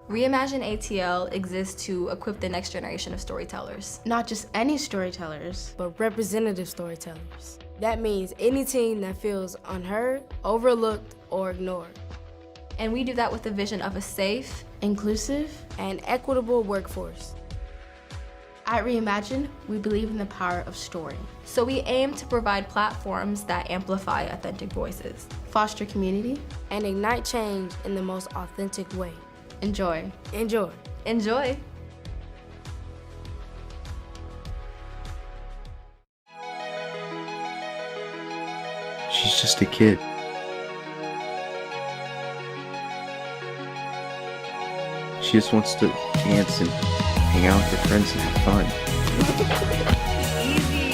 Reimagine ATL exists to equip the next generation of storytellers. Not just any storytellers, but representative storytellers. That means any teen that feels unheard, overlooked, or ignored. And we do that with the vision of a safe, inclusive, and equitable workforce. At Reimagine, we believe in the power of story. So we aim to provide platforms that amplify authentic voices, foster community, and ignite change in the most authentic way. Enjoy. Enjoy. Enjoy. She's just a kid. She just wants to dance and hang out with her friends and have fun. Easy.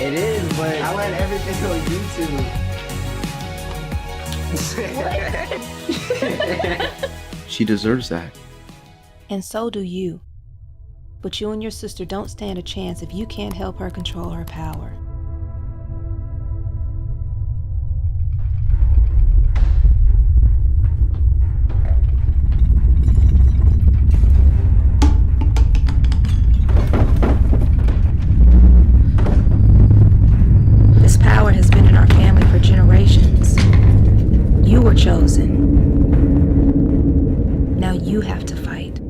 It is, but I let everything on YouTube. She deserves that. And so do you. But you and your sister don't stand a chance if you can't help her control her power. This power has been in our family for generations. You were chosen. Now you have to fight.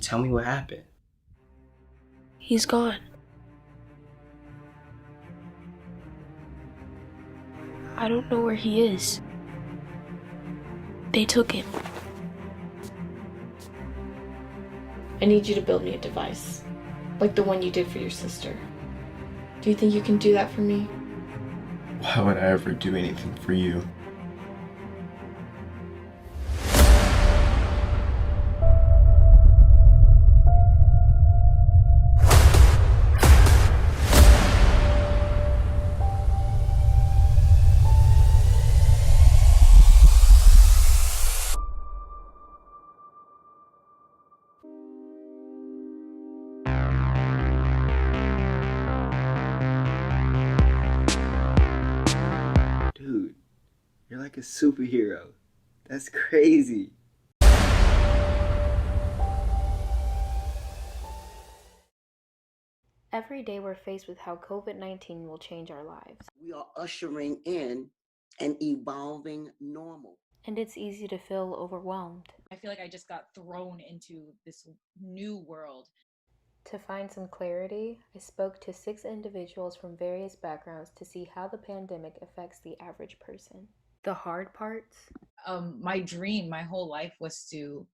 Tell me what happened. He's gone. I don't know where he is. They took him. I need you to build me a device, like the one you did for your sister. Do you think you can do that for me? Why would I ever do anything for you? Dude, you're like a superhero. That's crazy. Every day we're faced with how COVID-19 will change our lives. We are ushering in an evolving normal. And it's easy to feel overwhelmed. I feel like I just got thrown into this new world. To find some clarity, I spoke to 6 individuals from various backgrounds to see how the pandemic affects the average person. The hard parts? My dream, my whole life was to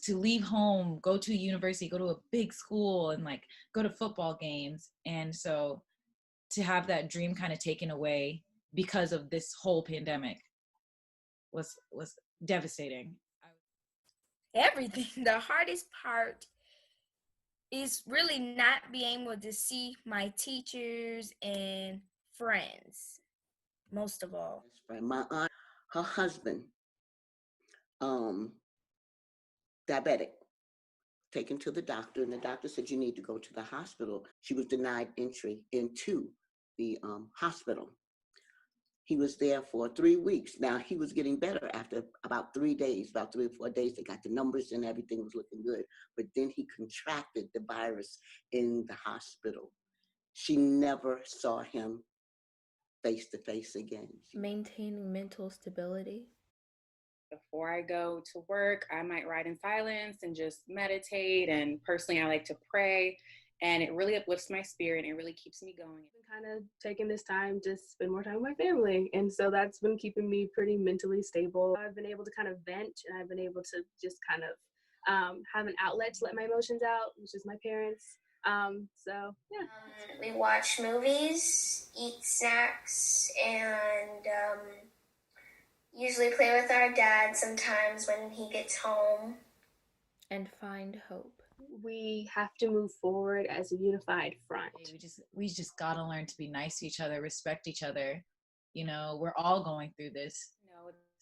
leave home, go to university, go to a big school, and like go to football games. And so to have that dream kind of taken away because of this whole pandemic was devastating. Everything. The hardest part is really not being able to see my teachers and friends, most of all. My aunt, her husband, diabetic, taken to the doctor, and the doctor said, you need to go to the hospital. She was denied entry into the hospital. He was there for 3 weeks. Now, he was getting better after about 3 days, about 3 or 4 days. They got the numbers and everything was looking good. But then he contracted the virus in the hospital. She never saw him face to face again. Maintaining mental stability. Before I go to work, I might ride in silence and just meditate. And personally, I like to pray. And it really uplifts my spirit. And it really keeps me going. I've been kind of taking this time to spend more time with my family. And so that's been keeping me pretty mentally stable. I've been able to kind of vent, and I've been able to just kind of have an outlet to let my emotions out, which is my parents. So, yeah. We watch movies, eat snacks, and usually play with our dad sometimes when he gets home. And find hope. We have to move forward as a unified front. We just gotta learn to be nice to each other, respect each other. You know, we're all going through this.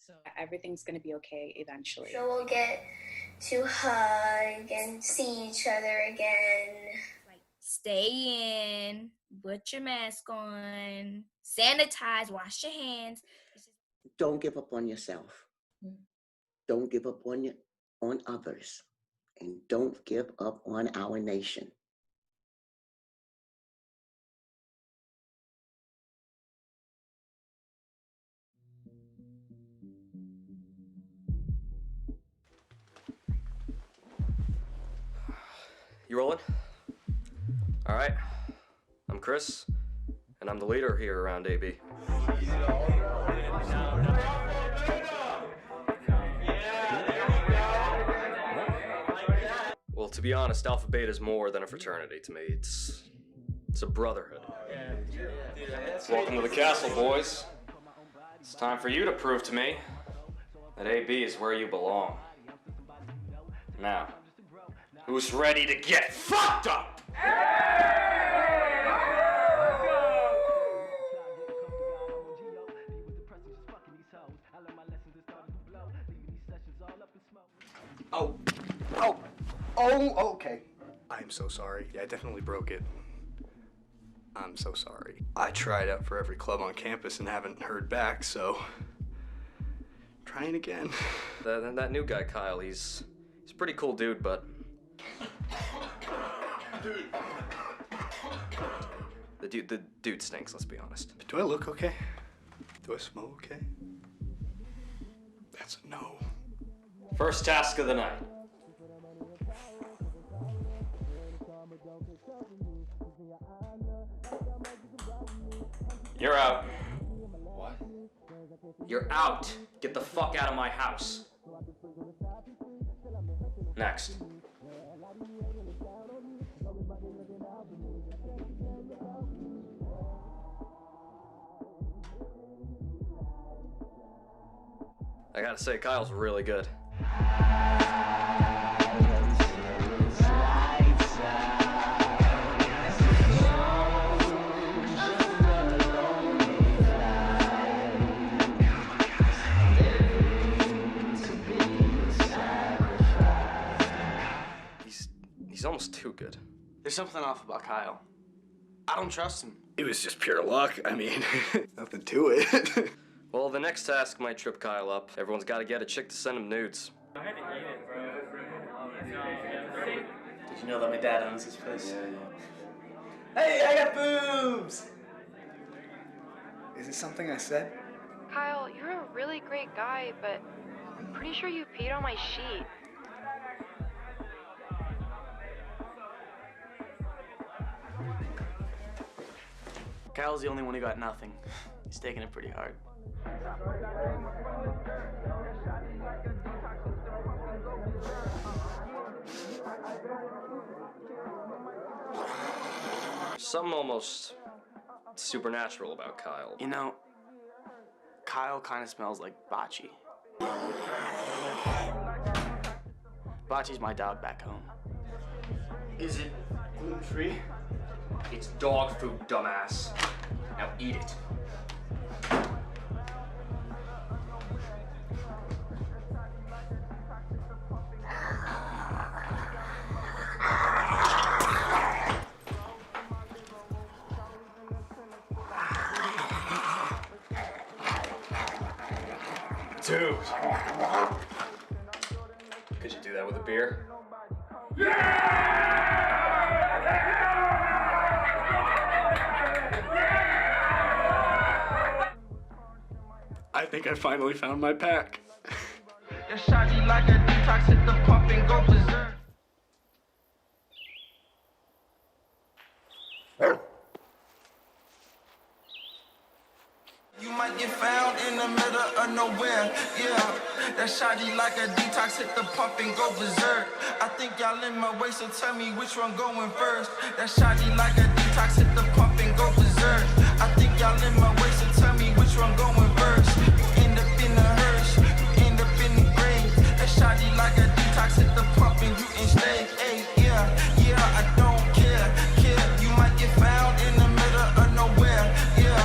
So everything's gonna be okay eventually. So we'll get to hug and see each other again. Like, stay in, put your mask on, sanitize, wash your hands. Don't give up on yourself. Don't give up on others. And don't give up on our nation. You rolling? All right. I'm Chris, and I'm the leader here around AB. Well, to be honest, Alpha Beta is more than a fraternity to me. It's a brotherhood. Welcome to the castle, boys. It's time for you to prove to me that AB is where you belong. Now, who's ready to get fucked up? Oh, okay. I'm so sorry. Yeah, I definitely broke it. I'm so sorry. I tried out for every club on campus and haven't heard back, so trying again. That new guy, Kyle, he's a pretty cool dude, but the dude stinks, let's be honest. Do I look okay? Do I smell okay? That's a no. First task of the night. You're out. What? You're out. Get the fuck out of my house. Next. I gotta say, Kyle's really good. He's almost too good. There's something off about Kyle. I don't trust him. It was just pure luck. I mean, nothing to it. Well, the next task might trip Kyle up. Everyone's got to get a chick to send him nudes. Did you know that my dad owns this place? Yeah. Hey, I got boobs! Is it something I said? Kyle, you're a really great guy, but I'm pretty sure you peed on my sheet. Kyle's the only one who got nothing. He's taking it pretty hard. Something almost supernatural about Kyle. You know, Kyle kind of smells like Bocce. Bocce's my dog back home. Is it gluten-free? It's dog food, dumbass. Now eat it. Dude. Could you do that with a beer? I think I finally found my pack. Like a detox, hit the pump and go berserk. You might get found in the middle of nowhere, yeah. That shotty like a detox, hit the pump and go berserk. I think y'all in my way, so tell me which one going first. That shotty like a detox, hit the pump and go berserk. I think y'all in my way, so tell me which one going first. You end up in the hearse, you end up in the grave. That shotty like a detox, hit the pump and you can stay. Hey, yeah, I don't care. You might get found in the middle of nowhere, yeah.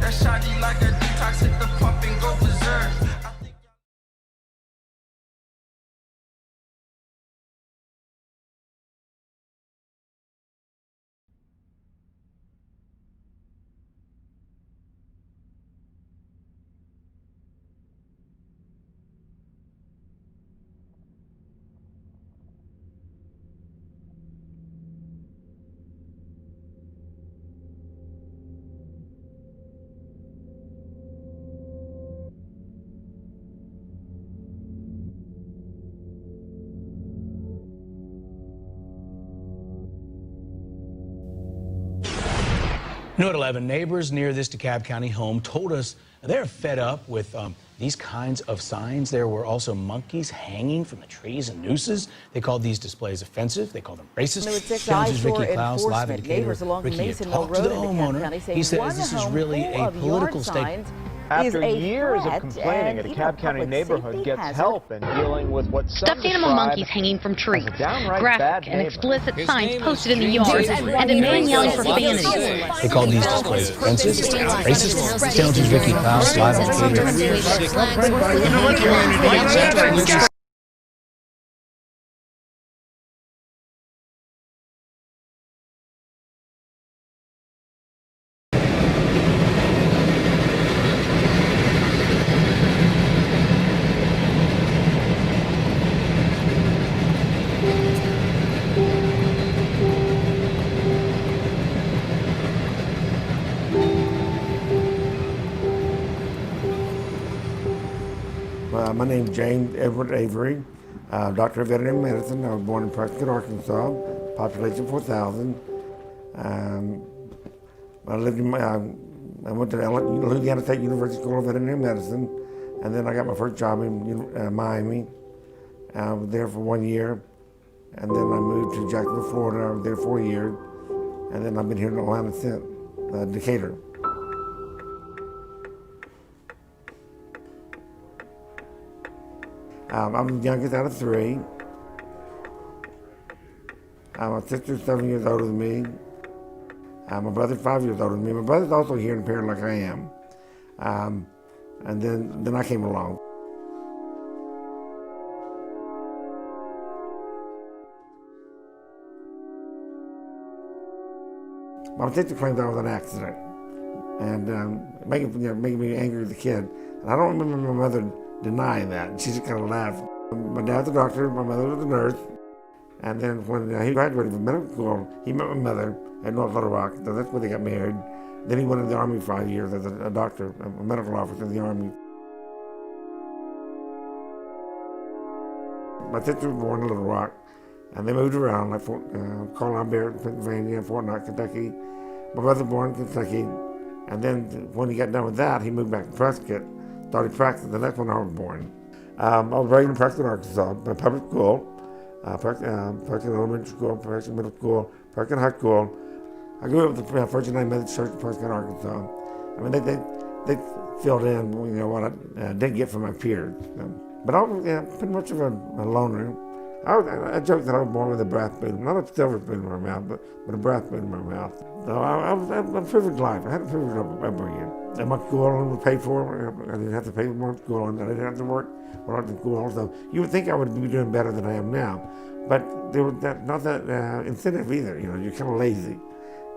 That shotty like a detox, hit the pump and go berserk. New at 11, neighbors near this DeKalb County home told us they're fed up with these kinds of signs. There were also monkeys hanging from the trees and nooses. They called these displays offensive. They called them racist. Sounds Ricky Klaus, live indicator. Ricky had talked to the homeowner. He says this is really a political statement. After years of complaining, a DeKalb County neighborhood gets help in dealing with what some Stuffed animal monkeys hanging from trees, graphic and explicit signs posted in the yard, and a man yelling profanity. They called these displays offensive, racist. Sounds Ricky Klaus, live indicator. My name's James Edward Avery, Doctor of Veterinary Medicine. I was born in Prescott, Arkansas, population 4,000. I lived in I went to Louisiana State University School of Veterinary Medicine, and then I got my first job in Miami. I was there for 1 year, and then I moved to Jacksonville, Florida. I was there 4 years, and then I've been here in Atlanta since, Decatur. I'm the youngest out of three. My sister's 7 years older than me. My brother's 5 years older than me. My brother's also hearing impaired like I am. And then I came along. My sister claims I was an accident, and making me angry as a kid. And I don't remember my mother denying that. She just kind of laughed. My dad's a doctor, my mother was a nurse, and then when he graduated from medical school, he met my mother at North Little Rock, so that's where they got married. Then he went in the Army for 5 years as a doctor, a medical officer in the Army. My sister was born in Little Rock, and they moved around, like Carlisle, Barrett, Pennsylvania, Fort Knox, Kentucky. My brother was born in Kentucky, and then when he got done with that, he moved back to Prescott, started practicing, and that's when I was born. I was raised in Prescott, Arkansas, in public school, Prescott Elementary School, Prescott Middle School, Prescott High School. I grew up with the First United Methodist Church in Prescott, Arkansas. I mean, they filled in, what I didn't get from my peers. But I was pretty much of a loner. I joked that I was born with a brass spoon, not a silver spoon in my mouth, but a brass spoon in my mouth. So I was a privileged life. I had a privileged upbringing. And my schooling was paid for. I didn't have to pay for my schooling. I didn't have to work when I was in school. So you would think I would be doing better than I am now. But there was not that incentive either. You're kind of lazy.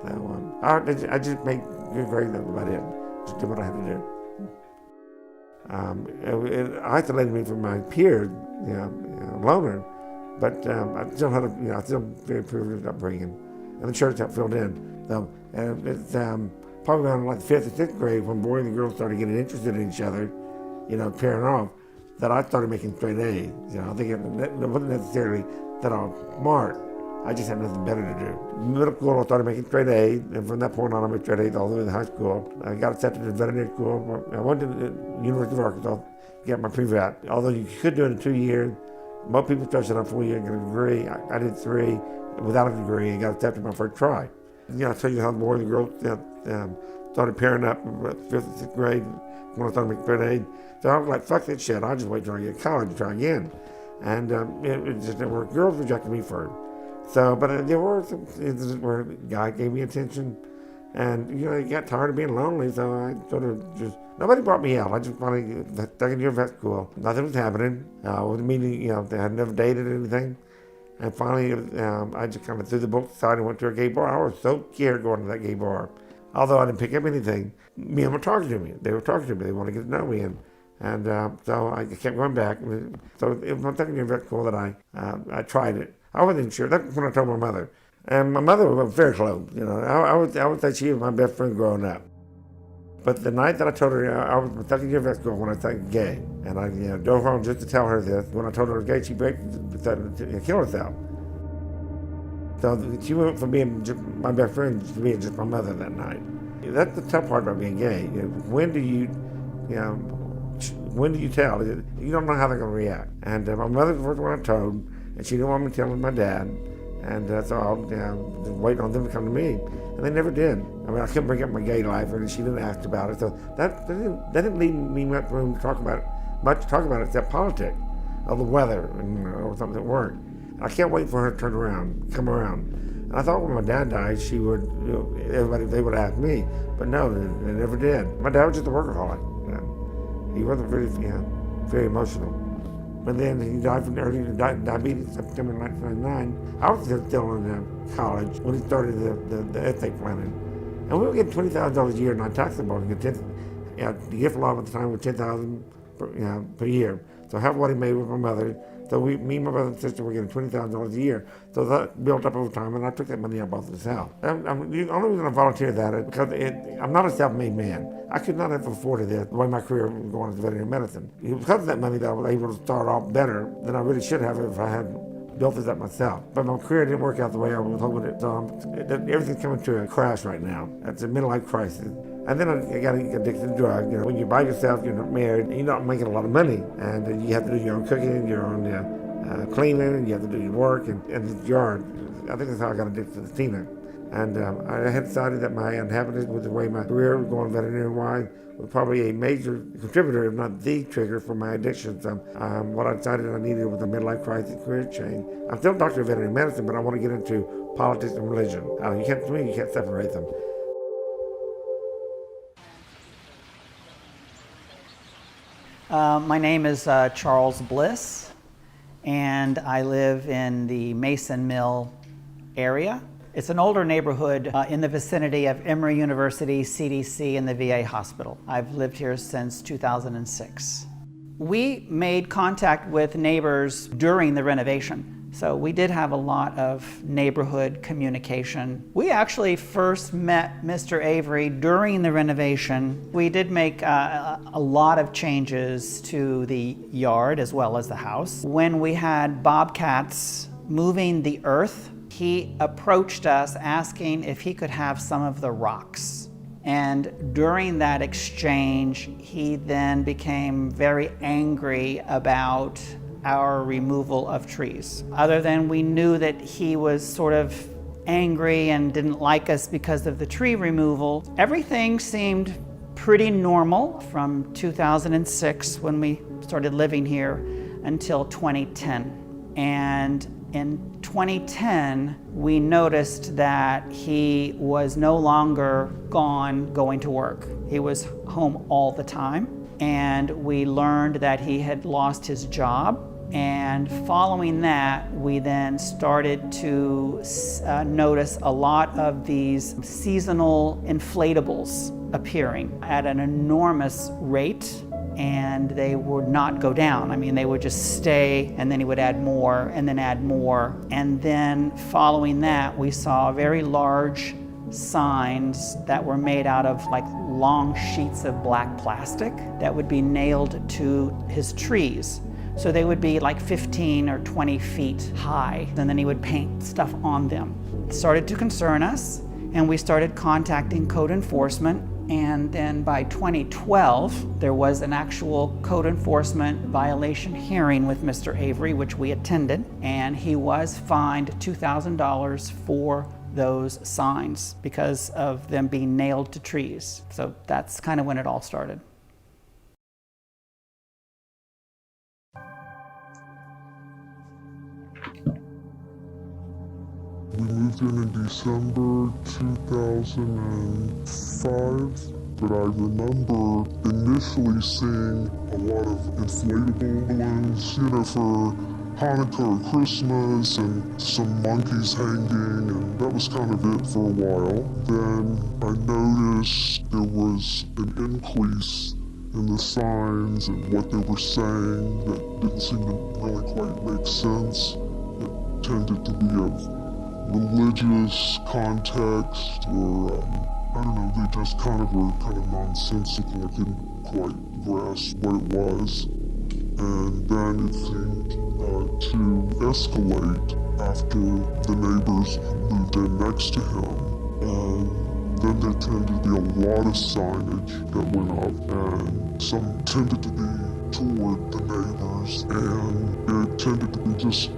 So I just made good grades. That's about it. Just did what I had to do. It isolated me from my peers, loner. But I still had I still very privileged upbringing, and the church that filled in. So, and it's probably around like the 5th or 6th grade when boys and girls started getting interested in each other, pairing off, that I started making straight A's. I think it wasn't necessarily that I was smart. I just had nothing better to do. Middle school, I started making straight A's, and from that point on, I made straight A's all the way to high school. I got accepted to veterinary school. I went to the University of Arkansas, got my pre-vet. Although you could do it in 2 years, most people start on 4 years and get a degree. I did 3 without a degree and got accepted my first try. I tell you how the boys and girls started pairing up in 5th and 6th grade when I started making straight A's. So I was like, fuck that shit, I'll just wait till I get to college and try again. And it just didn't work. Girls rejected me first. So, but there were some instances where a guy gave me attention, and he got tired of being lonely, so I sort of just, nobody brought me out. I just finally, second year of vet school, nothing was happening. I was meeting, I had never dated or anything. And finally, I just kind of threw the book aside and went to a gay bar. I was so scared going to that gay bar. Although I didn't pick up anything, men were talking to me. They were talking to me. They wanted to get to know me. And so I kept going back. So it was my second year of vet school that I tried it. I wasn't sure. That's when I told my mother. And my mother was very close. I would say she was my best friend growing up. But the night that I told her I was my second year of vet school when I started gay, and I dove home just to tell her this. When I told her I was gay, she decided to kill herself. So she went from being just my best friend to being just my mother that night. That's the tough part about being gay. When do you tell? You don't know how they're going to react. And my mother was the first one I told, and she didn't want me telling my dad. And so I was waiting on them to come to me. And they never did. I mean, I couldn't bring up my gay life, and she didn't ask about it. So that didn't leave me much room to talk about it, except politics, or the weather, or something that weren't. I can't wait for her to come around. And I thought when my dad died, she would, they would ask me. But no, they never did. My dad was just a workaholic. He wasn't very emotional. But then he died from early diabetes, September 1999. I was still in college when he started the estate planning. And we were getting $20,000 a year in our taxable. The gift law at the time was $10,000 per year. So half what he made with my mother. So me, my brother and sister were getting $20,000 a year. So that built up over time, and I took that money out both of the house. The only reason I volunteered that is because I'm not a self-made man. I could not have afforded this the way my career was going as veterinary medicine. Because of that money, that I was able to start off better than I really should have if I had built this up myself. But my career didn't work out the way I was hoping it. So everything's coming to a crash right now. It's a midlife crisis. And then I got addicted to drugs. When you're by yourself, you're not married, you're not making a lot of money. And you have to do your own cooking, your own cleaning, you have to do your work and the yard. I think that's how I got addicted to Tina. And I had decided that my unhappiness with the way my career was going veterinary-wise was probably a major contributor, if not the trigger, for my addiction. So what I decided I needed was a midlife crisis career change. I'm still a doctor of veterinary medicine, but I want to get into politics and religion. You can't separate them. My name is Charles Bliss, and I live in the Mason Mill area. It's an older neighborhood in the vicinity of Emory University, CDC, and the VA hospital. I've lived here since 2006. We made contact with neighbors during the renovation. So we did have a lot of neighborhood communication. We actually first met Mr. Avery during the renovation. We did make a lot of changes to the yard as well as the house. When we had bobcats moving the earth, he approached us asking if he could have some of the rocks. And during that exchange, he then became very angry about our removal of trees. Other than we knew that he was sort of angry and didn't like us because of the tree removal, everything seemed pretty normal from 2006 when we started living here until 2010. And in 2010, we noticed that he was no longer going to work. He was home all the time. And we learned that he had lost his job. And following that, we then started to notice a lot of these seasonal inflatables appearing at an enormous rate, and they would not go down. I mean, they would just stay, and then he would add more, and then add more. And then following that, we saw very large signs that were made out of like long sheets of black plastic that would be nailed to his trees. So they would be like 15 or 20 feet high, and then he would paint stuff on them. It started to concern us, and we started contacting code enforcement. And then by 2012, there was an actual code enforcement violation hearing with Mr. Avery, which we attended, and he was fined $2,000 for those signs because of them being nailed to trees. So that's kind of when it all started. We moved in December 2005, but I remember initially seeing a lot of inflatable balloons, for Hanukkah or Christmas, and some monkeys hanging, and that was kind of it for a while. Then I noticed there was an increase in the signs and what they were saying that didn't seem to really quite make sense. It tended to be a religious context, or I don't know, they just kind of were kind of nonsensical. I couldn't quite grasp what it was. And then it seemed to escalate after the neighbors moved in next to him. And Then there tended to be a lot of signage that went up, and some tended to be toward the neighbors, and it tended to be just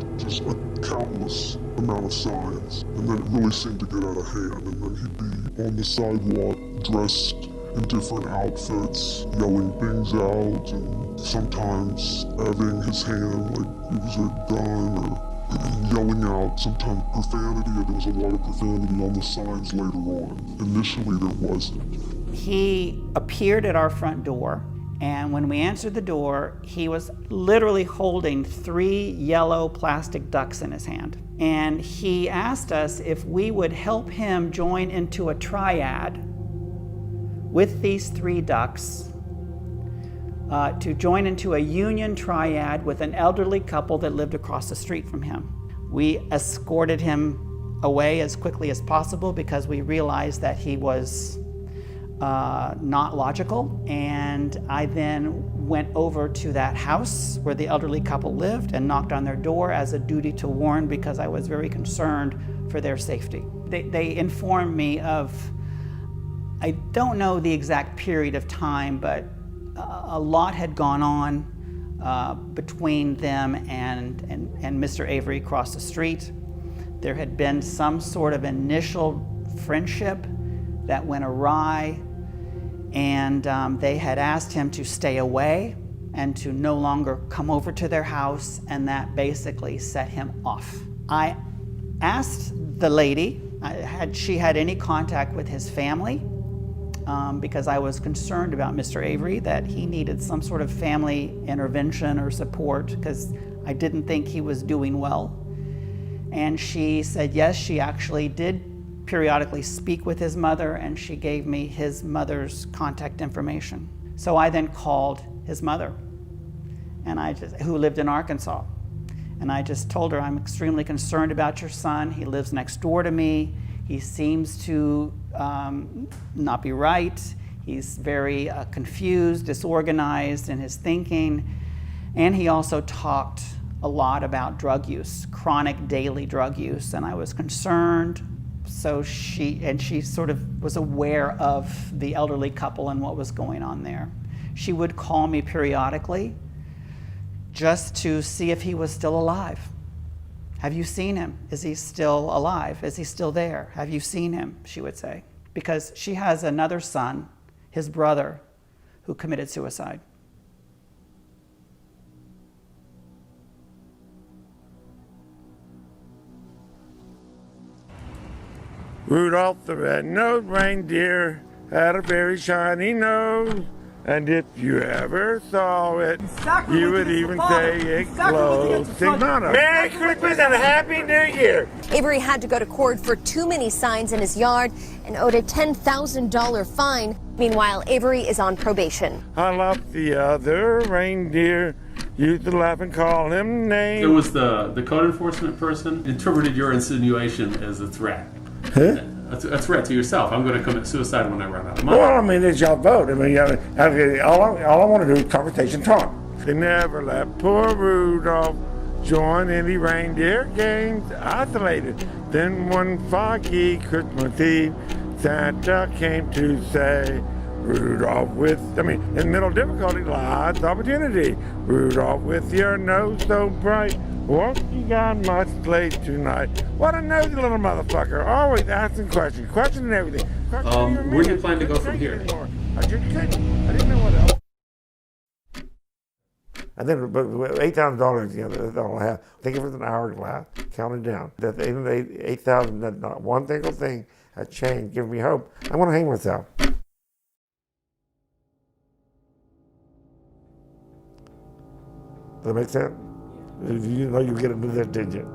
a countless amount of signs. And then it really seemed to get out of hand, and then he'd be on the sidewalk dressed in different outfits, yelling things out, and sometimes having his hand like it was a gun, or yelling out sometimes profanity, and there was a lot of profanity on the signs later on. Initially there wasn't. He appeared at our front door, and when we answered the door, he was literally holding 3 yellow plastic ducks in his hand. And he asked us if we would help him join into a triad with these 3 ducks, to join into a union triad with an elderly couple that lived across the street from him. We escorted him away as quickly as possible because we realized that he was not logical. And I then went over to that house where the elderly couple lived and knocked on their door as a duty to warn, because I was very concerned for their safety. They informed me of, I don't know the exact period of time, but a lot had gone on between them and Mr. Avery across the street. There had been some sort of initial friendship that went awry, and they had asked him to stay away and to no longer come over to their house, and that basically set him off. I asked the lady, had she had any contact with his family, because I was concerned about Mr. Avery, that he needed some sort of family intervention or support, because I didn't think he was doing well. And she said yes, she actually did periodically speak with his mother, and she gave me his mother's contact information. So I then called his mother, and who lived in Arkansas. And I just told her, I'm extremely concerned about your son. He lives next door to me. He seems to not be right. He's very confused, disorganized in his thinking. And he also talked a lot about drug use, chronic daily drug use. And I was concerned. So she sort of was aware of the elderly couple and what was going on there. She would call me periodically just to see if he was still alive. Have you seen him? Is he still alive? Is he still there? Have you seen him? She would say. Because she has another son, his brother, who committed suicide. Rudolph the red-nosed reindeer had a very shiny nose, and if you ever saw it, you would even say it glowed. Merry Christmas and a Happy New Year! Avery had to go to court for too many signs in his yard and owed a $10,000 fine. Meanwhile, Avery is on probation. I love the other reindeer. Used to laugh and call him names. It was the code enforcement person interpreted your insinuation as a threat. Huh? A threat to yourself. I'm going to commit suicide when I run out of money. Well, I mean, it's y'all vote. I mean, all I want to do is conversation talk. They never let poor Rudolph join any reindeer games, isolated. Then one foggy Christmas Eve, Santa came to say, Rudolph in middle difficulty lies opportunity. Rudolph with your nose so bright, won't you got much late tonight? What a nosy little motherfucker, always asking questions, questioning everything. Where do you plan to go from here? I didn't know what else. And then $8,000, that's all I have. Think of it as an hourglass, counting down. That even the $8,000, not one single thing has changed, giving me hope. I want to hang myself. Does that make sense? You know you get into that, did you?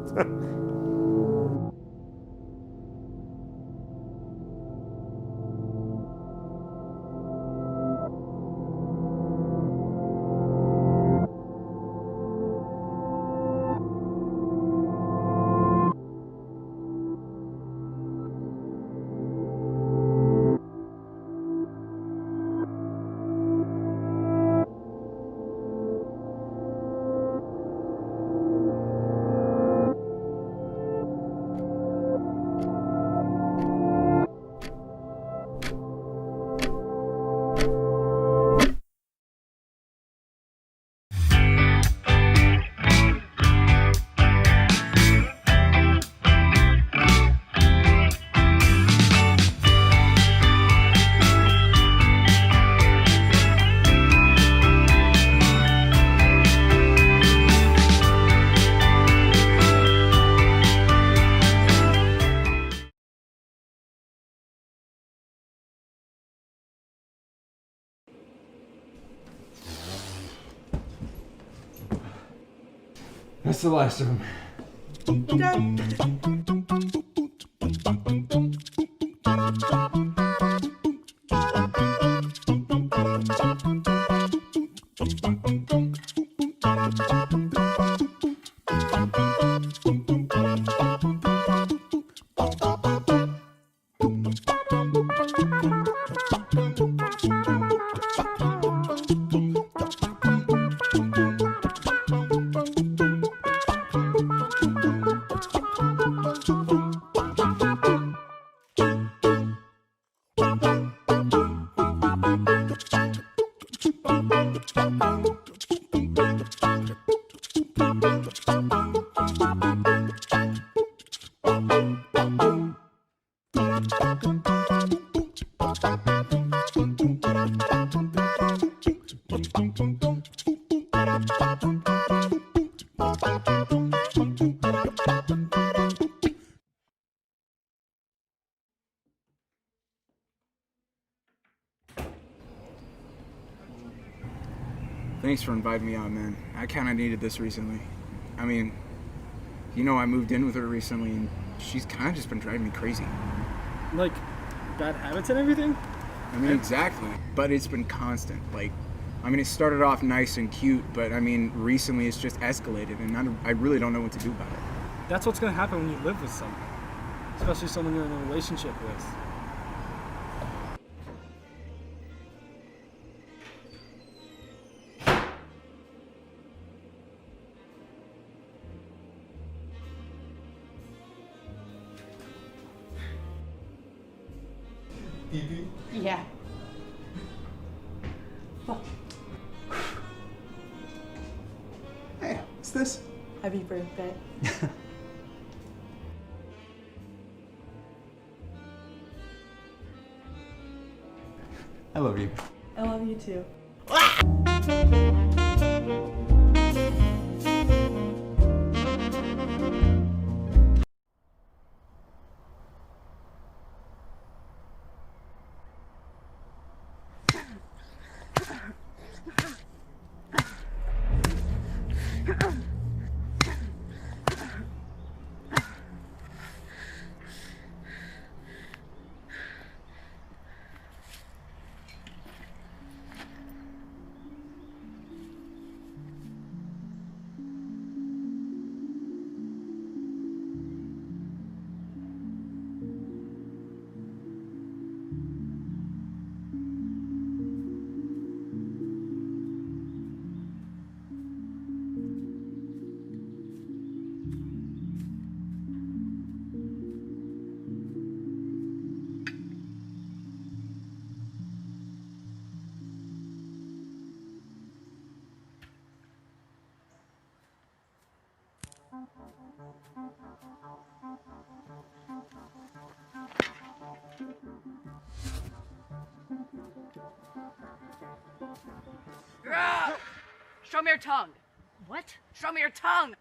That's the last of them. Thanks for inviting me out, man. I kind of needed this recently. I mean, you know, I moved in with her recently, and she's kind of just been driving me crazy. Like, bad habits and everything? I mean, exactly. But it's been constant. Like, I mean, it started off nice and cute, but I mean, recently it's just escalated, and I really don't know what to do about it. That's what's gonna happen when you live with someone, especially someone you're in a relationship with. Yeah. Hey, what's this? Happy birthday. I love you. I love you too. Show me your tongue. What? Show me your tongue.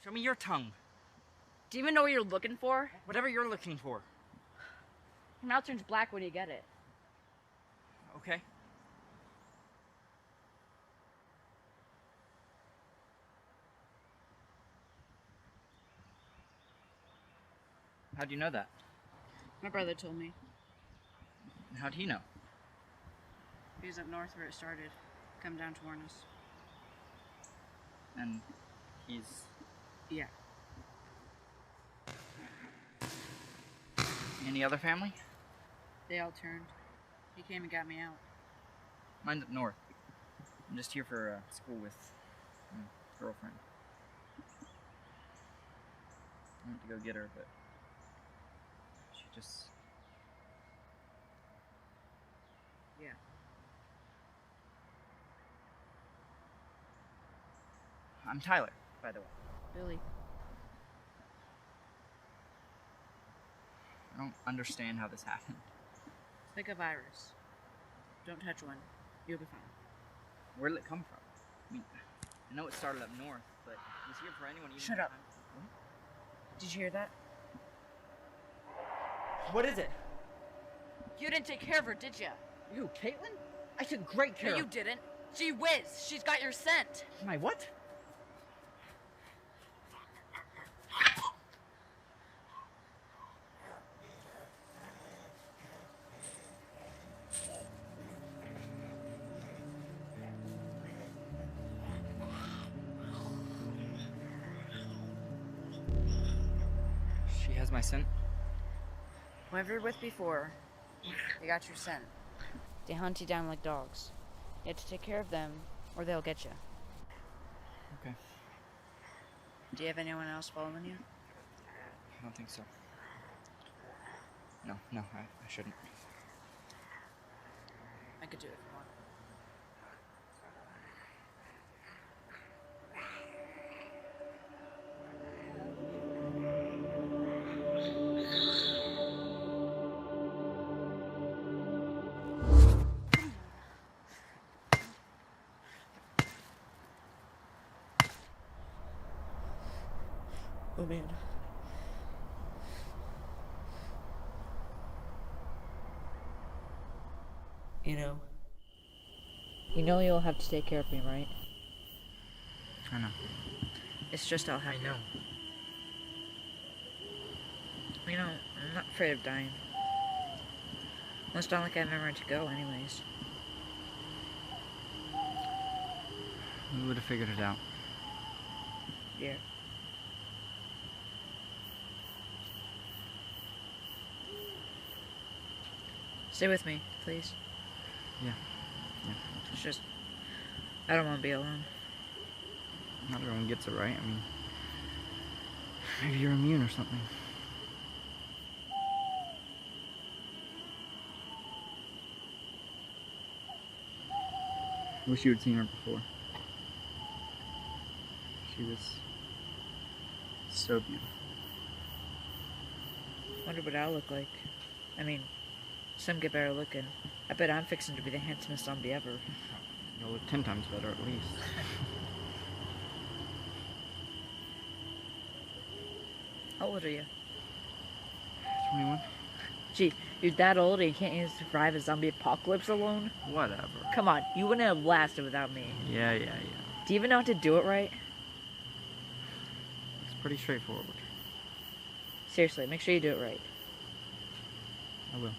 Show me your tongue. Do you even know what you're looking for? Whatever you're looking for. Your mouth turns black when you get it. Okay. How'd you know that? My brother told me. How'd he know? He was up north where it started. Come down to warn us. And he's... Yeah. Any other family? They all turned. He came and got me out. Mine's up north. I'm just here for school with my girlfriend. I went to go get her, but she just... Yeah. I'm Tyler, by the way. Billy. I don't understand how this happened. It's like a virus. Don't touch one. You'll be fine. Where did it come from? I mean, I know it started up north, but it was here for anyone even... Shut up. Did you hear that? What is it? You didn't take care of her, did you? You, Caitlin? I took great care No, of you didn't. Gee whiz, she's got your scent. My what? She has my scent. Whoever you're with before, they got your scent. They hunt you down like dogs. You have to take care of them, or they'll get you. Okay. Do you have anyone else following you? I don't think so. No, I shouldn't. I could do it if you want. Oh man. You know you'll have to take care of me, right? I know. It's just I'll have I know. I'm not afraid of dying. Well, it's not like I have anywhere to go anyways. We would have figured it out. Yeah. Stay with me, please. Yeah. It's just, I don't want to be alone. Not everyone gets it right. I mean, maybe you're immune or something. I wish you had seen her before. She was so beautiful. Wonder what I'll look like. I mean, some get better looking. I bet I'm fixing to be the handsomest zombie ever. You'll look 10 times better at least. How old are you? 21. Gee, you're that old and you can't even survive a zombie apocalypse alone? Whatever. Come on, you wouldn't have lasted without me. Yeah. Do you even know how to do it right? It's pretty straightforward. Seriously, make sure you do it right. I will.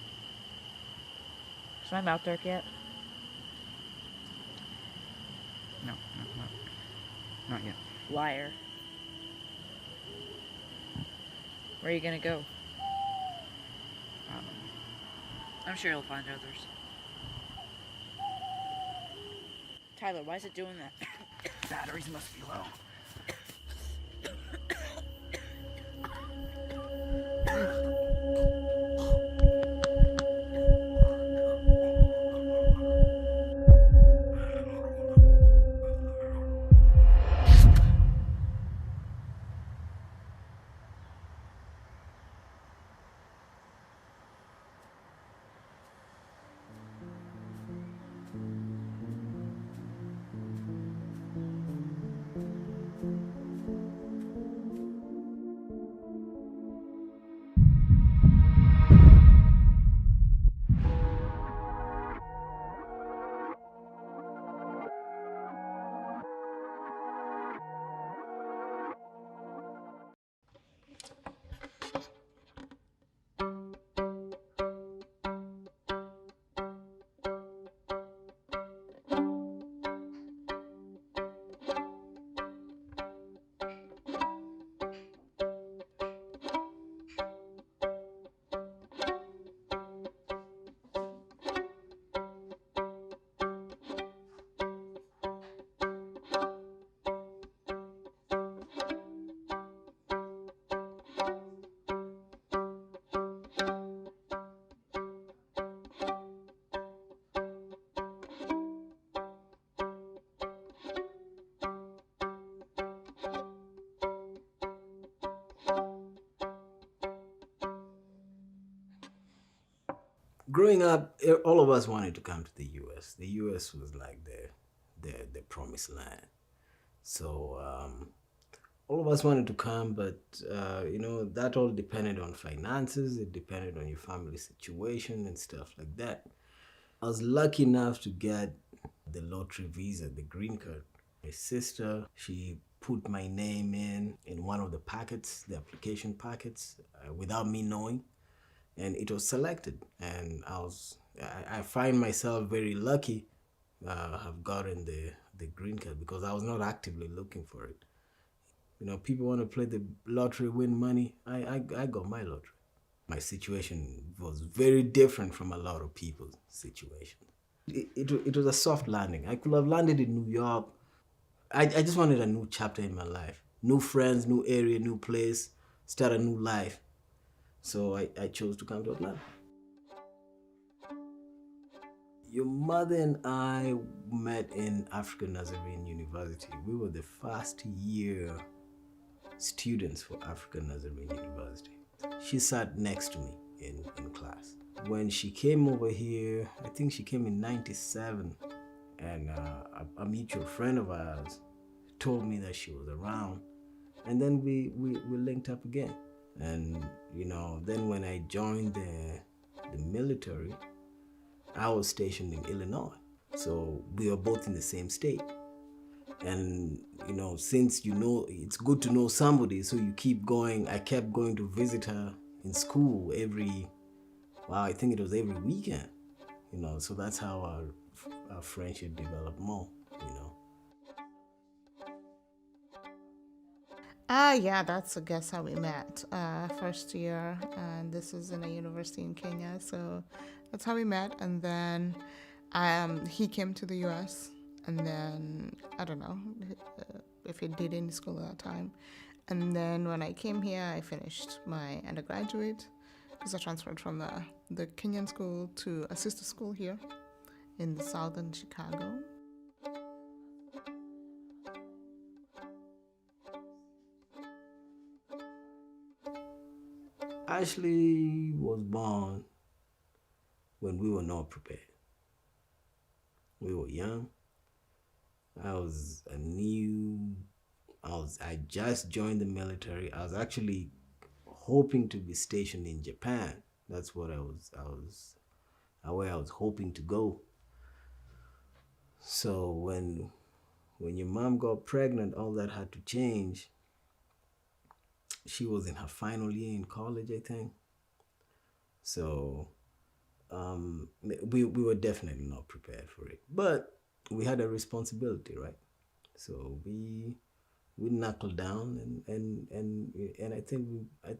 Is my mouth dark yet? No, not yet. Liar. Where are you gonna go? I'm sure you'll find others. Tyler, why is it doing that? Batteries must be low. Growing up, all of us wanted to come to the U.S. The U.S. was like the promised land. So all of us wanted to come, but that all depended on finances. It depended on your family situation and stuff like that. I was lucky enough to get the lottery visa, the green card. My sister, she put my name in one of the packets, the application packets, without me knowing, and it was selected. And I find myself very lucky have gotten the green card because I was not actively looking for it. You know, people want to play the lottery, win money. I got my lottery. My situation was very different from a lot of people's situations. It was a soft landing. I could have landed in New York. I just wanted a new chapter in my life. New friends, new area, new place, start a new life. So I chose to come to Atlanta. Your mother and I met in African Nazarene University. We were the first year students for African Nazarene University. She sat next to me in class. When she came over here, I think she came in '97, and a mutual friend of ours told me that she was around, and then we linked up again. And you know, then when I joined the military, I was stationed in Illinois, so we were both in the same state. And you know, since you know, it's good to know somebody, so you keep going. I kept going to visit her in school I think it was every weekend, you know, so that's how our friendship developed more, you know. Yeah, that's, I guess, how we met. First year, and this is in a university in Kenya, so that's how we met. And then he came to the US, and then, I don't know if he did any school at that time. And then when I came here, I finished my undergraduate, because I transferred from the Kenyan school to a sister school here in the southern Chicago. Ashley was born when we were not prepared. We were young. I just joined the military. I was actually hoping to be stationed in Japan. That's what where I was hoping to go. So when your mom got pregnant, all that had to change. She was in her final year in college, I think. So we were definitely not prepared for it. But we had a responsibility, right? So we knuckled down and I think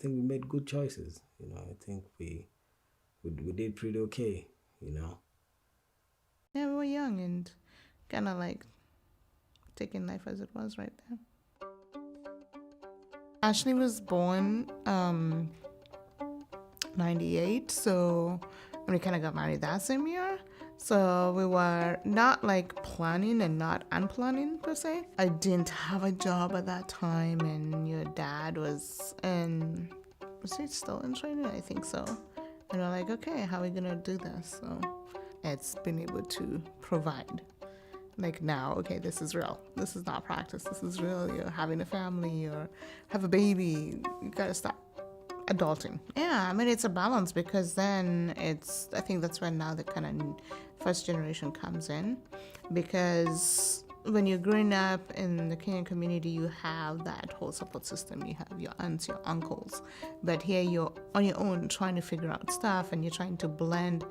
we made good choices. You know, I think we did pretty okay, you know. Yeah, we were young and kind of like taking life as it was right there. Ashley was born 98, so we kind of got married that same year. So we were not like planning and not unplanning per se. I didn't have a job at that time, and your dad was he still in training? I think so. And we're like, okay, how are we gonna do this? So it's been able to provide. Like now, okay, this is real. This is not practice. This is real. You're having a family or have a baby. You gotta stop adulting. Yeah, I mean, it's a balance, because then I think that's when now the kind of first generation comes in, because when you're growing up in the Kenyan community, you have that whole support system. You have your aunts, your uncles, but here you're on your own trying to figure out stuff, and you're trying to blend,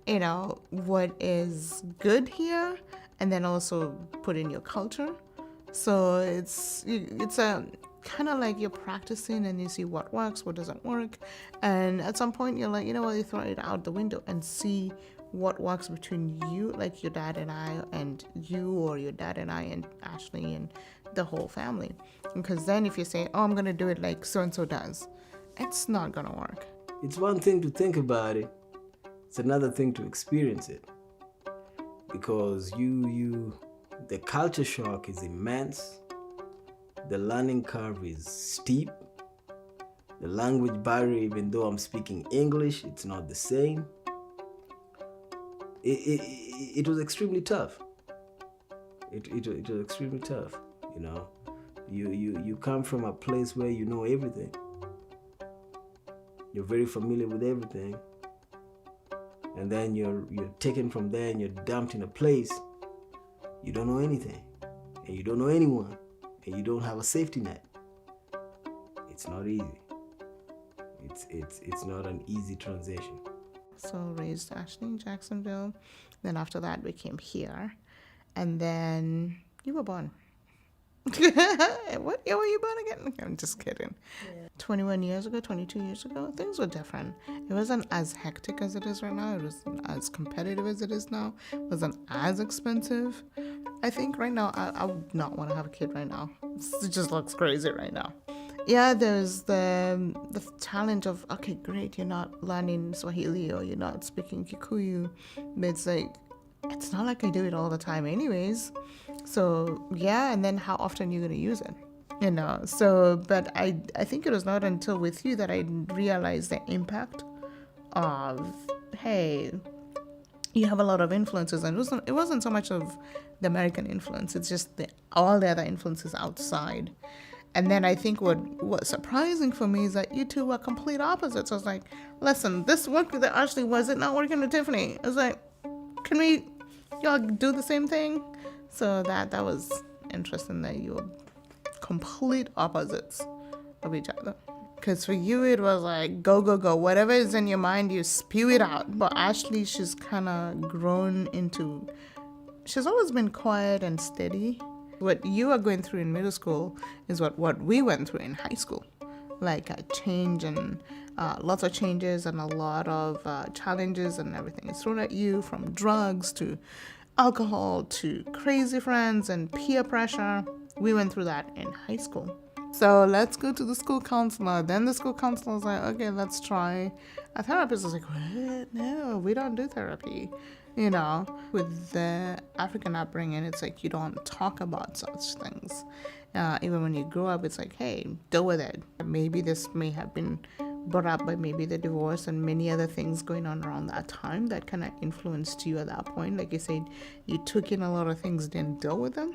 you know, what is good here and then also put in your culture. So it's a kind of like you're practicing and you see what works, what doesn't work, and at some point you're like, you know what, you throw it out the window and see what works between you, like your dad and I, and you, or your dad and I and Ashley and the whole family. Because then if you say, oh, I'm gonna do it like so and so does, it's not gonna work. It's one thing to think about it, it's another thing to experience it, because the culture shock is immense. The learning curve is steep. The language barrier, even though I'm speaking English, it's not the same. It was extremely tough. It was extremely tough, you know. You come from a place where you know everything. You're very familiar with everything. And then you're taken from there and you're dumped in a place you don't know anything, and you don't know anyone, and you don't have a safety net. It's not easy. It's not an easy transition. So raised Ashley in Jacksonville. Then after that we came here. And then you were born. What year were you born again? I'm just kidding. 21 years ago, 22 years ago, things were different. It wasn't as hectic as it is right now. It wasn't as competitive as it is now. It wasn't as expensive. I think right now, I would not want to have a kid right now. It just looks crazy right now. Yeah, there's the challenge of, okay, great, you're not learning Swahili or you're not speaking Kikuyu. But it's like, it's not like I do it all the time anyways. So, yeah, and then how often you're going to use it, you know? So, but I think it was not until with you that I realized the impact of, hey, you have a lot of influences. And it wasn't so much of the American influence. It's just all the other influences outside. And then I think what was surprising for me is that you two were complete opposites. I was like, listen, this worked with Ashley. Was it not working with Tiffany? I was like, can y'all do the same thing? So that was interesting that you were complete opposites of each other. Because for you, it was like, go, go, go. Whatever is in your mind, you spew it out. But Ashley, she's kind of grown into, she's always been quiet and steady. What you are going through in middle school is what we went through in high school. Like a change and lots of changes and a lot of challenges and everything is thrown at you, from drugs to alcohol to crazy friends and peer pressure. We went through that in high school. So let's go to the school counselor. Then the school counselor was like, okay, let's try. A therapist was like, what? No, we don't do therapy. You know, with the African upbringing, it's like you don't talk about such things. Even when you grow up, it's like, hey, deal with it. Maybe this may have been brought up by maybe the divorce and many other things going on around that time that kind of influenced you at that point. Like you said, you took in a lot of things, didn't deal with them.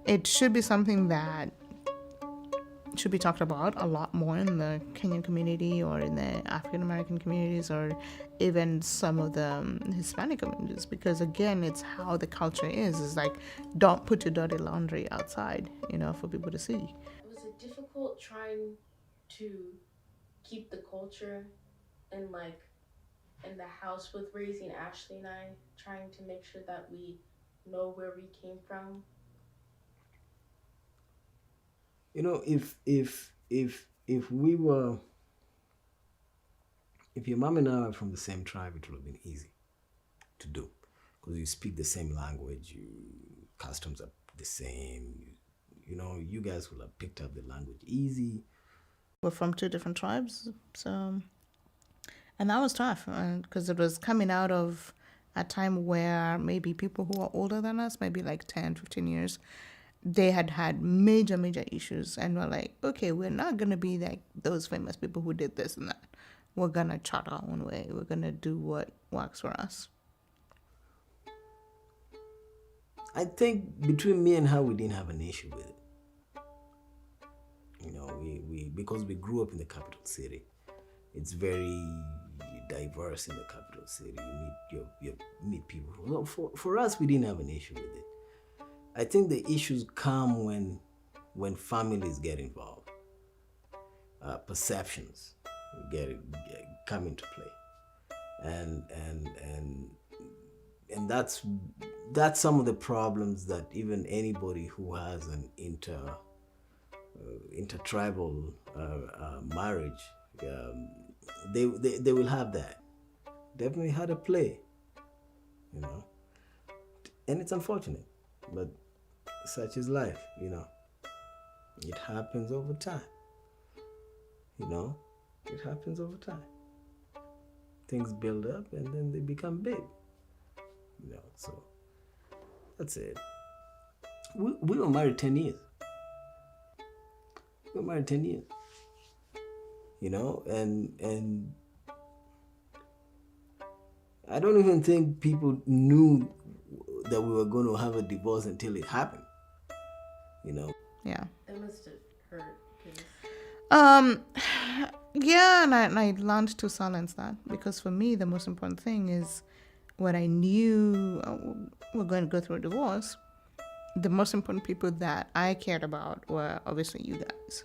It should be something that should be talked about a lot more in the Kenyan community or in the African American communities or even some of the Hispanic communities, because again, it's how the culture is like, don't put your dirty laundry outside, you know, for people to see. Was it difficult trying to keep the culture and like in the house with raising Ashley and I, trying to make sure that we know where we came from? You know, if we were, if your mom and I were from the same tribe, it would have been easy to do, because you speak the same language, customs are the same. You know, you guys would have picked up the language easy. We're from two different tribes, so, and that was tough because it was coming out of a time where maybe people who are older than us, maybe like 10, 15 years, they had major issues, and we're like, okay, we're not going to be like those famous people who did this and that. We're going to chart our own way. We're going to do what works for us. I think between me and her, we didn't have an issue with it. You know, we because we grew up in the capital city. It's very diverse in the capital city. You meet people. Well, for us, we didn't have an issue with it. I think the issues come when families get involved. Perceptions come into play, and that's some of the problems that even anybody who has an intertribal marriage, they will have that. Definitely had a play, you know, and it's unfortunate, but such is life, you know. It happens over time, you know. It happens over time. Things build up and then they become big, you know. So that's it. We were married 10 years. We were married 10 years, you know, and I don't even think people knew that we were going to have a divorce until it happened. You know? Yeah. That must have hurt. Yeah, and I learned to silence that, because for me, the most important thing is when I knew we're going to go through a divorce, the most important people that I cared about were obviously you guys,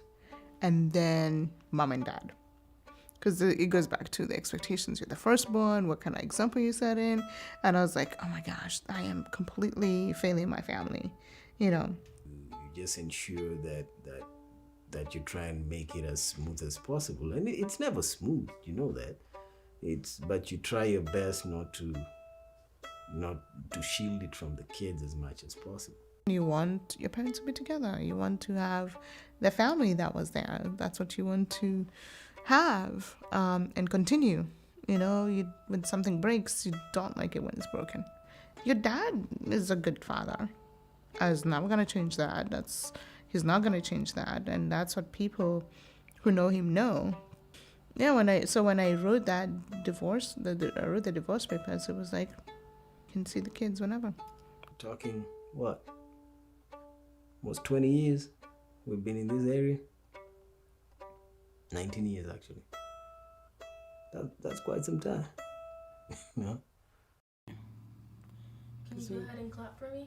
and then mom and dad. Because it goes back to the expectations. You're the firstborn, what kind of example you set in. And I was like, oh my gosh, I am completely failing my family, you know. You just ensure that you try and make it as smooth as possible. And it's never smooth, you know that. But you try your best not to shield it from the kids as much as possible. You want your parents to be together. You want to have the family that was there. That's what you want to have and continue. You know, when something breaks, you don't like it when it's broken. Your dad is a good father. I was never going to change that. He's not going to change that. And that's what people who know him know. Yeah, when I wrote that divorce, I wrote the divorce papers, it was like, you can see the kids whenever. Talking, what? Almost 20 years we've been in this area. 19 years, actually. That's quite some time. No? Can you go ahead and clap for me?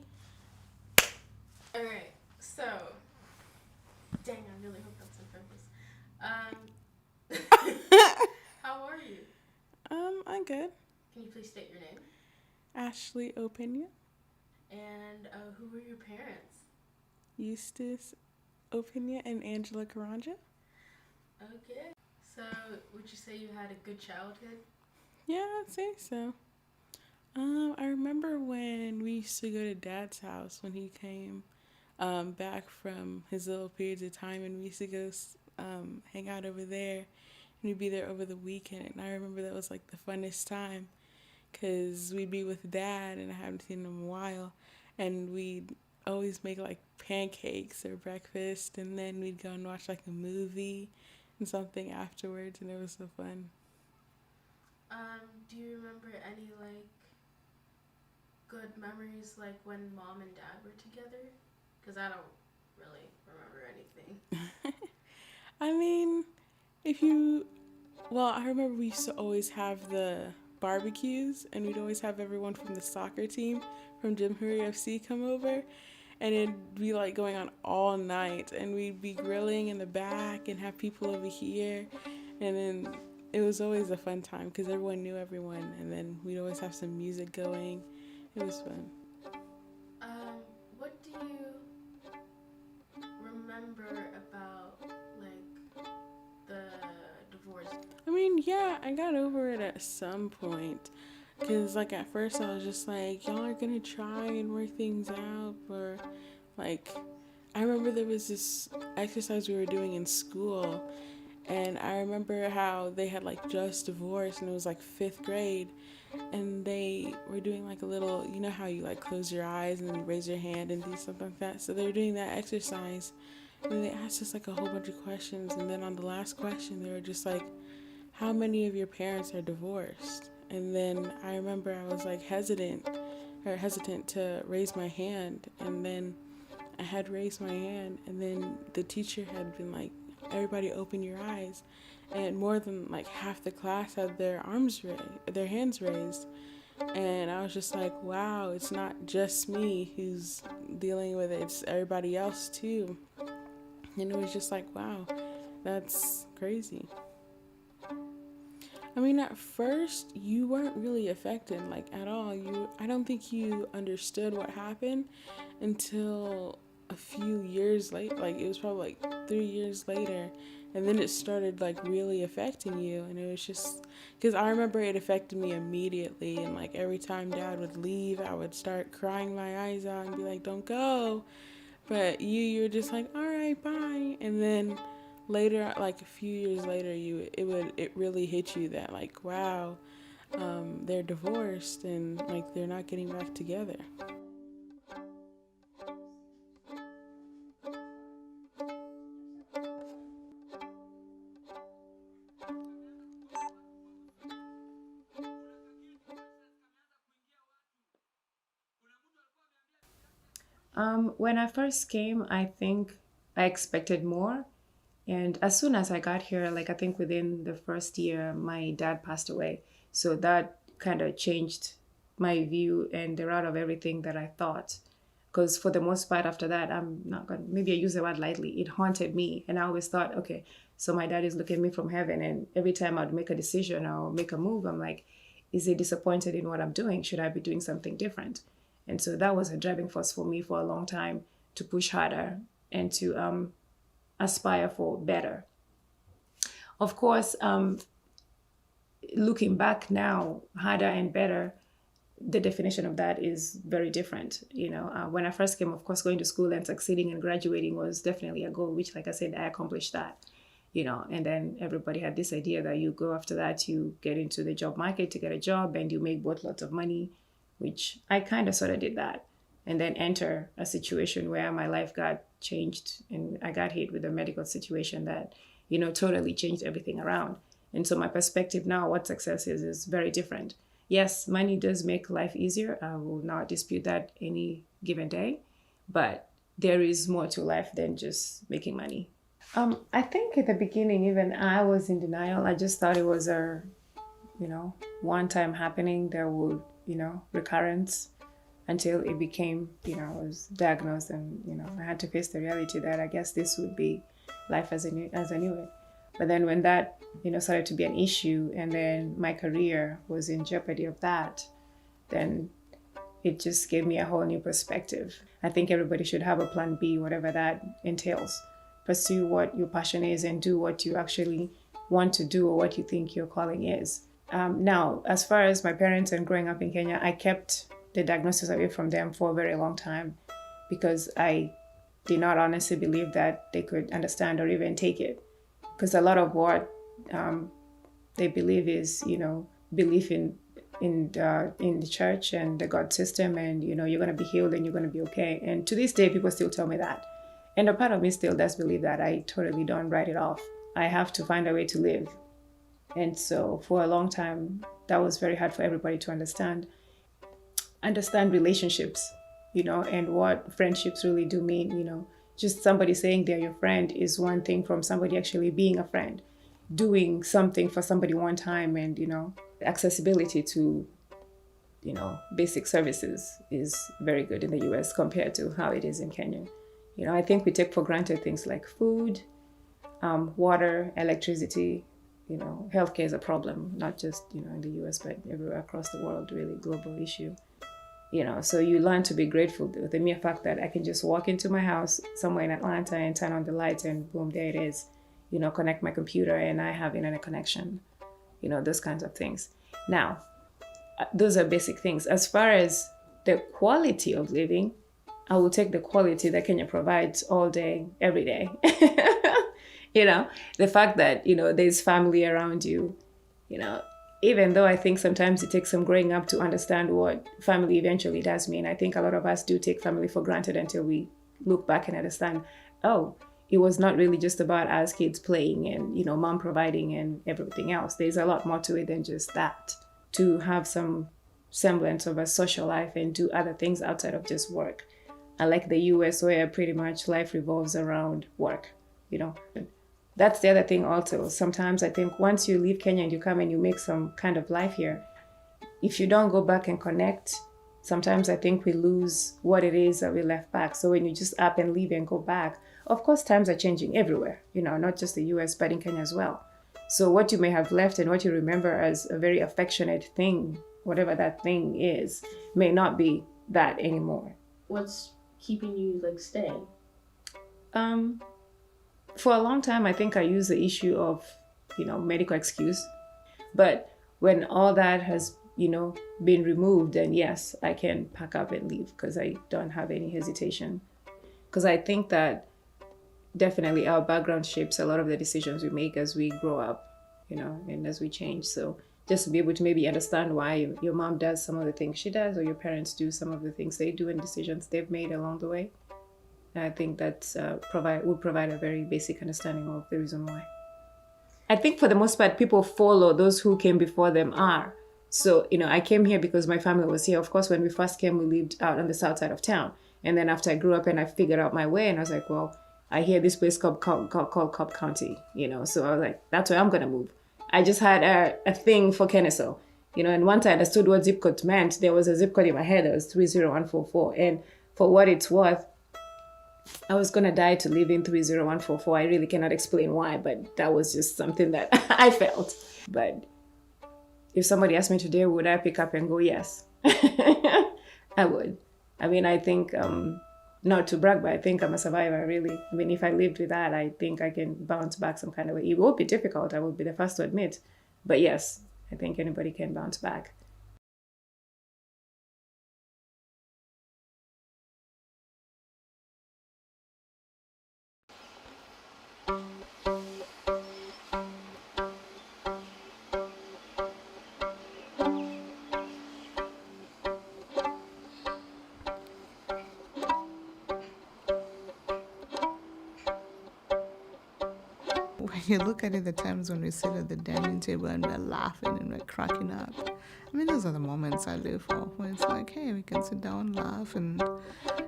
Alright, so... Dang, I really hope that's on purpose. How are you? I'm good. Can you please state your name? Ashley Opinia. And who were your parents? Eustace Opinia and Angela Karanja. Okay. So, would you say you had a good childhood? Yeah, I'd say so. I remember when we used to go to Dad's house when he came back from his little periods of time, and we used to go hang out over there, and we'd be there over the weekend. And I remember that was like the funnest time, because we'd be with Dad, and I haven't seen him in a while, and we'd always make like pancakes or breakfast, and then we'd go and watch like a movie and something afterwards, and it was so fun. Do you remember any like good memories like when Mom and Dad were together? Because I don't really remember anything. I mean, I remember we used to always have the barbecues, and we'd always have everyone from the soccer team from Jamhuri FC come over, and it'd be like going on all night, and we'd be grilling in the back and have people over here, and then it was always a fun time because everyone knew everyone, and then we'd always have some music going. It was fun. What do you remember about like the divorce? I mean, yeah, I got over it at some point. Because, like, at first I was just like, y'all are going to try and work things out. Or, like, I remember there was this exercise we were doing in school. And I remember how they had, like, just divorced. And it was, like, 5th grade. And they were doing, like, a little, you know how you, like, close your eyes and then you raise your hand and do something like that. So they were doing that exercise. And then they asked us, like, a whole bunch of questions. And then on the last question, they were just like, how many of your parents are divorced? And then I remember I was like hesitant to raise my hand, and then I had raised my hand, and then the teacher had been like, everybody open your eyes, and more than like half the class had their hands raised, and I was just like, wow, it's not just me who's dealing with it, it's everybody else too. And it was just like, wow, that's crazy. I mean, at first, you weren't really affected, like, at all. I don't think you understood what happened until a few years later. Like, it was probably, like, 3 years later. And then it started, like, really affecting you. And it was just... Because I remember it affected me immediately. And, like, every time Dad would leave, I would start crying my eyes out and be like, don't go. But you were just like, all right, bye. And then... later, like a few years later, it really hit you that like, wow, they're divorced and like they're not getting back together. When I first came, I think I expected more. And as soon as I got here, like I think within the first year, my dad passed away. So that kind of changed my view and the route of everything that I thought Because for the most part after that, maybe I use the word lightly, it haunted me. And I always thought, okay, so my dad is looking at me from heaven, and every time I'd make a decision or make a move, I'm like, is he disappointed in what I'm doing? Should I be doing something different? And so that was a driving force for me for a long time, to push harder and to aspire for better. Of course, looking back now, harder and better, the definition of that is very different. When I first came, of course, going to school and succeeding and graduating was definitely a goal, which, like I said, I accomplished that. And then everybody had this idea that you go after that, you get into the job market to get a job and you make both lots of money, which I kind of sort of did that. And then enter a situation where my life got changed and I got hit with a medical situation that, totally changed everything around. And so my perspective now, what success is very different. Yes, money does make life easier. I will not dispute that any given day, but there is more to life than just making money. I think at the beginning, even I was in denial. I just thought it was a, one-time happening that would, recurrence until it became, I was diagnosed and, I had to face the reality that I guess this would be life as I knew it. But then when that, started to be an issue and then my career was in jeopardy of that, then it just gave me a whole new perspective. I think everybody should have a plan B, whatever that entails. Pursue what your passion is and do what you actually want to do or what you think your calling is. Now, as far as my parents and growing up in Kenya, I kept the diagnosis away from them for a very long time because I did not honestly believe that they could understand or even take it. Because a lot of what they believe is, belief in the church and the God system, and you're going to be healed and you're going to be okay. And to this day, people still tell me that. And a part of me still does believe that. I totally don't write it off. I have to find a way to live. And so for a long time, that was very hard for everybody to understand. Understand relationships, and what friendships really do mean, Just somebody saying they're your friend is one thing from somebody actually being a friend. Doing something for somebody one time and, accessibility to, basic services is very good in the US compared to how it is in Kenya. I think we take for granted things like food, water, electricity, healthcare is a problem, not just, in the US, but everywhere across the world, really global issue. So you learn to be grateful with the mere fact that I can just walk into my house somewhere in Atlanta and turn on the lights and boom, there it is. Connect my computer and I have internet connection, those kinds of things. Now, those are basic things. As far as the quality of living, I will take the quality that Kenya provides all day, every day. The fact that, there's family around you, even though I think sometimes it takes some growing up to understand what family eventually does mean. I think a lot of us do take family for granted until we look back and understand, oh, it was not really just about us kids playing and, mom providing and everything else. There's a lot more to it than just that. To have some semblance of a social life and do other things outside of just work. Unlike the US where pretty much life revolves around work, That's the other thing also. Sometimes I think once you leave Kenya and you come and you make some kind of life here, if you don't go back and connect, sometimes I think we lose what it is that we left back. So when you just up and leave and go back, of course, times are changing everywhere, not just the US, but in Kenya as well. So what you may have left and what you remember as a very affectionate thing, whatever that thing is, may not be that anymore. What's keeping you staying? For a long time, I think I used the issue of, medical excuse. But when all that has, been removed, then yes, I can pack up and leave because I don't have any hesitation. Because I think that definitely our background shapes a lot of the decisions we make as we grow up, and as we change. So just to be able to maybe understand why your mom does some of the things she does or your parents do some of the things they do and decisions they've made along the way. I think that would provide a very basic understanding of the reason why. I think for the most part, people follow those who came before them are. So, I came here because my family was here. Of course, when we first came, we lived out on the south side of town. And then after I grew up and I figured out my way and I was like, well, I hear this place called Cobb County, So I was like, that's where I'm going to move. I just had a thing for Kennesaw, and once I understood what zip code meant, there was a zip code in my head that was 30144. And for what it's worth, I was gonna die to live in 30144. I really cannot explain why, but that was just something that I felt. But if somebody asked me today, would I pick up and go? Yes, I would. I mean, I think, not to brag, but I think I'm a survivor, really. I mean, if I lived with that, I think I can bounce back some kind of way. It will be difficult, I will be the first to admit. But yes, I think anybody can bounce back. When you look at it, the times when we sit at the dining table and we're laughing and we're cracking up, I mean, those are the moments I live for, when it's like, hey, we can sit down and laugh, and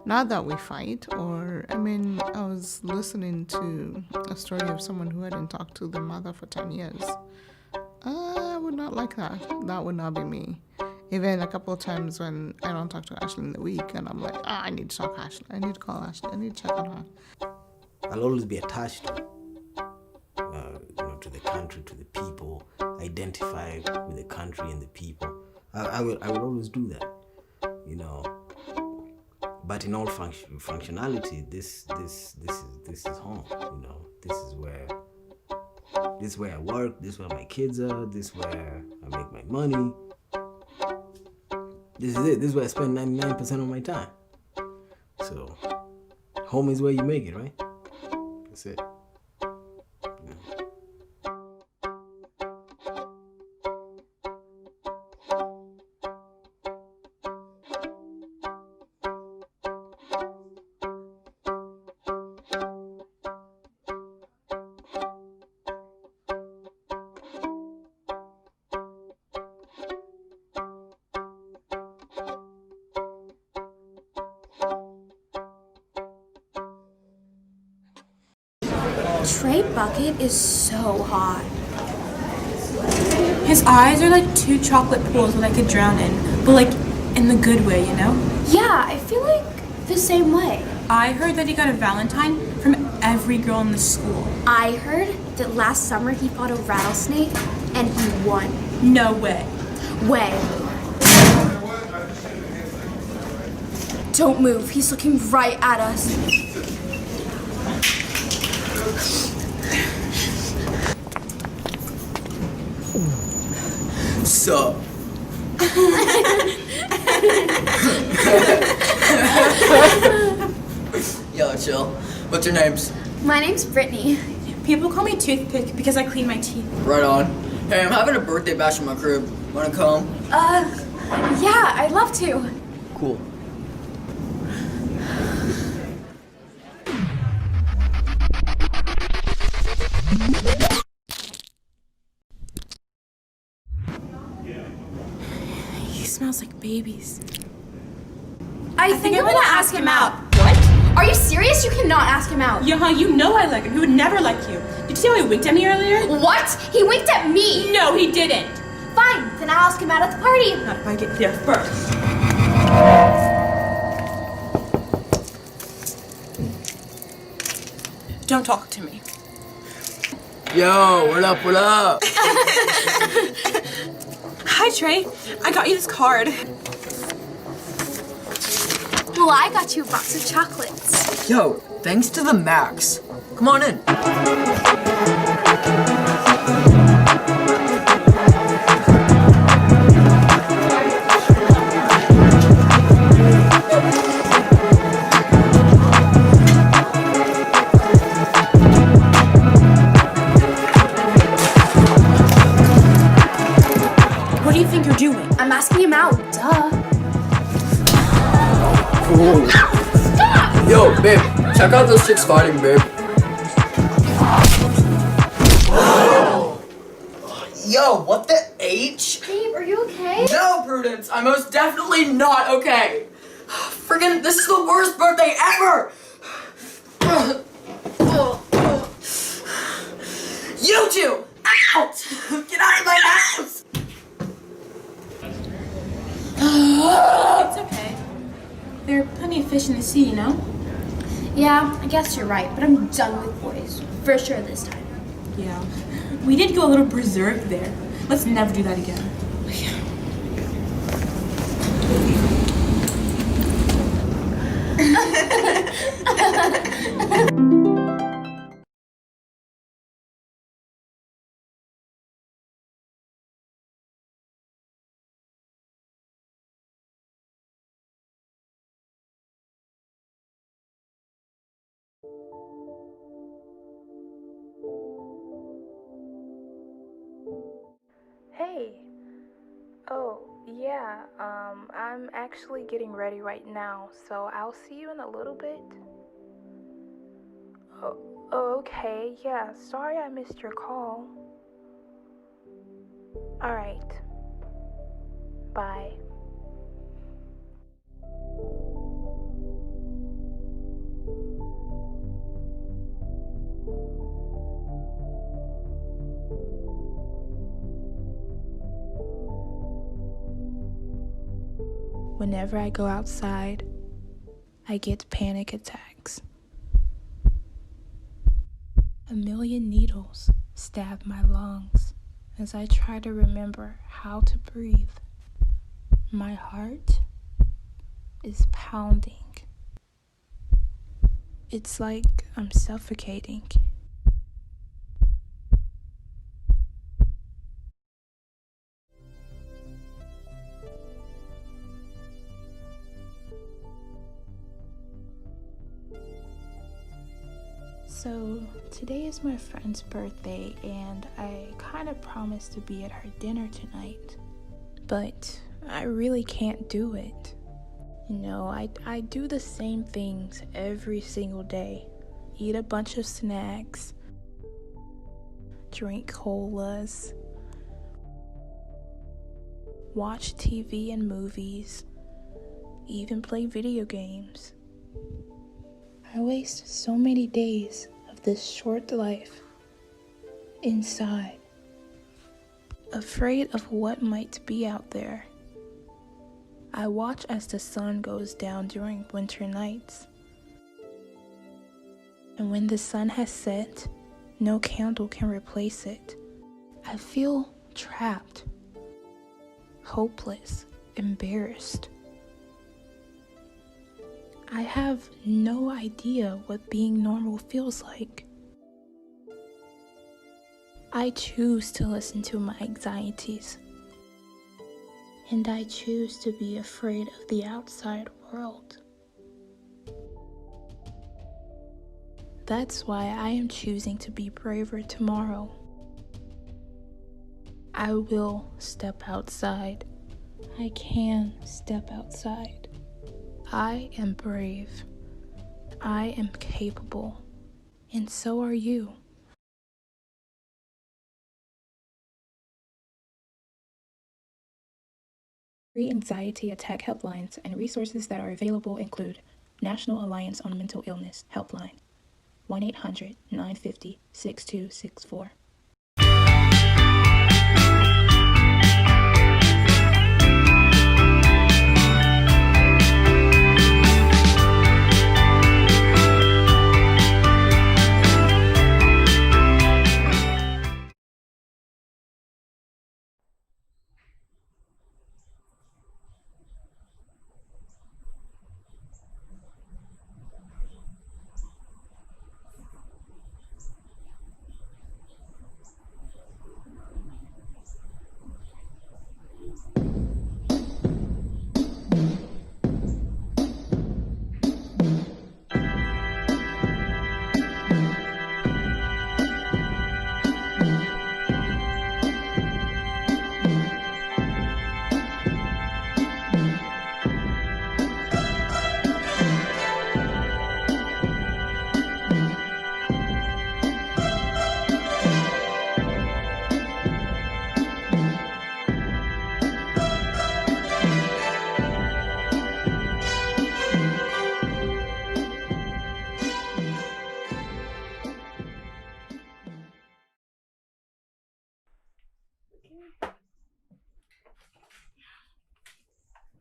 not that we fight. Or, I mean, I was listening to a story of someone who hadn't talked to their mother for 10 years. I would not like that. That would not be me. Even a couple of times when I don't talk to Ashley in the week, and I'm like, I need to talk to Ashley. I need to call Ashley. I need to check on her. I'll always be attached to the country, to the people, identify with the country and the people. I will always do that, But in all functionality, this is home, This is where I work. This is where my kids are. This is where I make my money. This is it. This is where I spend 99% of my time. So, home is where you make it, right? That's it. Trey Bucket is so hot. His eyes are like two chocolate pools that I could drown in, but like in the good way, Yeah, I feel like the same way. I heard that he got a Valentine from every girl in the school. I heard that last summer he fought a rattlesnake and he won. No way. Way. Don't move, he's looking right at us. Sup? Yo, chill. What's your names? My name's Brittany. People call me Toothpick because I clean my teeth. Right on. Hey, I'm having a birthday bash in my crib. Wanna come? Yeah, I'd love to. Cool. He smells like babies. I think I'm gonna ask him out. What? Are you serious? You cannot ask him out. Yeah, you know I like him. He would never like you. Did you see how he winked at me earlier? What? He winked at me? No, he didn't. Fine, then I'll ask him out at the party. Not if I get there first. Don't talk to me. Yo, what up, what up? Hi, Trey. I got you this card. Well, I got you a box of chocolates. Yo, thanks to the max. Come on in. What do you think you're doing? I'm asking him out, duh. Cool. Stop! Yo, babe, check out those chicks fighting, babe. Yo, what the H? Babe, are you okay? No, Prudence, I'm most definitely not okay. Friggin', this is the worst birthday ever! You two, out! Get out of my house! It's okay. There are plenty of fish in the sea, you know? Yeah, I guess you're right, but I'm done with boys. For sure this time. Yeah. We did go a little berserk there. Let's never do that again. Hey. Oh, yeah, I'm actually getting ready right now, so I'll see you in a little bit. Oh, okay, yeah, sorry I missed your call. Alright. Bye. Whenever I go outside, I get panic attacks. A million needles stab my lungs as I try to remember how to breathe. My heart is pounding. It's like I'm suffocating. So, today is my friend's birthday, and I kind of promised to be at her dinner tonight. But I really can't do it. You know, I do the same things every single day. Eat a bunch of snacks, drink colas, watch TV and movies, even play video games. I waste so many days of this short life inside, afraid of what might be out there. I watch as the sun goes down during winter nights. And when the sun has set, no candle can replace it. I feel trapped, hopeless, embarrassed. I have no idea what being normal feels like. I choose to listen to my anxieties. And I choose to be afraid of the outside world. That's why I am choosing to be braver tomorrow. I will step outside. I can step outside. I am brave. I am capable. And so are you. Free anxiety attack helplines and resources that are available include National Alliance on Mental Illness Helpline, 1-800-950-6264.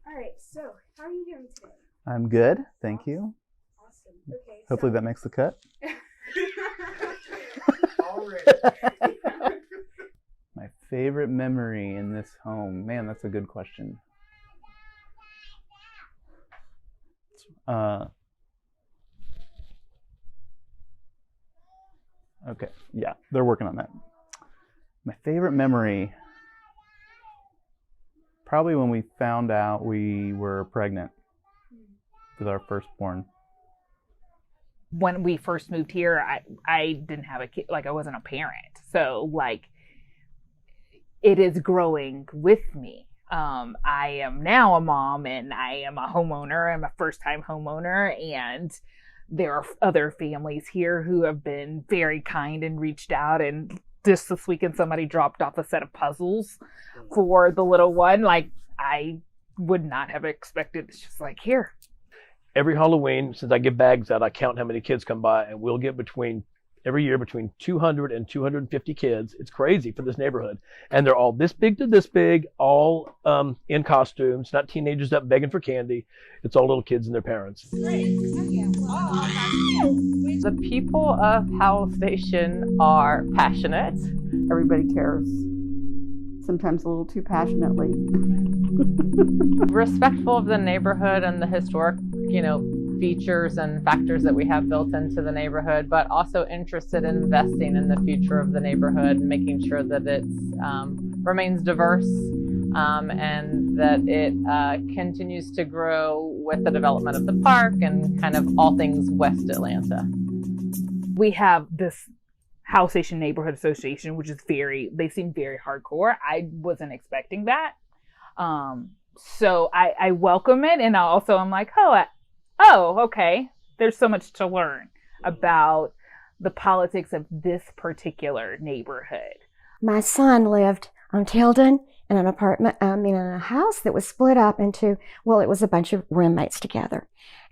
Alright, so how are you doing today? I'm good, thank you. Awesome. Okay. Hopefully that makes the cut. My favorite memory in this home. Man, that's a good question. Okay, yeah, they're working on that. My favorite memory, probably when we found out we were pregnant with our firstborn. When we first moved here, I didn't have a kid, like I wasn't a parent. So like it is growing with me. I am now a mom and I am a homeowner. I'm a first-time homeowner, and there are other families here who have been very kind and reached out. And just this weekend, somebody dropped off a set of puzzles for the little one. Like I would not have expected. It's just like, here. Every Halloween, since I give bags out, I count how many kids come by, and we'll get every year between 200 and 250 kids. It's crazy for this neighborhood. And they're all this big to this big, all in costumes, not teenagers up begging for candy. It's all little kids and their parents. The people of Howell Station are passionate. Everybody cares, sometimes a little too passionately. Respectful of the neighborhood and the historic, features and factors that we have built into the neighborhood, but also interested in investing in the future of the neighborhood and making sure that it remains diverse and that it continues to grow with the development of the park and kind of all things West Atlanta. We have this Howell Station Neighborhood Association, which is they seem very hardcore. I wasn't expecting that. So I welcome it. And I'm like, oh, okay. There's so much to learn about the politics of this particular neighborhood. My son lived on Tilden in an apartment, in a house that was split up into, it was a bunch of roommates together.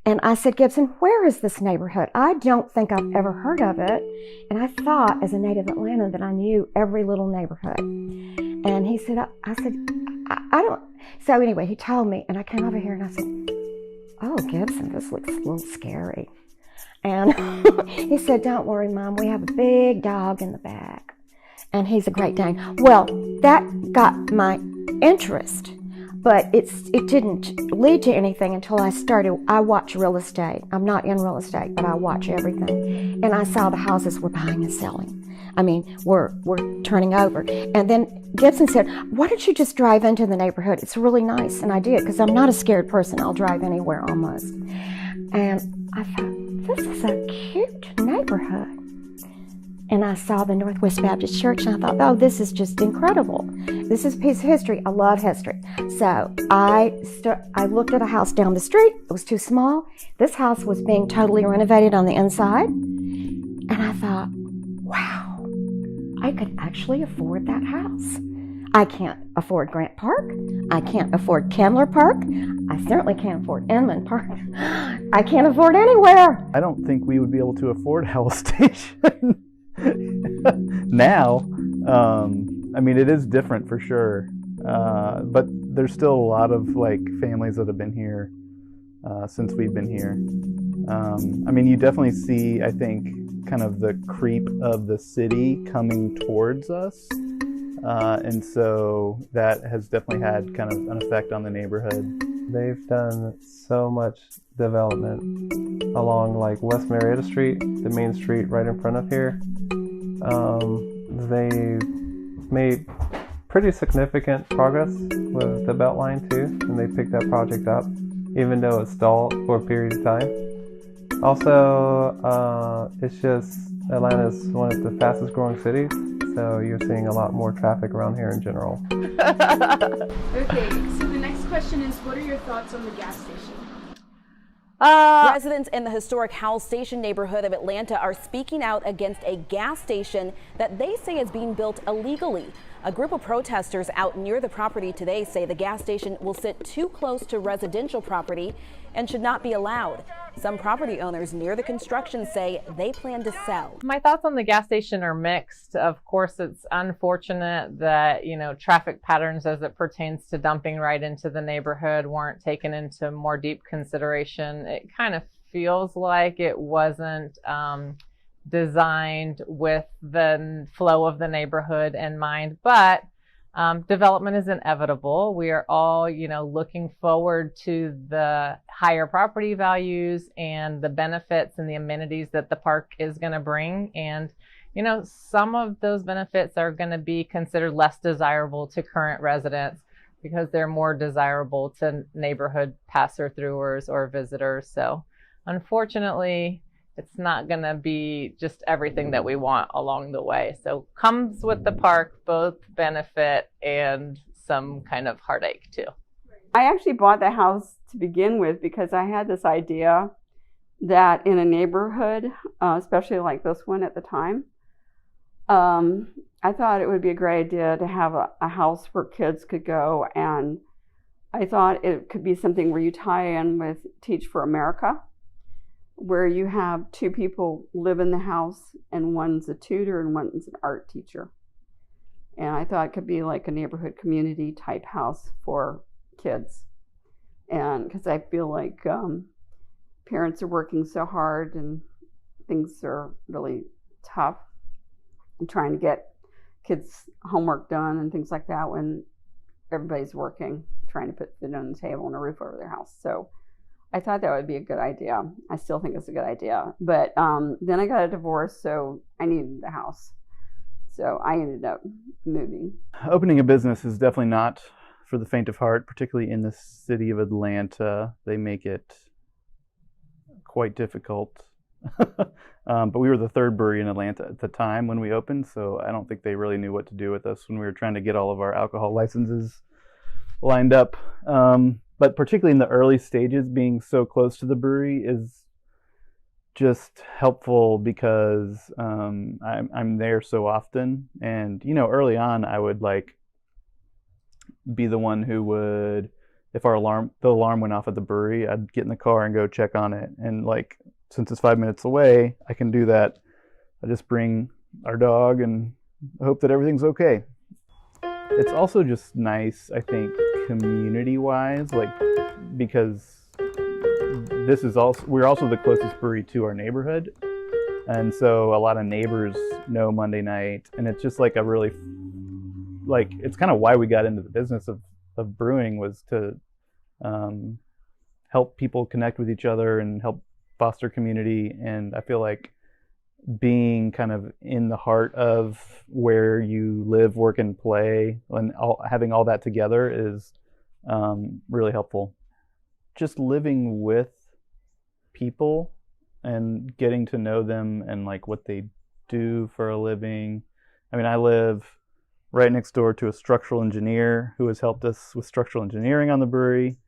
And I said, Gibson, where is this neighborhood? I don't think I've ever heard of it. And I thought, as a native Atlantan, that I knew every little neighborhood. And he said, I said, I don't. So anyway, he told me, and I came over here and I said, oh, Gibson, this looks a little scary. And he said, don't worry, Mom, we have a big dog in the back. And he's a Great Dane. Well, that got my interest, but it didn't lead to anything until I watch real estate. I'm not in real estate, but I watch everything. And I saw the houses we're buying and selling. We're turning over. And then Gibson said, why don't you just drive into the neighborhood? It's really nice. And I did, because I'm not a scared person. I'll drive anywhere almost. And I thought, this is a cute neighborhood. And I saw the Northwest Baptist Church, and I thought, oh, this is just incredible. This is a piece of history. I love history. So I looked at a house down the street. It was too small. This house was being totally renovated on the inside. And I thought, wow, I could actually afford that house. I can't afford Grant Park. I can't afford Kandler Park. I certainly can't afford Inman Park. I can't afford anywhere. I don't think we would be able to afford Howell Station now. It is different for sure. But there's still a lot of families that have been here since we've been here. You definitely see, I think, kind of the creep of the city coming towards us. And so that has definitely had kind of an effect on the neighborhood. They've done so much development along West Marietta Street, the main street right in front of here. They made pretty significant progress with the Beltline too, and they picked that project up, even though it stalled for a period of time. Also, it's just Atlanta's one of the fastest growing cities, so you're seeing a lot more traffic around here in general. Okay, so the next question is, what are your thoughts on the gas station? Residents in the historic Howell Station neighborhood of Atlanta are speaking out against a gas station that they say is being built illegally. A group of protesters out near the property today say the gas station will sit too close to residential property and should not be allowed. Some property owners near the construction say they plan to sell. My thoughts on the gas station are mixed. Of course, it's unfortunate that, traffic patterns as it pertains to dumping right into the neighborhood weren't taken into more deep consideration. It kind of feels like it wasn't designed with the flow of the neighborhood in mind, but development is inevitable. We are all, looking forward to the higher property values and the benefits and the amenities that the park is going to bring. And, some of those benefits are going to be considered less desirable to current residents because they're more desirable to neighborhood passer-throughers or visitors. So unfortunately, it's not going to be just everything that we want along the way. So comes with the park both benefit and some kind of heartache too. I actually bought the house to begin with because I had this idea that in a neighborhood, especially like this one at the time, I thought it would be a great idea to have a house where kids could go, and I thought it could be something where you tie in with Teach for America, where you have two people live in the house and one's a tutor and one's an art teacher. And I thought it could be like a neighborhood community type house for kids. And because I feel like parents are working so hard and things are really tough and trying to get kids' homework done and things like that when everybody's working, trying to put food on the table and a roof over their house. So I thought that would be a good idea. I still think it's a good idea. But then I got a divorce, so I needed the house. So I ended up moving. Opening a business is definitely not for the faint of heart, particularly in the city of Atlanta. They make it quite difficult. But we were the third brewery in Atlanta at the time when we opened, so I don't think they really knew what to do with us when we were trying to get all of our alcohol licenses lined up. But particularly in the early stages, being so close to the brewery is just helpful because I'm there so often. And, early on, I would be the one who would, if the alarm went off at the brewery, I'd get in the car and go check on it. And since it's 5 minutes away, I can do that. I just bring our dog and hope that everything's okay. It's also just nice, I think, community-wise, because we're also the closest brewery to our neighborhood, and so a lot of neighbors know Monday night, and it's just a really, it's kind of why we got into the business of brewing, was to help people connect with each other and help foster community. And I feel like being kind of in the heart of where you live, work, and play, and having all that together is really helpful. Just living with people and getting to know them and what they do for a living. I mean, I live right next door to a structural engineer who has helped us with structural engineering on the brewery.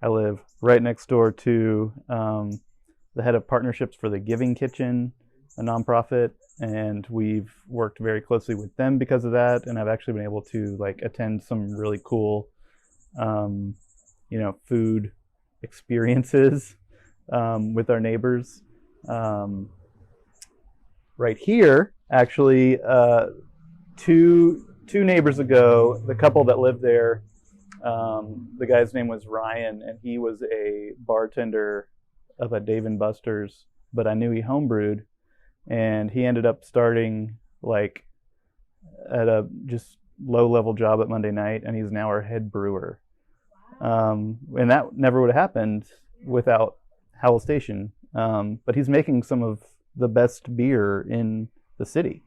I live right next door to the head of partnerships for the Giving Kitchen, a nonprofit, and we've worked very closely with them because of that. And I've actually been able to attend some really cool, food experiences with our neighbors. Right here, actually, two neighbors ago, the couple that lived there, the guy's name was Ryan, and he was a bartender up at Dave & Buster's, but I knew he homebrewed, and he ended up starting at a just low-level job at Monday Night, and he's now our head brewer. And that never would have happened without Howell Station. But he's making some of the best beer in the city.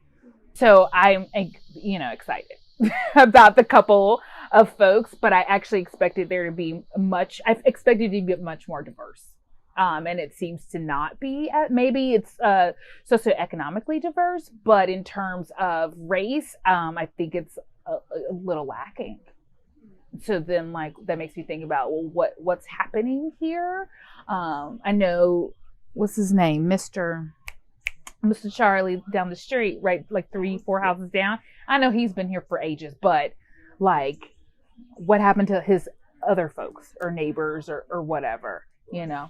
So I'm, excited about the couple of folks, but I actually expected there to be I expected it to be much more diverse. And it seems to not be. Maybe it's socioeconomically diverse, but in terms of race, I think it's a little lacking. So then, that makes me think about, well, what's happening here? I know, what's his name, Mr. Mr. Charlie down the street, right, like 3-4 houses down. I know he's been here for ages, but like, what happened to his other folks or neighbors or whatever, you know?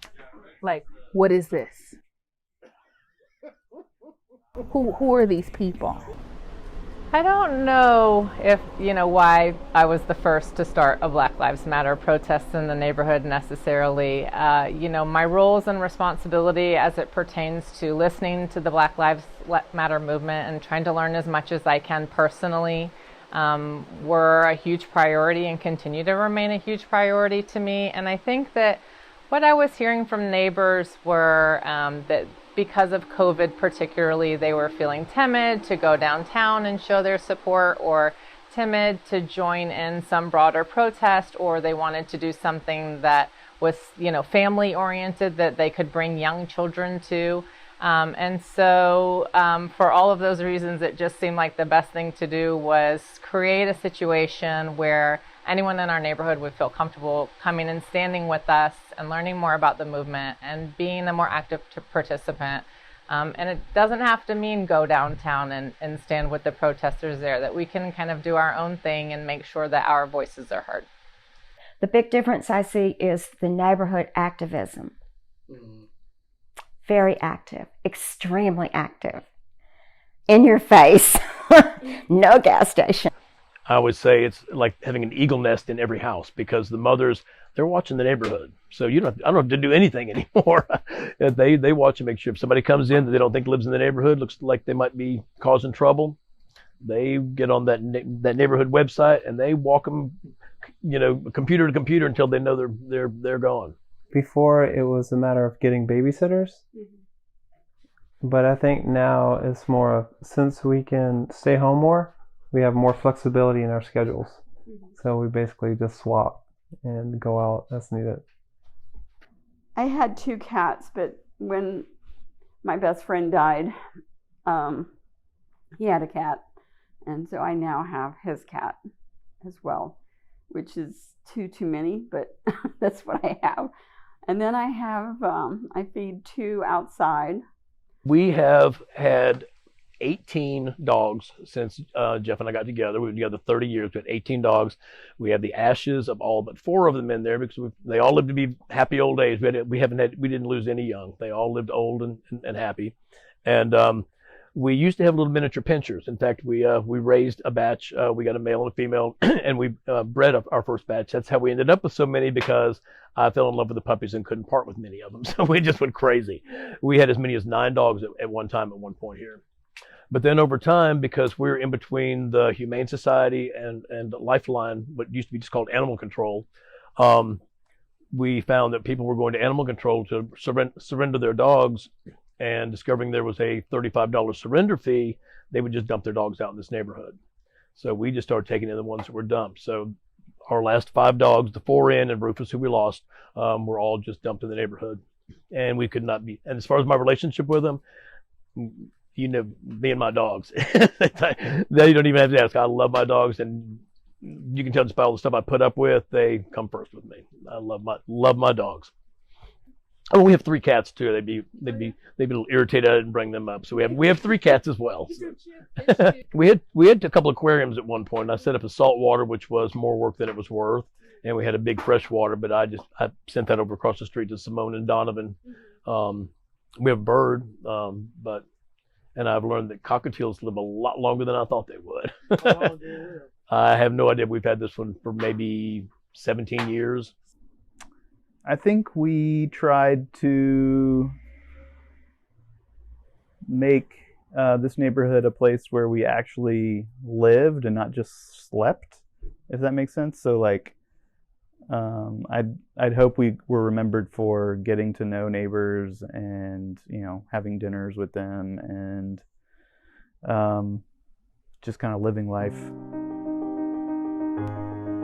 Like, what is this? Who are these people? I don't know if, why I was the first to start a Black Lives Matter protest in the neighborhood necessarily. My roles and responsibility as it pertains to listening to the Black Lives Matter movement and trying to learn as much as I can personally were a huge priority and continue to remain a huge priority to me. And I think that what I was hearing from neighbors were that because of COVID particularly, they were feeling timid to go downtown and show their support, or timid to join in some broader protest, or they wanted to do something that was, family oriented, that they could bring young children to. And so for all of those reasons, it just seemed like the best thing to do was create a situation where anyone in our neighborhood would feel comfortable coming and standing with us and learning more about the movement and being a more active participant. And it doesn't have to mean go downtown and stand with the protesters there, that we can kind of do our own thing and make sure that our voices are heard. The big difference I see is the neighborhood activism. Very active, extremely active. In your face, no gas station. I would say it's like having an eagle nest in every house, because the mothers, they're watching the neighborhood. So I don't have to do anything anymore. They watch and make sure if somebody comes in that they don't think lives in the neighborhood, looks like they might be causing trouble, they get on that neighborhood website and they walk them, computer to computer until they know they're gone. Before, it was a matter of getting babysitters. But I think now it's more of, since we can stay home more, we have more flexibility in our schedules. So we basically just swap and go out as needed. I had 2 cats, but when my best friend died, he had a cat. And so I now have his cat as well, which is too many, but that's what I have. And then I have, I feed 2 outside. We have had 18 dogs since Jeff and I got together. We've been together 30 years. We had 18 dogs. We have the ashes of all but 4 of them in there because they all lived to be happy old age. We didn't lose any young. They all lived old and happy. And we used to have little miniature pinchers. In fact, we raised a batch. We got a male and a female, and we bred our first batch. That's how we ended up with so many, because I fell in love with the puppies and couldn't part with many of them. So we just went crazy. We had as many as 9 dogs at one point here. But then over time, because we're in between the Humane Society and Lifeline, what used to be just called Animal Control, we found that people were going to Animal Control to surrender their dogs, and discovering there was a $35 surrender fee, they would just dump their dogs out in this neighborhood. So we just started taking in the ones that were dumped. So our last 5 dogs, the 4 in and Rufus, who we lost, were all just dumped in the neighborhood. And we could not be, and as far as my relationship with them, me and my dogs. They don't even have to ask. I love my dogs, and you can tell just by all the stuff I put up with, they come first with me. I love my dogs. Oh, we have 3 cats too. They'd be a little irritated I didn't bring them up. So we have 3 cats as well. So. we had a couple aquariums at one point. I set up a saltwater, which was more work than it was worth, and we had a big freshwater. But I sent that over across the street to Simone and Donovan. We have a bird, and I've learned that cockatiels live a lot longer than I thought they would. I have no idea. We've had this one for maybe 17 years. I think we tried to make this neighborhood a place where we actually lived and not just slept, if that makes sense. So like, I'd hope we were remembered for getting to know neighbors and, having dinners with them and just kind of living life.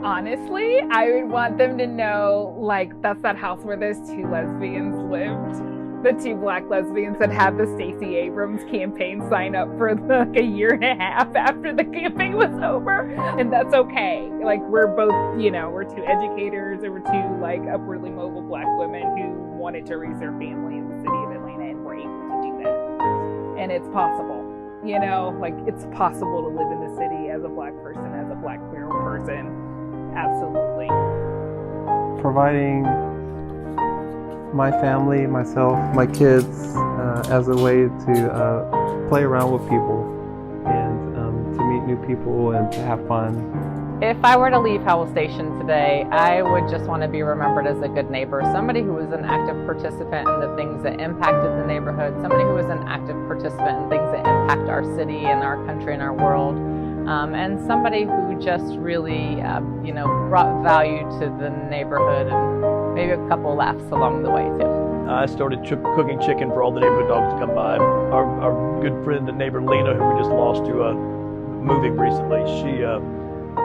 Honestly, I would want them to know, like, that's that house where those 2 lesbians lived. The 2 Black lesbians that had the Stacey Abrams campaign sign up for like a year and a half after the campaign was over. And that's okay. Like, we're both, we're 2 educators and we're 2 like upwardly mobile Black women who wanted to raise their family in the city of Atlanta, and were able to do that. and it's possible. You know, like it's possible to live in the city as a Black person, as a Black queer person. Absolutely. Providing my family, myself, my kids as a way to play around with people and to meet new people and to have fun. If I were to leave Howell Station today, I would just want to be remembered as a good neighbor, somebody who was an active participant in the things that impacted the neighborhood, somebody who was an active participant in things that impact our city and our country and our world, and somebody who just really, brought value to the neighborhood and maybe a couple laughs along the way too. I started cooking chicken for all the neighborhood dogs to come by. Our good friend and neighbor Lena, who we just lost to moving recently, she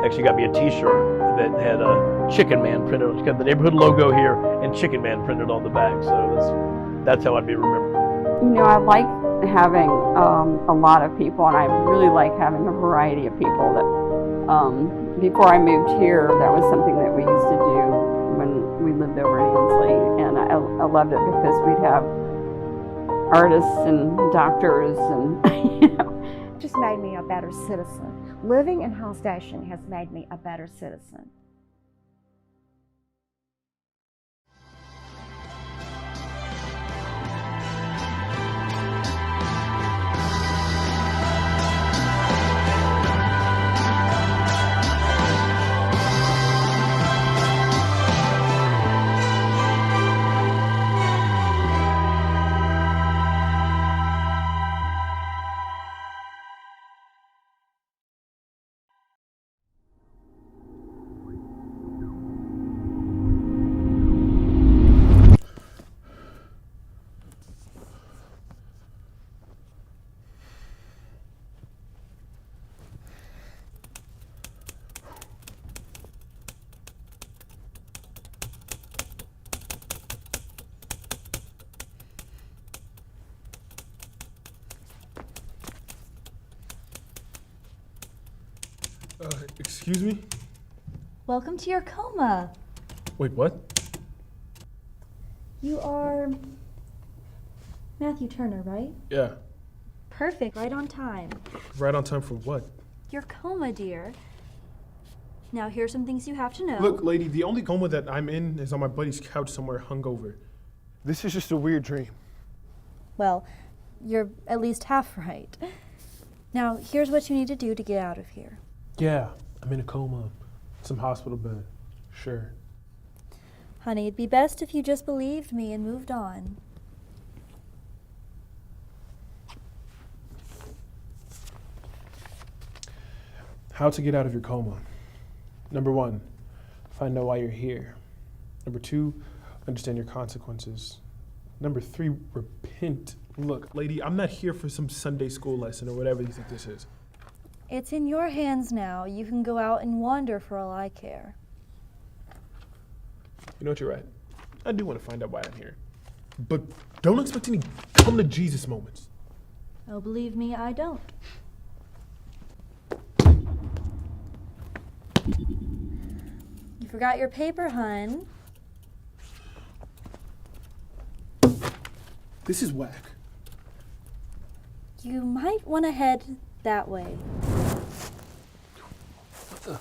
actually got me a t-shirt that had a Chicken Man printed on it. It's got the neighborhood logo here and Chicken Man printed on the back. So that's how I'd be remembered. You know, I like having a lot of people, and I really like having a variety of people. That before I moved here, that was something that we used to do when we lived over in Ansley, and I loved it because we'd have artists and doctors and you know. It just made me a better citizen. Living in Howell Station has made me a better citizen. Excuse me? Welcome to your coma. Wait, what? You are Matthew Turner, right? Yeah. Perfect, right on time. Right on time for what? Your coma, dear. Now, here's some things you have to know. Look, lady, the only coma that I'm in is on my buddy's couch somewhere hungover. This is just a weird dream. Well, you're at least half right. Now, here's what you need to do to get out of here. Yeah, I'm in a coma. Some hospital bed. Sure. Honey, it'd be best if you just believed me and moved on. How to get out of your coma. Number 1, find out why you're here. Number 2, understand your consequences. Number 3, repent. Look, lady, I'm not here for some Sunday school lesson or whatever you think this is. It's in your hands now. You can go out and wander for all I care. You know what, you're right. I do want to find out why I'm here. But don't expect any come to Jesus moments. Oh, believe me, I don't. You forgot your paper, hun. This is whack. You might want to head that way. What the?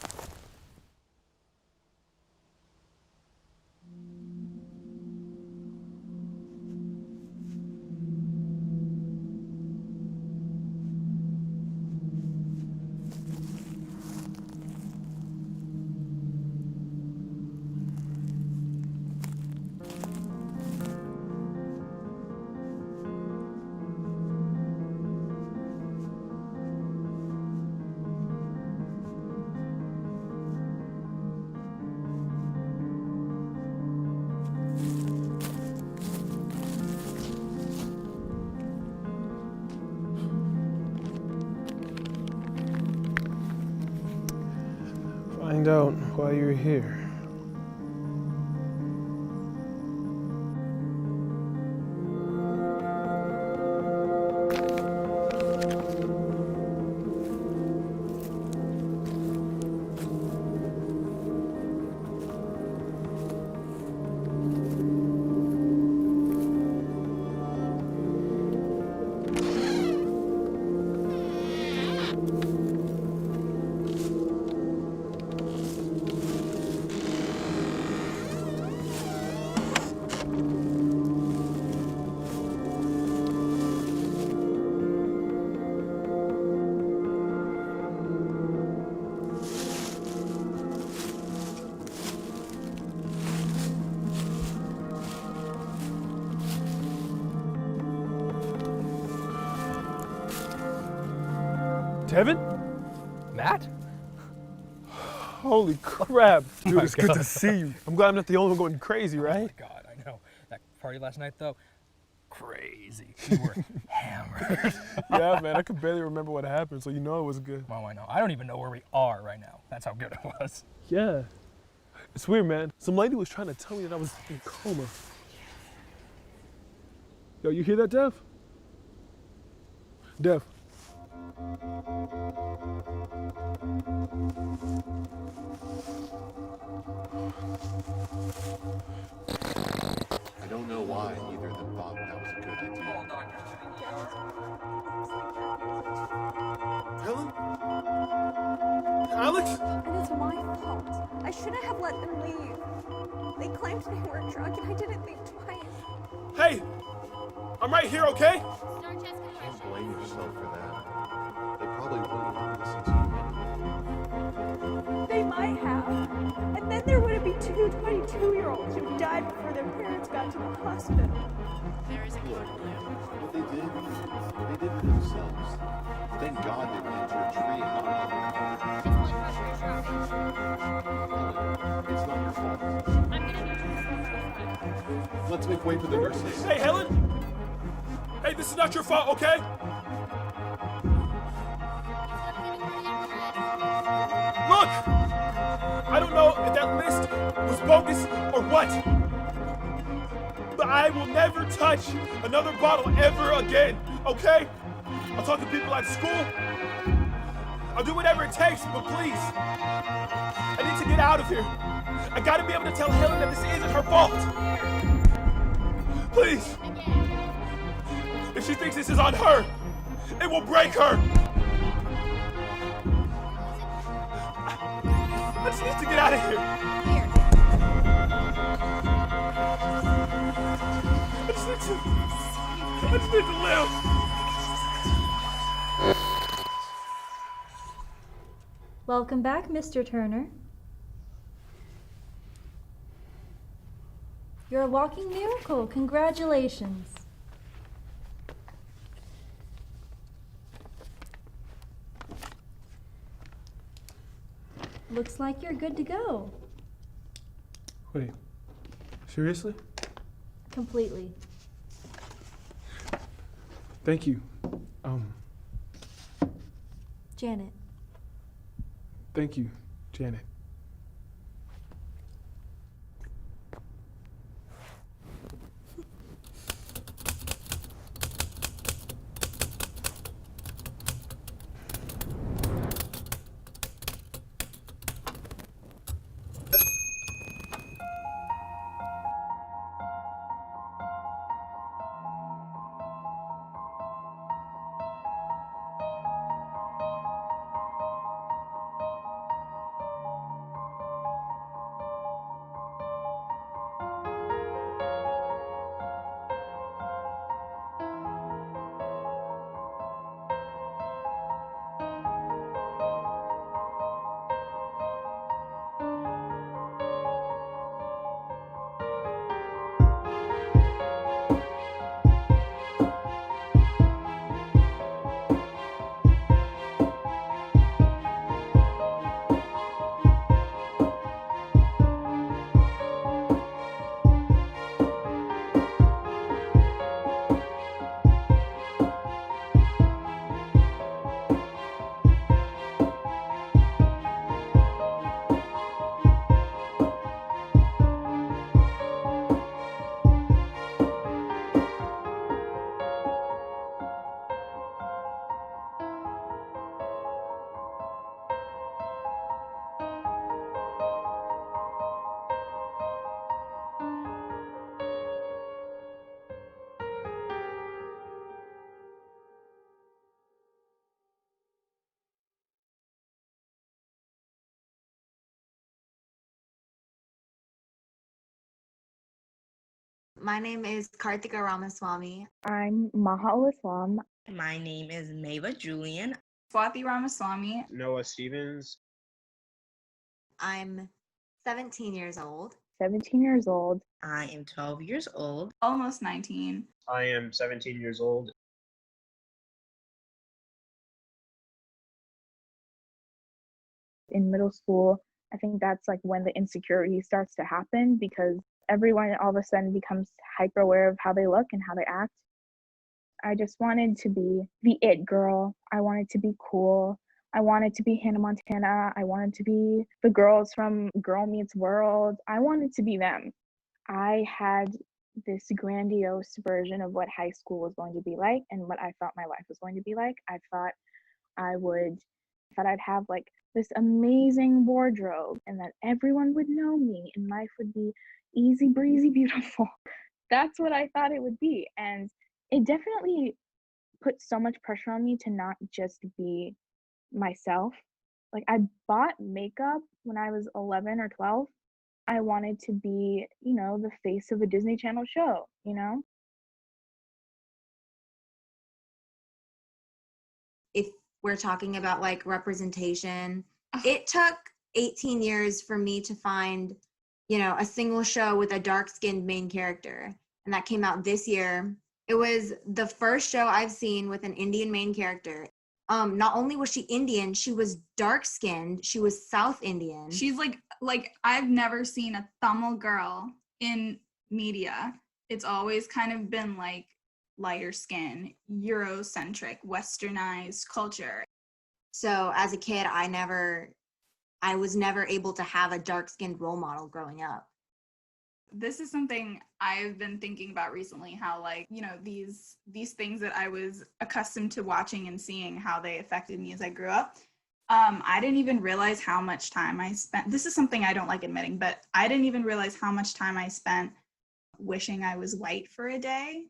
Find out why you're here. Kevin? Matt? Holy crap. Dude, it's good to see you. I'm glad I'm not the only one going crazy, right? Oh my God, I know. That party last night, though, crazy. We were hammered. Yeah, man, I could barely remember what happened, so you know it was good. Oh, I know. I don't even know where we are right now. That's how good it was. Yeah. It's weird, man. Some lady was trying to tell me that I was in a coma. Yo, you hear that, Dev? Dev. I don't know why either of them thought that was a good idea. Helen? Alex? It is my fault. I shouldn't have let them leave. They claimed they were drunk and I didn't think twice. Hey! I'm right here, okay? Can't blame yourself for that. They probably wouldn't have listened to you. They might have. And then there would be two 22-year-olds who died before their parents got to the hospital. There is a Look, what they did it themselves. Thank God they went into a tree and not another car. It's not your fault. Let's make way for the nurses. Hey, Helen! Hey, this is not your fault, okay? Look! I don't know if that list was bogus or what, but I will never touch another bottle ever again, okay? I'll talk to people at school. I'll do whatever it takes, but please, I need to get out of here. I gotta be able to tell Helen that this isn't her fault. Please. If she thinks this is on her, it will break her. I just need to get out of here. I just need to live. Welcome back, Mr. Turner. You're a walking miracle. Congratulations. Looks like you're good to go. Wait, seriously? Completely. Thank you. Janet. Thank you, Janet. My name is Kartika Ramaswamy. I'm Maha Islam. My name is Mava Julian. Swati Ramaswamy. Noah Stevens. I'm 17 years old. 17 years old. I am 12 years old. Almost 19. I am 17 years old. in middle school, I think that's like when the insecurity starts to happen, because everyone all of a sudden becomes hyper aware of how they look and how they act. I just wanted to be the it girl. I wanted to be cool. I wanted to be Hannah Montana. I wanted to be the girls from Girl Meets World. I wanted to be them. I had this grandiose version of what high school was going to be like and what I thought my life was going to be like. I thought I'd have like this amazing wardrobe and that everyone would know me and life would be easy breezy beautiful. That's what I thought it would be. And it definitely put so much pressure on me to not just be myself. Like, I bought makeup when I was 11 or 12. I wanted to be, the face of a Disney Channel show, If we're talking about like representation, it took 18 years for me to find, a single show with a dark-skinned main character. And that came out this year. It was the first show I've seen with an Indian main character. Not only was she Indian, she was dark-skinned. She was South Indian. She's like I've never seen a Tamil girl in media. It's always kind of been like lighter skin, Eurocentric, westernized culture. So as a kid, I was never able to have a dark-skinned role model growing up. This is something I've been thinking about recently, how these things that I was accustomed to watching and seeing, how they affected me as I grew up. I didn't even realize how much time I spent. This is something I don't like admitting, but I didn't even realize how much time I spent wishing I was white for a day.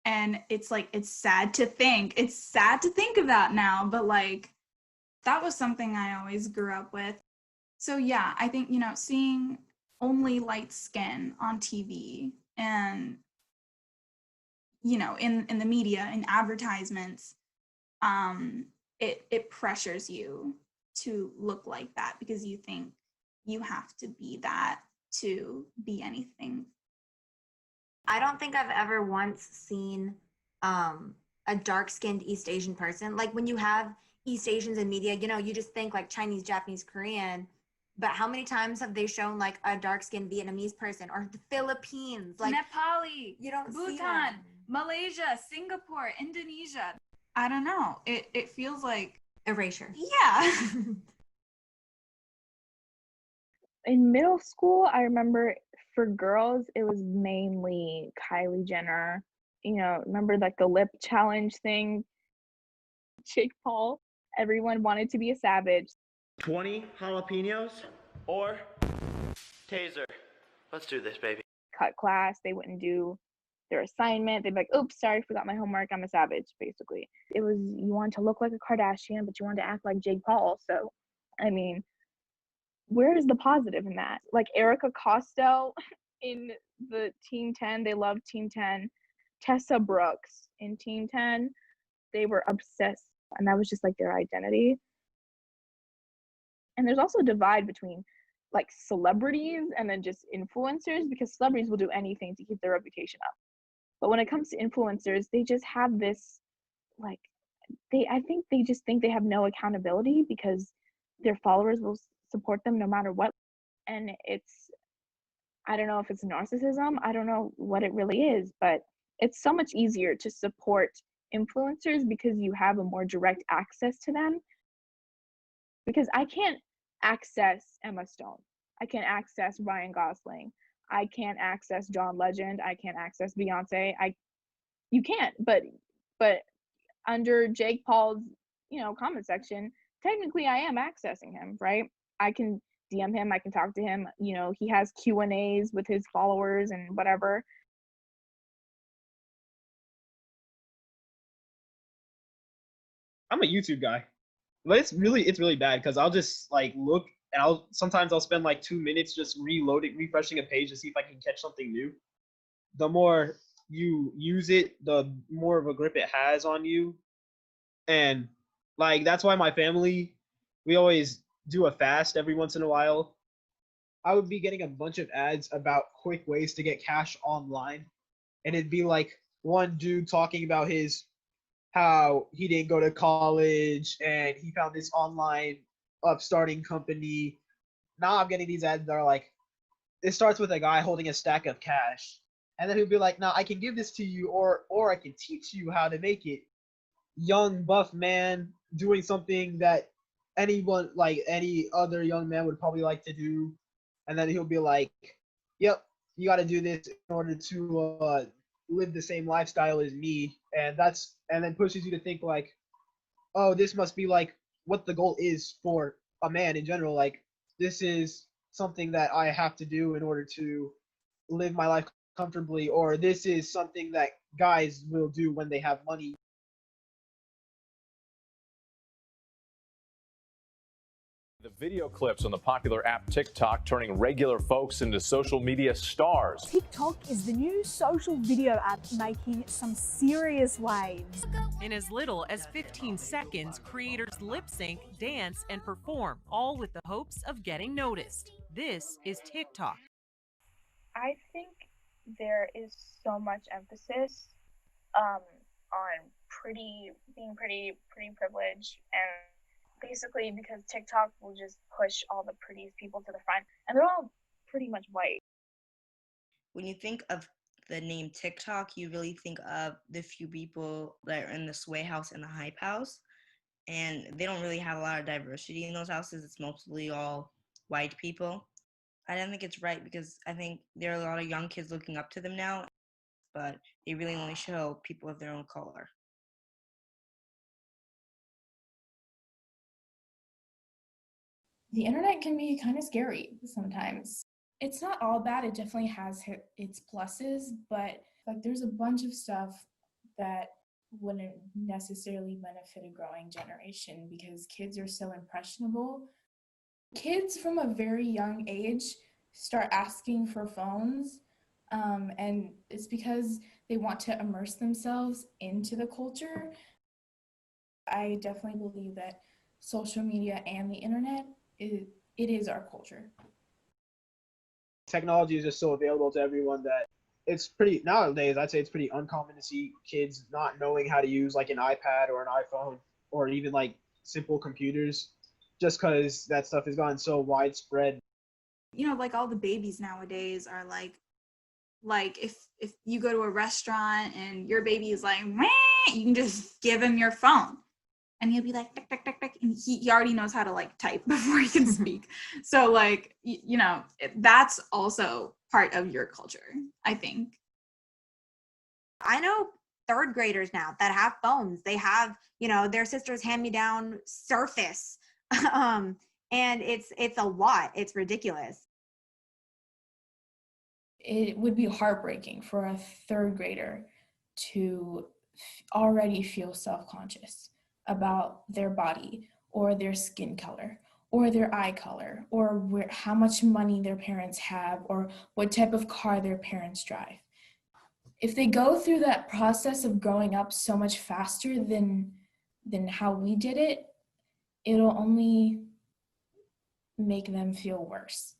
And it's sad to think. It's sad to think about now, but that was something I always grew up with. So yeah, I think, seeing only light skin on TV and, in the media, in advertisements, it pressures you to look like that because you think you have to be that to be anything. I don't think I've ever once seen a dark-skinned East Asian person. Like when you have East Asians in media, you just think like Chinese, Japanese, Korean. But how many times have they shown like a dark-skinned Vietnamese person or the Philippines? Like Nepali, you don't see Bhutan, them. Malaysia, Singapore, Indonesia. I don't know. It feels like erasure. Yeah. In middle school, I remember for girls, it was mainly Kylie Jenner. Remember like the lip challenge thing? Jake Paul. Everyone wanted to be a savage. 20 jalapenos or taser. Let's do this, baby. Cut class. They wouldn't do their assignment. They'd be like, oops, sorry, forgot my homework. I'm a savage, basically. It was, you wanted to look like a Kardashian, but you wanted to act like Jake Paul. So, I mean, where is the positive in that? Like Erica Costello in the Team 10, they loved Team 10. Tessa Brooks in Team 10, they were obsessed, and that was just like their identity. And there's also a divide between like celebrities and then just influencers, because celebrities will do anything to keep their reputation up. But when it comes to influencers, they just have this, like, I think they just think they have no accountability because their followers will support them no matter what. And I don't know if it's narcissism, I don't know what it really is, but it's so much easier to support influencers because you have a more direct access to them. Because I can't access Emma Stone. I can't access Ryan Gosling. I can't access John Legend. I can't access Beyonce. You can't, but under Jake Paul's, comment section, technically I am accessing him, right? I can DM him, I can talk to him, he has Q&As with his followers and whatever. I'm a YouTube guy. But it's really bad because I'll just like look and sometimes I'll spend like 2 minutes just refreshing a page to see if I can catch something new. The more you use it, the more of a grip it has on you. And like that's why my family, we always do a fast every once in a while. I would be getting a bunch of ads about quick ways to get cash online. And it'd be like one dude talking about how he didn't go to college and he found this online upstarting company. Now I'm getting these ads that are like, it starts with a guy holding a stack of cash, and then he'll be like, "Now I can give this to you, or I can teach you how to make it." Young buff man doing something that anyone, like any other young man, would probably like to do, and then he'll be like, "Yep, you got to do this in order to live the same lifestyle as me," and then pushes you to think like, "Oh, this must be like what the goal is for a man in general. Like this is something that I have to do in order to live my life comfortably, or this is something that guys will do when they have money." The video clips on the popular app TikTok turning regular folks into social media stars. TikTok is the new social video app making some serious waves. In as little as 15 seconds, creators lip sync, dance, and perform, all with the hopes of getting noticed. This is TikTok. I think there is so much emphasis on being pretty privileged, and basically because TikTok will just push all the prettiest people to the front, and they're all pretty much white. When you think of the name TikTok, you really think of the few people that are in the sway house and the hype house, and they don't really have a lot of diversity in those houses. It's mostly all white people. I don't think it's right because I think there are a lot of young kids looking up to them now, but they really only show people of their own color. The internet can be kind of scary sometimes. It's not all bad. It definitely has its pluses, but like there's a bunch of stuff that wouldn't necessarily benefit a growing generation because kids are so impressionable. Kids from a very young age start asking for phones, and it's because they want to immerse themselves into the culture. I definitely believe that social media and the internet, it is our culture. Technology is just so available to everyone that it's pretty, nowadays I'd say it's pretty uncommon to see kids not knowing how to use like an iPad or an iPhone or even like simple computers, just because that stuff has gotten so widespread. You know, like all the babies nowadays are like if you go to a restaurant and your baby is like, meh, you can just give him your phone and he'll be like, tick, tick, tick, tick, and he already knows how to like type before he can speak. So like, you know, that's also part of your culture, I think. I know third graders now that have phones. They have, you know, their sister's hand-me-down Surface. And it's a lot. It's ridiculous. It would be heartbreaking for a third grader to already feel self-conscious about their body or their skin color or their eye color or how much money their parents have or what type of car their parents drive. If they go through that process of growing up so much faster than how we did it, it'll only make them feel worse.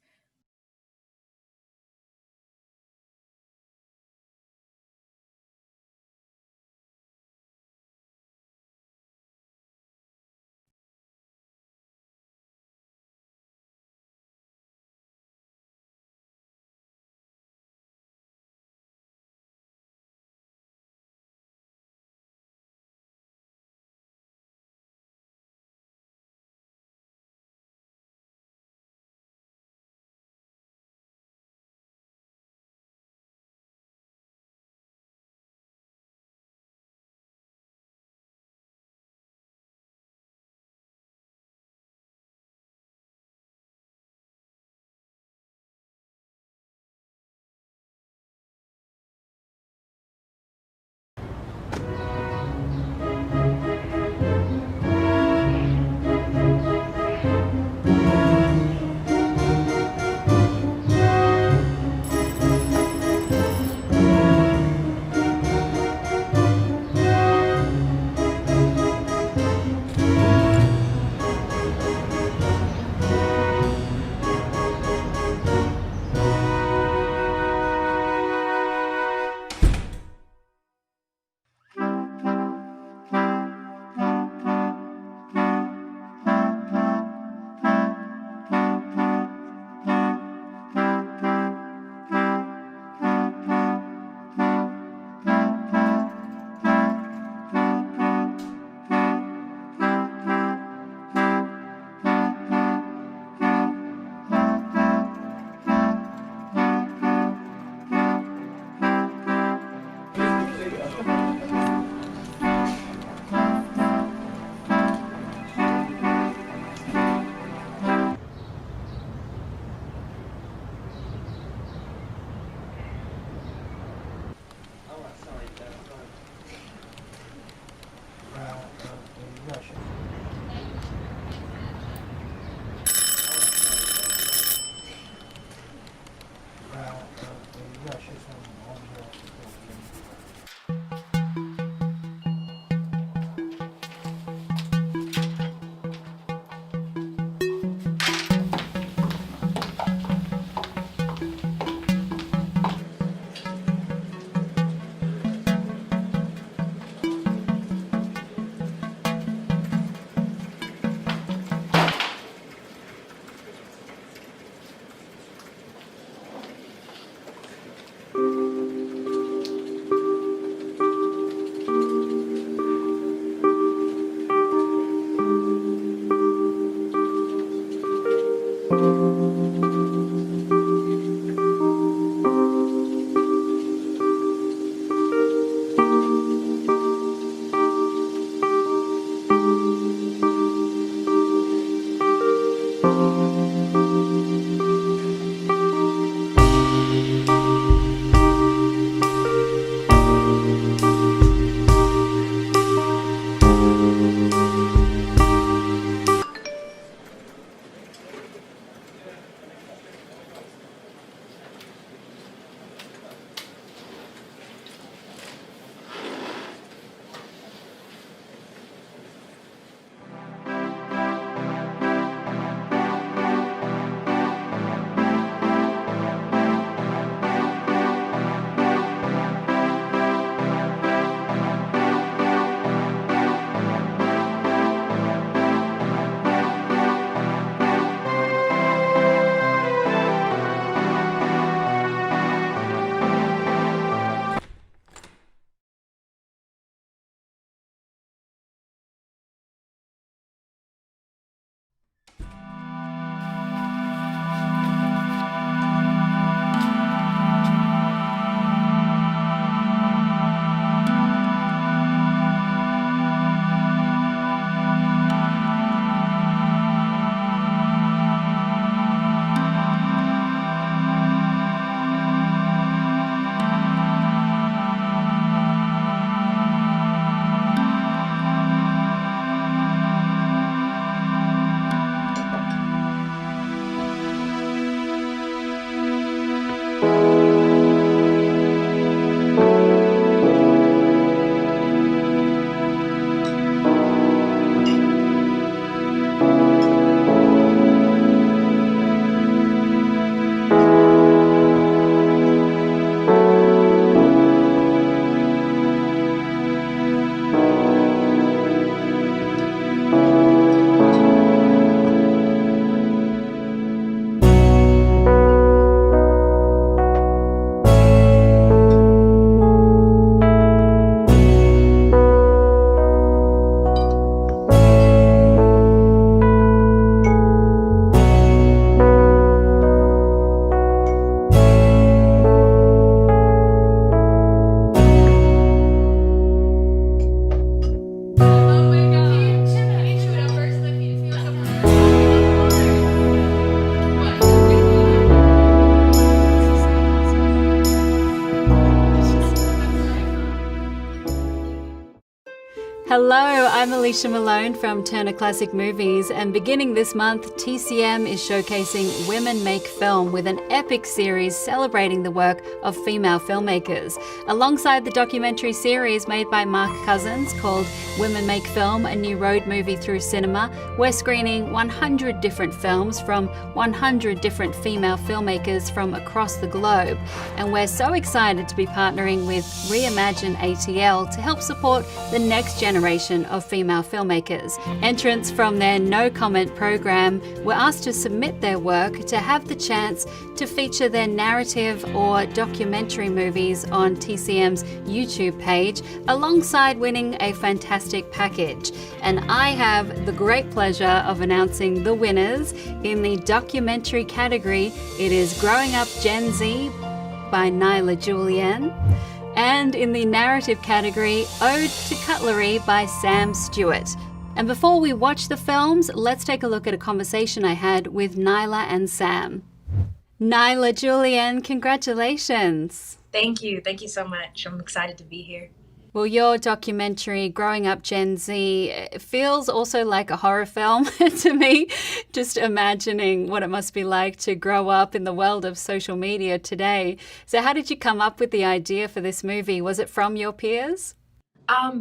Hello, I'm Alicia Malone from Turner Classic Movies, and beginning this month, TCM is showcasing Women Make Film with an epic series celebrating the work of female filmmakers. Alongside the documentary series made by Mark Cousins called Women Make Film, a new road movie through cinema, we're screening 100 different films from 100 different female filmmakers from across the globe. And we're so excited to be partnering with Reimagine ATL to help support the next generation of female filmmakers. Entrants from their no comment program were asked to submit their work to have the chance to feature their narrative or documentary movies on TCM's YouTube page, alongside winning a fantastic package. And I have the great pleasure of announcing the winners. In the documentary category, it is Growing Up Gen Z by Nyla Julian. And in the narrative category, Ode to Cutlery by Sam Stewart. And before we watch the films, let's take a look at a conversation I had with Nyla and Sam. Nyla Julian, congratulations. Thank you. Thank you so much. I'm excited to be here. Well, your documentary, Growing Up Gen Z, feels also like a horror film to me, just imagining what it must be like to grow up in the world of social media today. So how did you come up with the idea for this movie? Was it from your peers?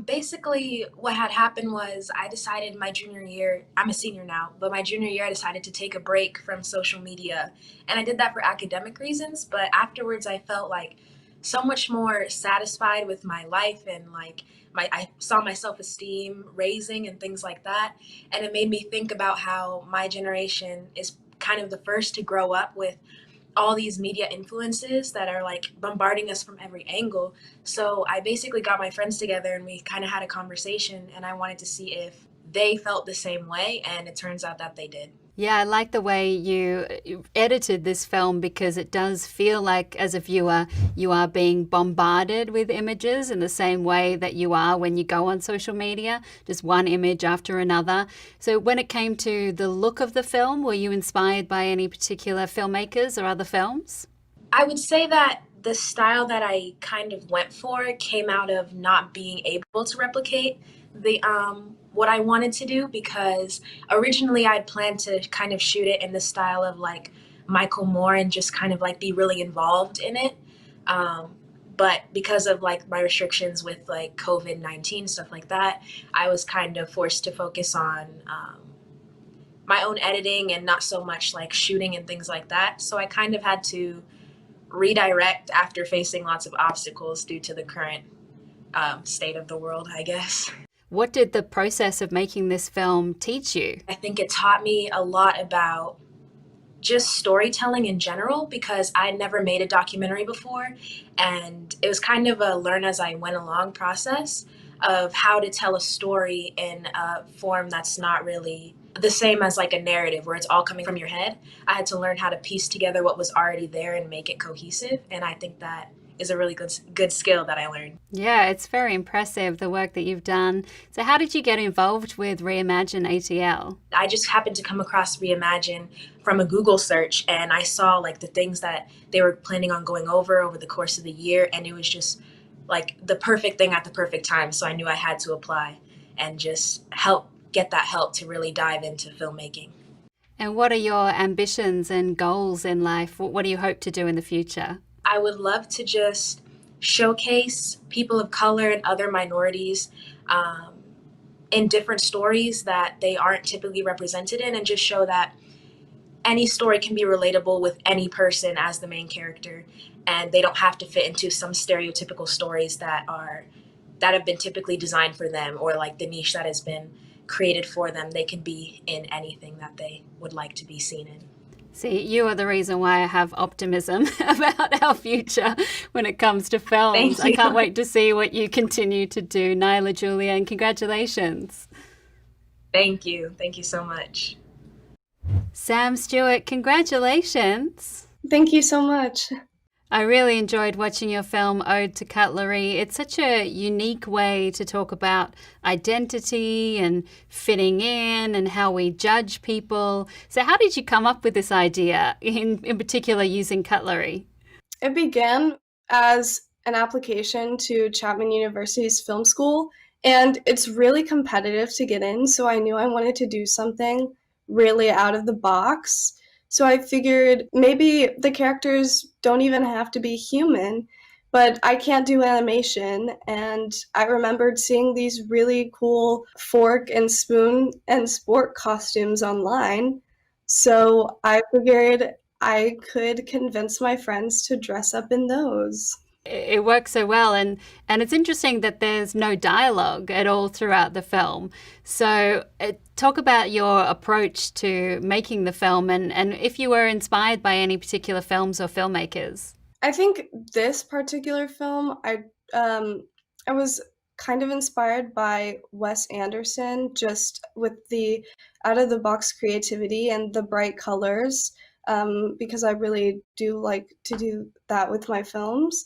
Basically, what had happened was I decided my junior year, I'm a senior now, but my junior year I decided to take a break from social media. And I did that for academic reasons, but afterwards I felt like so much more satisfied with my life, and like I saw my self-esteem raising and things like that. And it made me think about how my generation is kind of the first to grow up with all these media influences that are like bombarding us from every angle. So I basically got my friends together and we kind of had a conversation, and I wanted to see if they felt the same way, and it turns out that they did. Yeah, I like the way you edited this film, because it does feel like, as a viewer, you are being bombarded with images in the same way that you are when you go on social media, just one image after another. So when it came to the look of the film, were you inspired by any particular filmmakers or other films? I would say that the style that I kind of went for came out of not being able to replicate the what I wanted to do, because originally I'd planned to kind of shoot it in the style of like Michael Moore and just kind of like be really involved in it. But because of like my restrictions with like COVID-19, stuff like that, I was kind of forced to focus on my own editing and not so much like shooting and things like that. So I kind of had to redirect after facing lots of obstacles due to the current state of the world, I guess. What did the process of making this film teach you? I think it taught me a lot about just storytelling in general, because I never made a documentary before, and it was kind of a learn as I went along process of how to tell a story in a form that's not really the same as like a narrative where it's all coming from your head. I had to learn how to piece together what was already there and make it cohesive, and I think that is a really good skill that I learned. Yeah, it's very impressive, the work that you've done. So how did you get involved with Reimagine ATL? I just happened to come across Reimagine from a Google search, and I saw like the things that they were planning on going over the course of the year, and it was just like the perfect thing at the perfect time. So I knew I had to apply and just get that help to really dive into filmmaking. And what are your ambitions and goals in life? What do you hope to do in the future? I would love to just showcase people of color and other minorities in different stories that they aren't typically represented in, and just show that any story can be relatable with any person as the main character, and they don't have to fit into some stereotypical stories that have been typically designed for them, or like the niche that has been created for them. They can be in anything that they would like to be seen in. See, you are the reason why I have optimism about our future when it comes to films. Thank you. I can't wait to see what you continue to do. Nyla Julian, congratulations. Thank you. Thank you so much. Sam Stewart, congratulations. Thank you so much. I really enjoyed watching your film, Ode to Cutlery. It's such a unique way to talk about identity and fitting in and how we judge people. So how did you come up with this idea, in particular using cutlery? It began as an application to Chapman University's film school, And it's really competitive to get in, so I knew I wanted to do something really out of the box. So I figured maybe the characters don't even have to be human, but I can't do animation. And I remembered seeing these really cool fork and spoon and sport costumes online. So I figured I could convince my friends to dress up in those. It works so well, and it's interesting that there's no dialogue at all throughout the film. So talk about your approach to making the film, and if you were inspired by any particular films or filmmakers. I think this particular film, I was kind of inspired by Wes Anderson, just with the out-of-the-box creativity and the bright colors, because I really do like to do that with my films.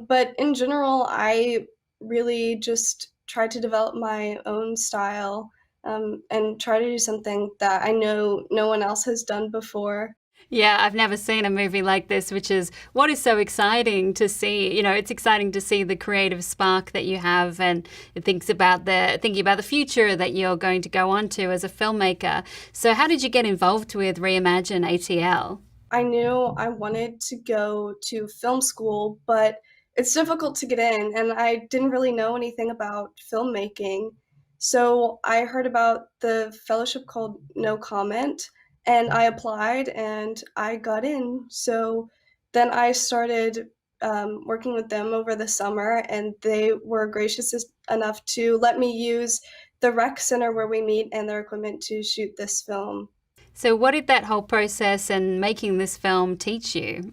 But in general, I really just try to develop my own style and try to do something that I know no one else has done before. Yeah, I've never seen a movie like this, which is what is so exciting to see. You know, it's exciting to see the creative spark that you have, and it thinking about the future that you're going to go on to as a filmmaker. So how did you get involved with Reimagine ATL? I knew I wanted to go to film school, but it's difficult to get in, and I didn't really know anything about filmmaking. So I heard about the fellowship called No Comment, and I applied, and I got in. So then I started working with them over the summer, and they were gracious enough to let me use the rec center where we meet and their equipment to shoot this film. So what did that whole process and making this film teach you?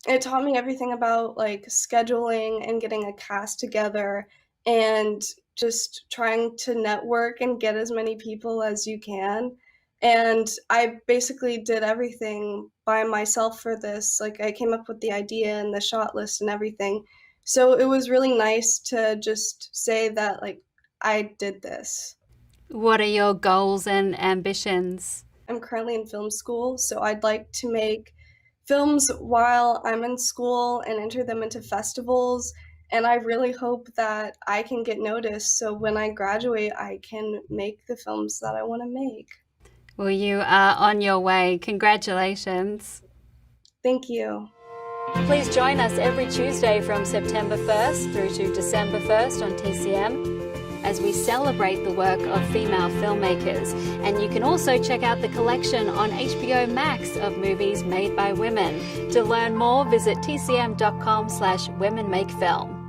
It taught me everything about like scheduling and getting a cast together and just trying to network and get as many people as you can. And I basically did everything by myself for this. Like I came up with the idea and the shot list and everything. So it was really nice to just say that like I did this. What are your goals and ambitions? I'm currently in film school, so I'd like to make films while I'm in school and enter them into festivals. And I really hope that I can get noticed, so when I graduate, I can make the films that I want to make. Well, you are on your way. Congratulations. Thank you. Please join us every Tuesday from September 1st through to December 1st on TCM as we celebrate the work of female filmmakers. And you can also check out the collection on HBO Max of movies made by women. To learn more, visit tcm.com/womenmakefilm.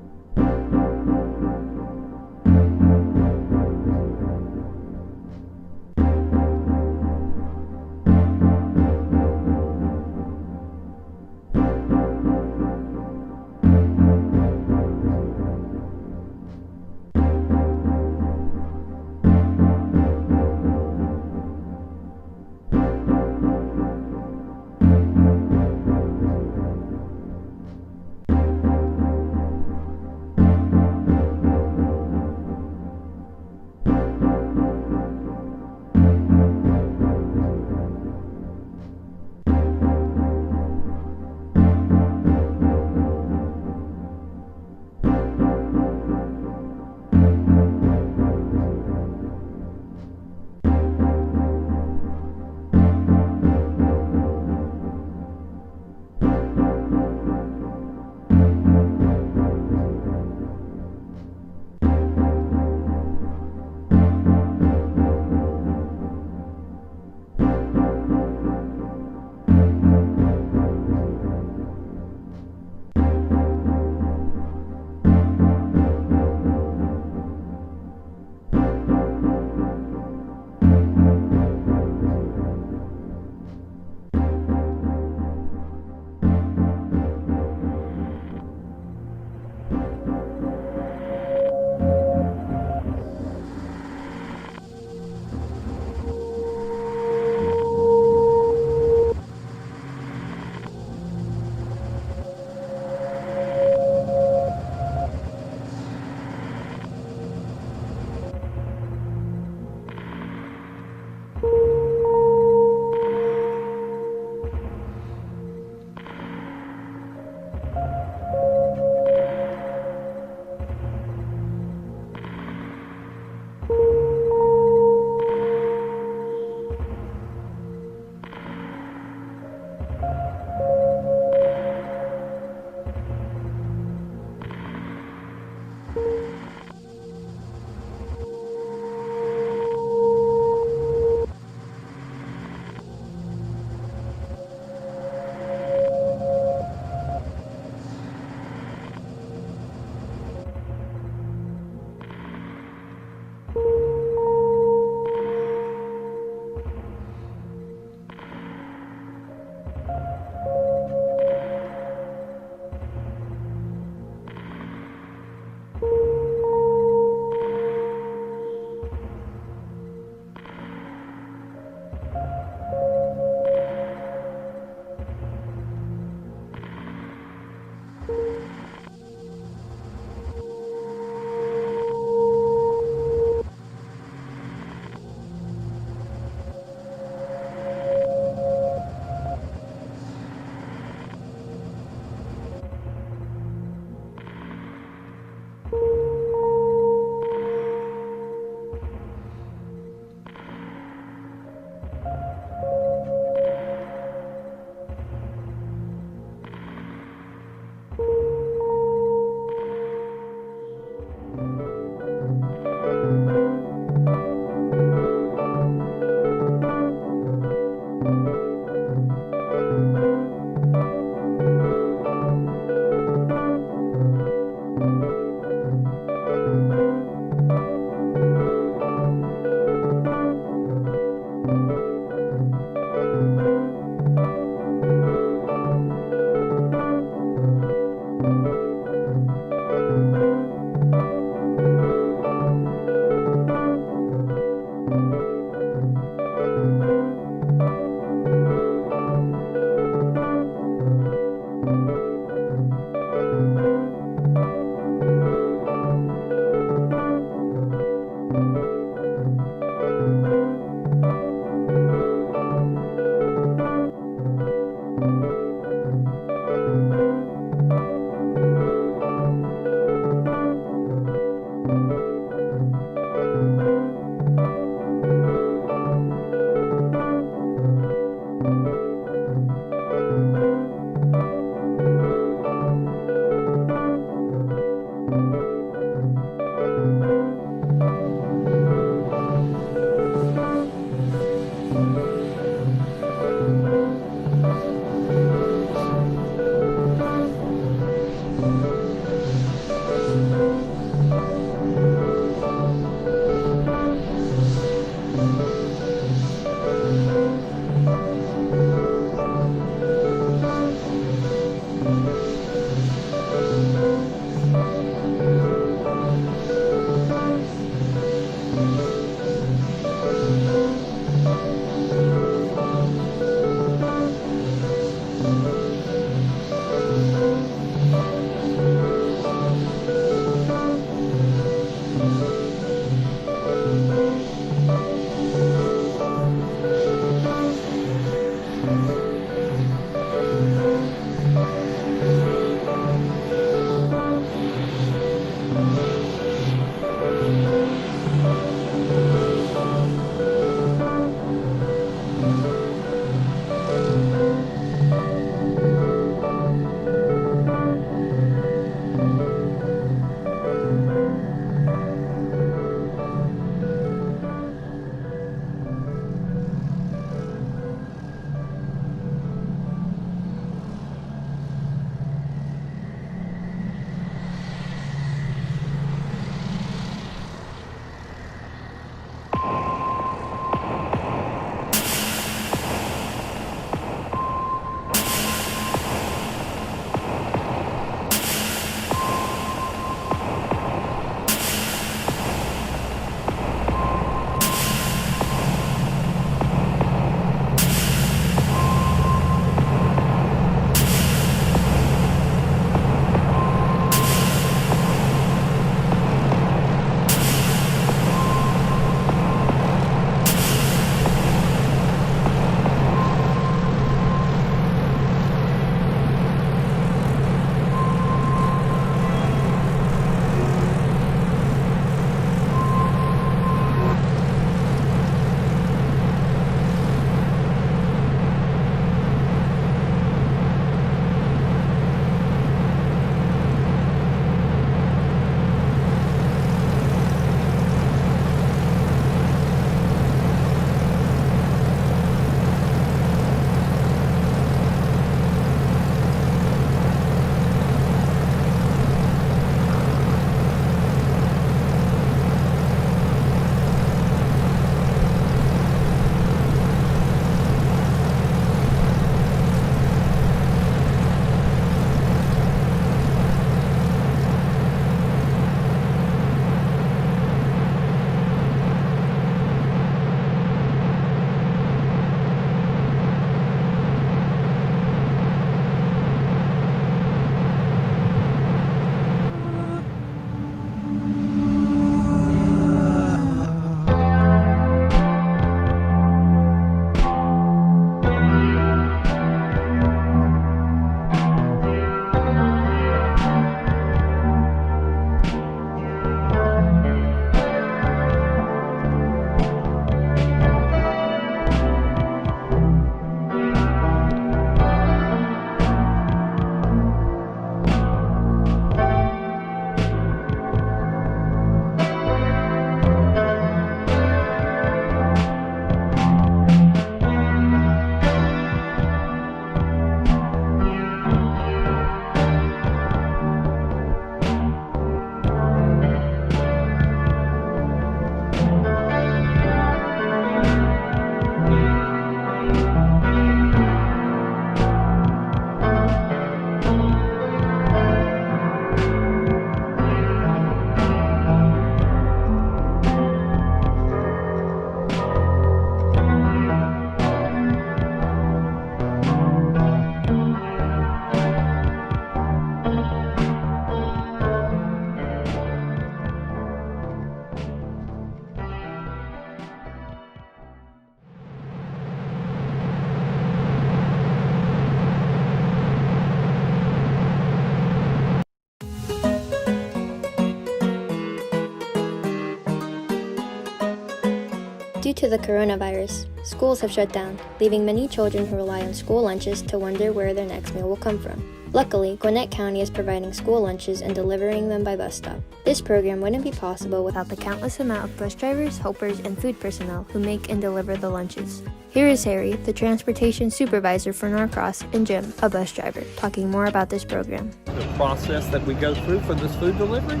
Due to the coronavirus, schools have shut down, leaving many children who rely on school lunches to wonder where their next meal will come from. Luckily, Gwinnett County is providing school lunches and delivering them by bus stop. This program wouldn't be possible without the countless amount of bus drivers, helpers, and food personnel who make and deliver the lunches. Here is Harry, the transportation supervisor for Norcross, and Jim, a bus driver, talking more about this program. The process that we go through for this food delivery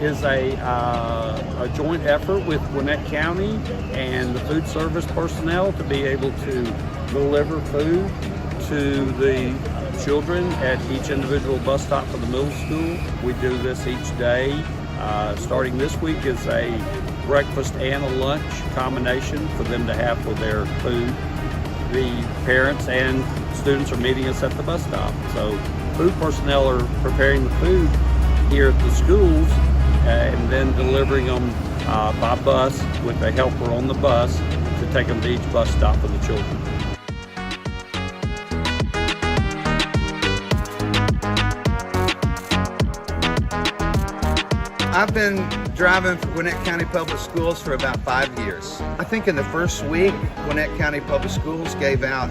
is a joint effort with Gwinnett County and the food service personnel to be able to deliver food to the children at each individual bus stop for the middle school. We do this each day. Starting this week is a breakfast and a lunch combination for them to have for their food. The parents and students are meeting us at the bus stop. So food personnel are preparing the food here at the schools and then delivering them by bus with a helper on the bus to take them to each bus stop for the children. I've been driving for Gwinnett County Public Schools for about 5 years. I think in the first week, Gwinnett County Public Schools gave out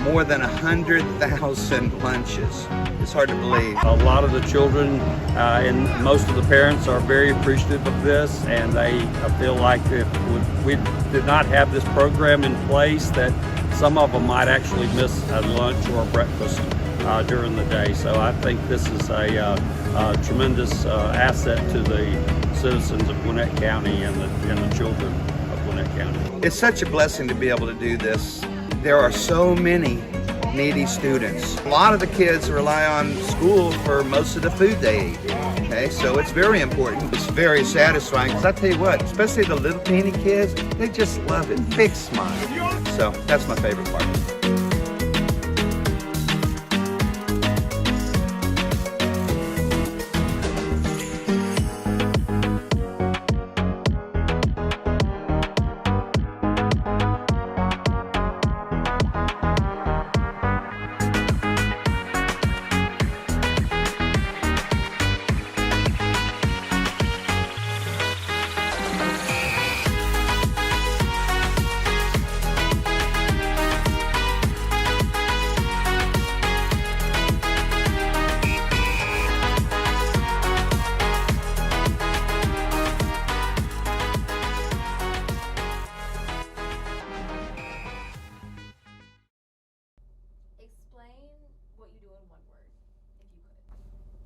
more than 100,000 lunches. It's hard to believe. A lot of the children and most of the parents are very appreciative of this, and they feel like if we did not have this program in place, that some of them might actually miss a lunch or a breakfast during the day. So I think this is a tremendous asset to the citizens of Gwinnett County and the children of Gwinnett County. It's such a blessing to be able to do this. There are so many needy students. A lot of the kids rely on school for most of the food they eat. Okay, so it's very important. It's very satisfying because I tell you what, especially the little teeny kids, they just love it. Big smile. So that's my favorite part.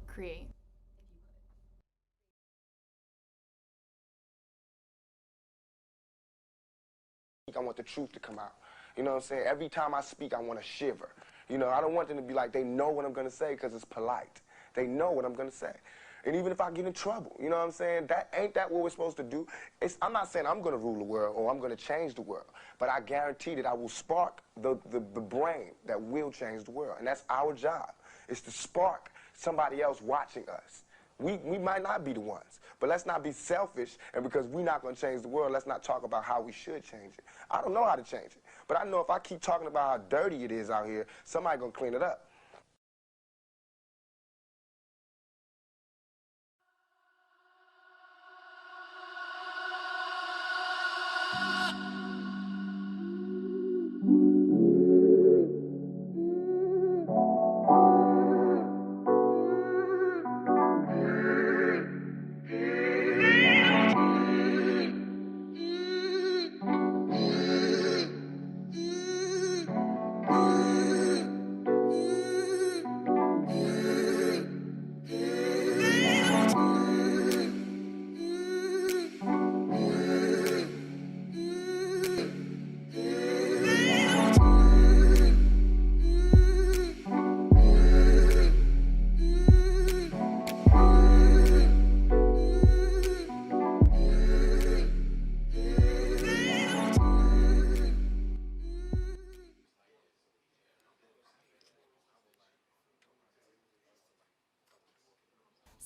Create. I want the truth to come out. You know what I'm saying? Every time I speak, I want to shiver. You know, I don't want them to be like, they know what I'm going to say because it's polite. They know what I'm going to say. And even if I get in trouble, you know what I'm saying? Ain't that what we're supposed to do? I'm not saying I'm going to rule the world or I'm going to change the world, but I guarantee that I will spark the brain that will change the world. And that's our job, is to spark somebody else watching us. We might not be the ones, but let's not be selfish, and because we're not going to change the world, let's not talk about how we should change it. I don't know how to change it, but I know if I keep talking about how dirty it is out here, somebody's going to clean it up.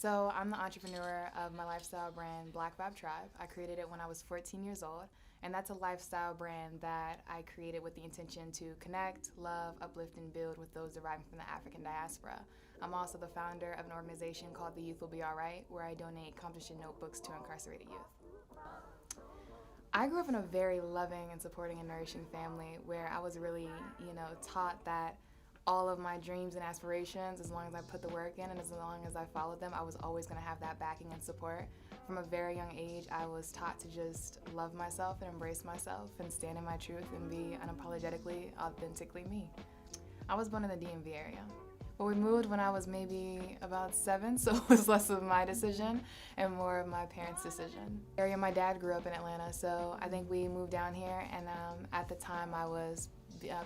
So I'm the entrepreneur of my lifestyle brand, Black Vibe Tribe. I created it when I was 14 years old, and that's a lifestyle brand that I created with the intention to connect, love, uplift, and build with those deriving from the African diaspora. I'm also the founder of an organization called The Youth Will Be Alright, where I donate composition notebooks to incarcerated youth. I grew up in a very loving and supporting and nourishing family where I was really, taught that all of my dreams and aspirations, as long as I put the work in and as long as I followed them, I was always going to have that backing and support. From a very young age, I was taught to just love myself and embrace myself and stand in my truth and be unapologetically, authentically me. I was born in the DMV area. But we moved when I was maybe about 7, so it was less of my decision and more of my parents' decision. My dad grew up in Atlanta, so I think we moved down here, and at the time I was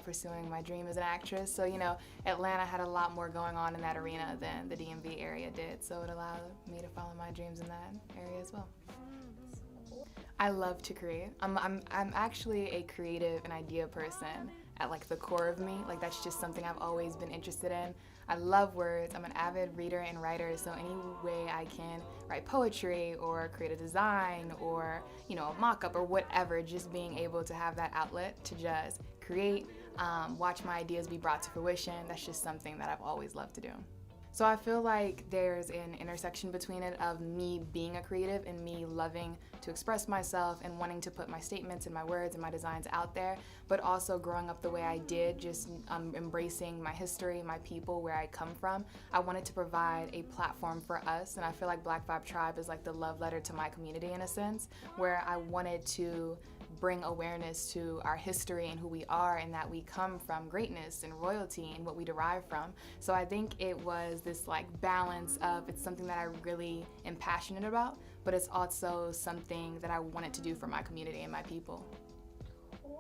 pursuing my dream as an actress. So, Atlanta had a lot more going on in that arena than the DMV area did, so it allowed me to follow my dreams in that area as well. I love to create. I'm actually a creative and idea person at the core of me. That's just something I've always been interested in. I love words. I'm an avid reader and writer, so any way I can write poetry or create a design or, a mock-up or whatever, just being able to have that outlet to just create, watch my ideas be brought to fruition, that's just something that I've always loved to do. So I feel like there's an intersection between it of me being a creative and me loving to express myself and wanting to put my statements and my words and my designs out there, but also growing up the way I did, just embracing my history, my people, where I come from. I wanted to provide a platform for us, and I feel like Black Vibe Tribe is like the love letter to my community in a sense, where I wanted to bring awareness to our history and who we are and that we come from greatness and royalty and what we derive from. So I think it was this balance of it's something that I really am passionate about, but it's also something that I wanted to do for my community and my people.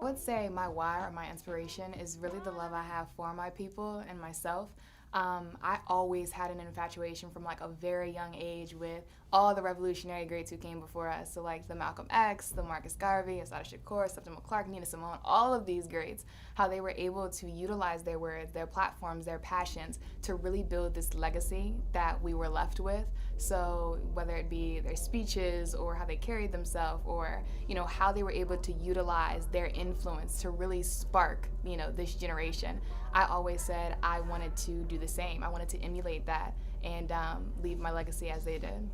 I would say my why or my inspiration is really the love I have for my people and myself. I always had an infatuation from a very young age with all the revolutionary greats who came before us. So the Malcolm X, the Marcus Garvey, Assata Shakur, Septima Clark, Nina Simone, all of these greats, how they were able to utilize their words, their platforms, their passions to really build this legacy that we were left with. So whether it be their speeches or how they carried themselves or, how they were able to utilize their influence to really spark, this generation. I always said I wanted to do the same. I wanted to emulate that and leave my legacy as they did.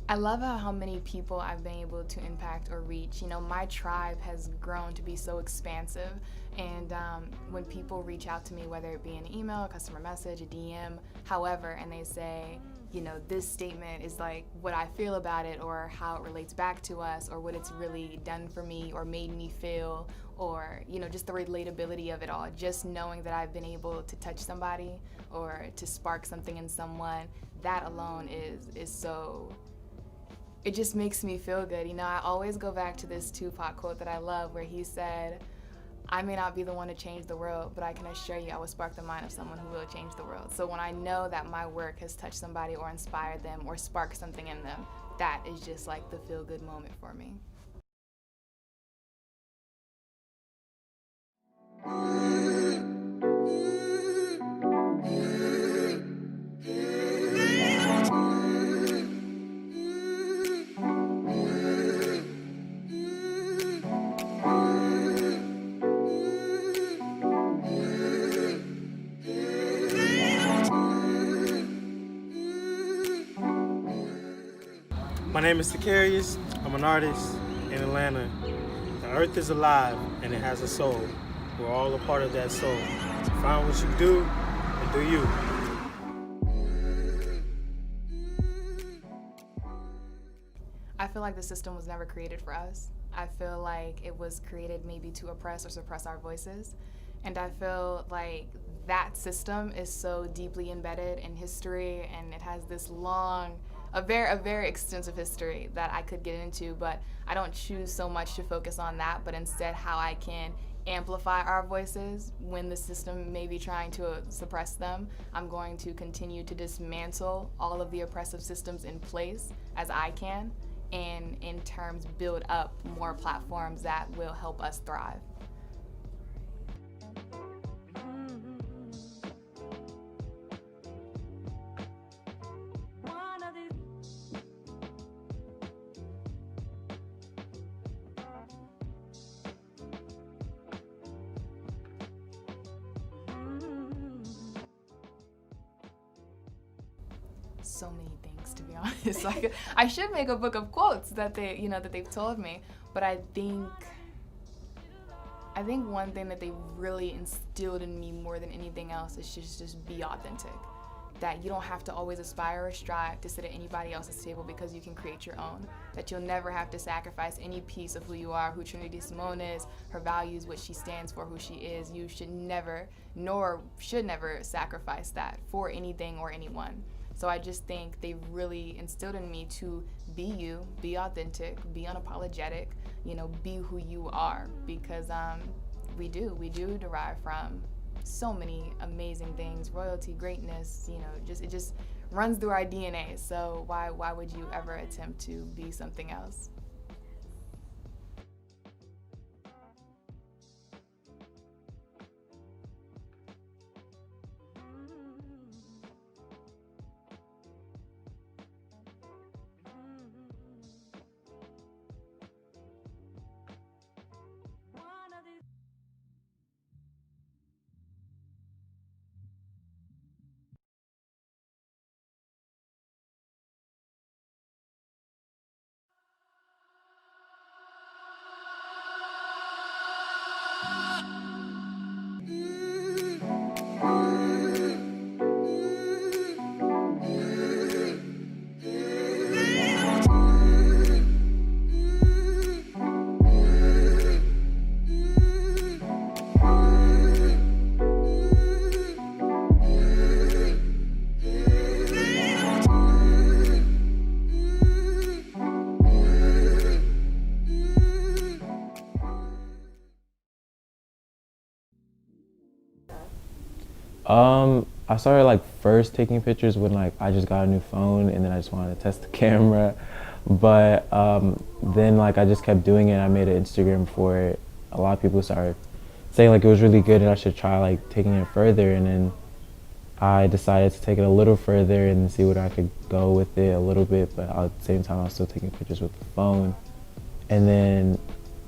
I love how many people I've been able to impact or reach. My tribe has grown to be so expansive, and when people reach out to me, whether it be an email, a customer message, a DM, however, and they say, this statement is what I feel about it or how it relates back to us or what it's really done for me or made me feel or, just the relatability of it all. Just knowing that I've been able to touch somebody or to spark something in someone, that alone is so, it just makes me feel good. I always go back to this Tupac quote that I love where he said, I may not be the one to change the world, but I can assure you I will spark the mind of someone who will change the world. So when I know that my work has touched somebody or inspired them or sparked something in them, that is just the feel-good moment for me. My name is Sicarius. I'm an artist in Atlanta. The earth is alive and it has a soul. We're all a part of that soul. So find what you do and do you. I feel like the system was never created for us. I feel like it was created maybe to oppress or suppress our voices. And I feel like that system is so deeply embedded in history and it has this long, a very extensive history that I could get into, but I don't choose so much to focus on that, but instead how I can amplify our voices when the system may be trying to suppress them. I'm going to continue to dismantle all of the oppressive systems in place as I can, and in terms build up more platforms that will help us thrive. So many things. to be honest. Like, I should make a book of quotes that they've told me, but I think one thing that they really instilled in me more than anything else is just be authentic. That you don't have to always aspire or strive to sit at anybody else's table because you can create your own. That you'll never have to sacrifice any piece of who you are, who Trinity Simone is, her values, what she stands for, who she is. You should never, nor should never sacrifice that for anything or anyone. So I just think they really instilled in me to be you, be authentic, be unapologetic, be who you are, because we do derive from so many amazing things, royalty, greatness, it just runs through our DNA. So why would you ever attempt to be something else? I started like first taking pictures when like I just got a new phone, and then I just wanted to test the camera. But then like I just kept doing it. I made an Instagram for it. A lot of people started saying like it was really good and I should try like taking it further, and then I decided to take it a little further and see what I could go with it a little bit, but at the same time I was still taking pictures with the phone. And then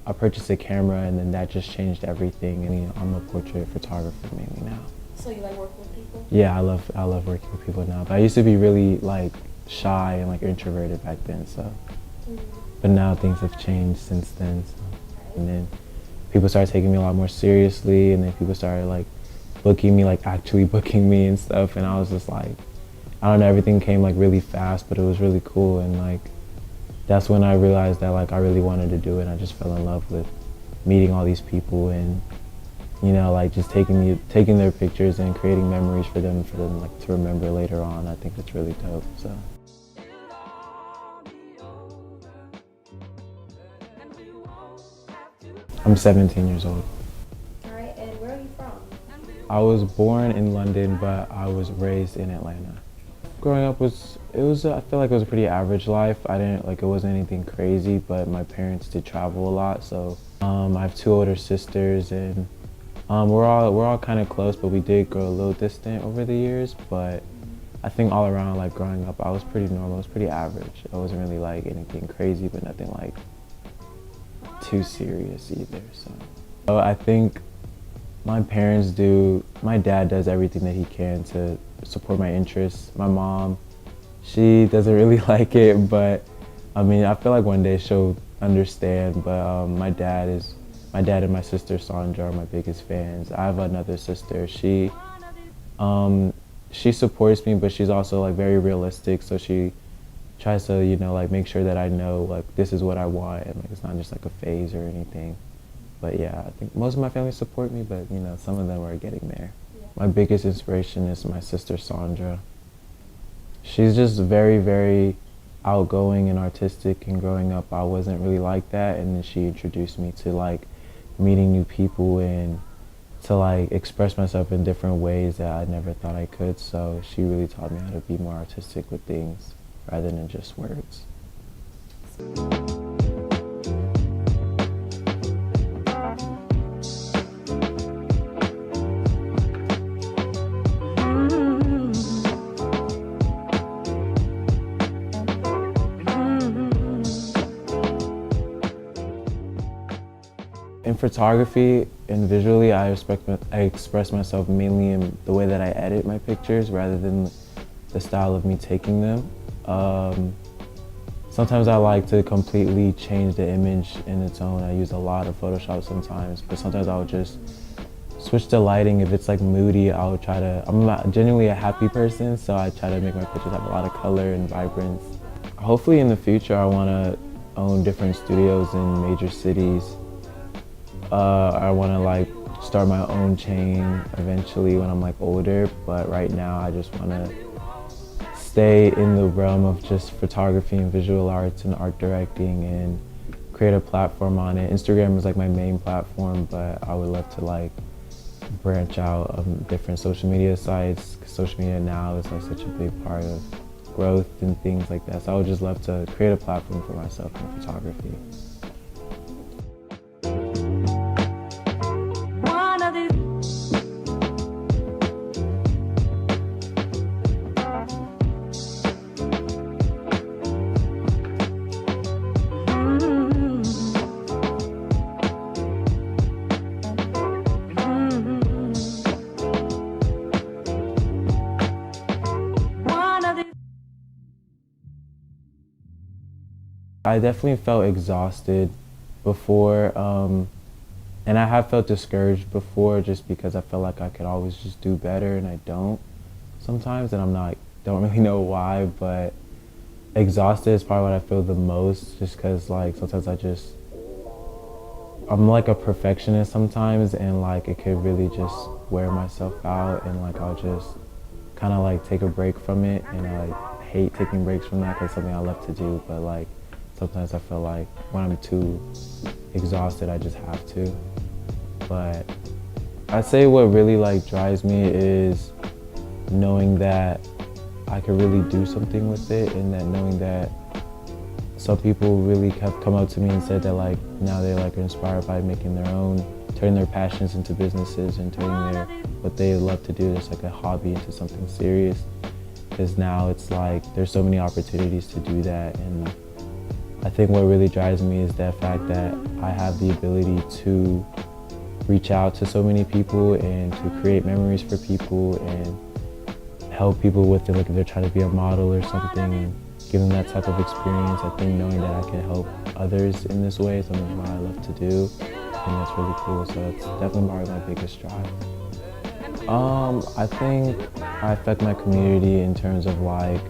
I purchased a camera, and then that just changed everything, and I'm a portrait photographer mainly now. So you like working with people? Yeah, I love working with people now. But I used to be really like shy and like introverted back then, so. But now things have changed since then. So. And then people started taking me a lot more seriously, and then people started like booking me, like actually booking me and stuff. And I was just like, I don't know, everything came like really fast, but it was really cool. And like, that's when I realized that like I really wanted to do it. And I just fell in love with meeting all these people and, like just taking their pictures and creating memories for them like to remember later on. I think it's really dope. So. I'm 17 years old. All right, and where are you from? I was born in London, but I was raised in Atlanta. Growing up I feel like it was a pretty average life. It wasn't anything crazy, but my parents did travel a lot. So I have 2 older sisters, and we're all kind of close, but we did grow a little distant over the years. But I think all around, like growing up, I was pretty normal. I was pretty average. I wasn't really like anything crazy, but nothing like too serious either. So I think my dad does everything that he can to support my interests. My mom, she doesn't really like it, but I mean, I feel like one day she'll understand. But my dad and my sister Sandra are my biggest fans. I have another sister. She supports me, but she's also like very realistic. So she tries to, like make sure that I know like this is what I want, and like it's not just like a phase or anything. But yeah, I think most of my family support me, but some of them are getting there. Yeah. My biggest inspiration is my sister Sandra. She's just very, very outgoing and artistic, and growing up I wasn't really like that, and then she introduced me to like meeting new people and to like express myself in different ways that I never thought I could. So she really taught me how to be more artistic with things rather than just words. In photography and visually, I express myself mainly in the way that I edit my pictures rather than the style of me taking them. Sometimes I like to completely change the image in its own. I use a lot of Photoshop sometimes, but sometimes I'll just switch the lighting. If it's like moody, I'll try to, I'm not genuinely a happy person, so I try to make my pictures have a lot of color and vibrance. Hopefully in the future, I want to own different studios in major cities. I want to like start my own chain eventually when I'm like older, but right now I just want to stay in the realm of just photography and visual arts and art directing and create a platform on it. Instagram is like my main platform, but I would love to like branch out of different social media sites, because social media now is like such a big part of growth and things like that. So I would just love to create a platform for myself in photography. I definitely felt exhausted before, and I have felt discouraged before just because I felt like I could always just do better and I don't sometimes, and don't really know why, but exhausted is probably what I feel the most, just because like sometimes I'm like a perfectionist sometimes, and like it could really just wear myself out, and like I'll just kind of like take a break from it, and I hate taking breaks from that because it's something I love to do, but like sometimes I feel like when I'm too exhausted, I just have to. But I'd say what really like drives me is knowing that I could really do something with it, and that knowing that some people really have come up to me and said that like now they like are inspired by making their own, turning their passions into businesses and turning what they love to do as like a hobby into something serious. Because now it's like there's so many opportunities to do that, and I think what really drives me is the fact that I have the ability to reach out to so many people and to create memories for people and help people with it, like if they're trying to be a model or something, and give them that type of experience. I think knowing that I can help others in this way is something that I love to do, and that's really cool. So it's definitely part of my biggest drive. I think I affect my community in terms of like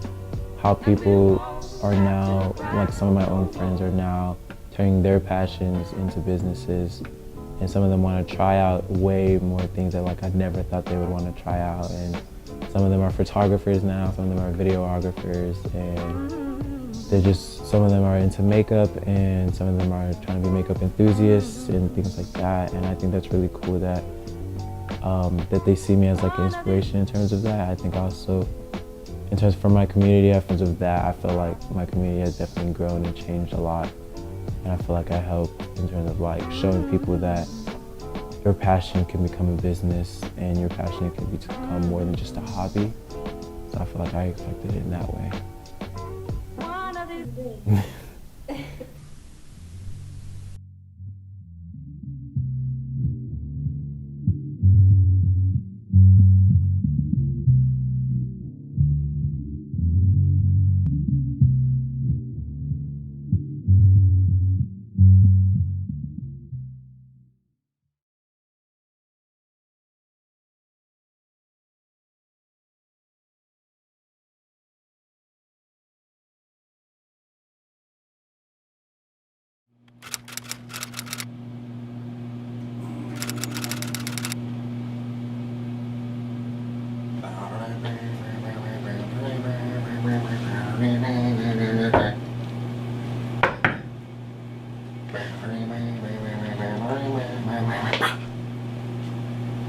how people are now, like some of my own friends are now turning their passions into businesses, and some of them want to try out way more things that like I never thought they would want to try out, and some of them are photographers now, some of them are videographers, and they're just, some of them are into makeup, and some of them are trying to be makeup enthusiasts and things like that, and I think that's really cool that that they see me as like an inspiration in terms of that. I think also in terms for my community, in terms of that, I feel like my community has definitely grown and changed a lot. And I feel like I help in terms of like showing people that your passion can become a business and your passion can become more than just a hobby. So I feel like I affected it in that way.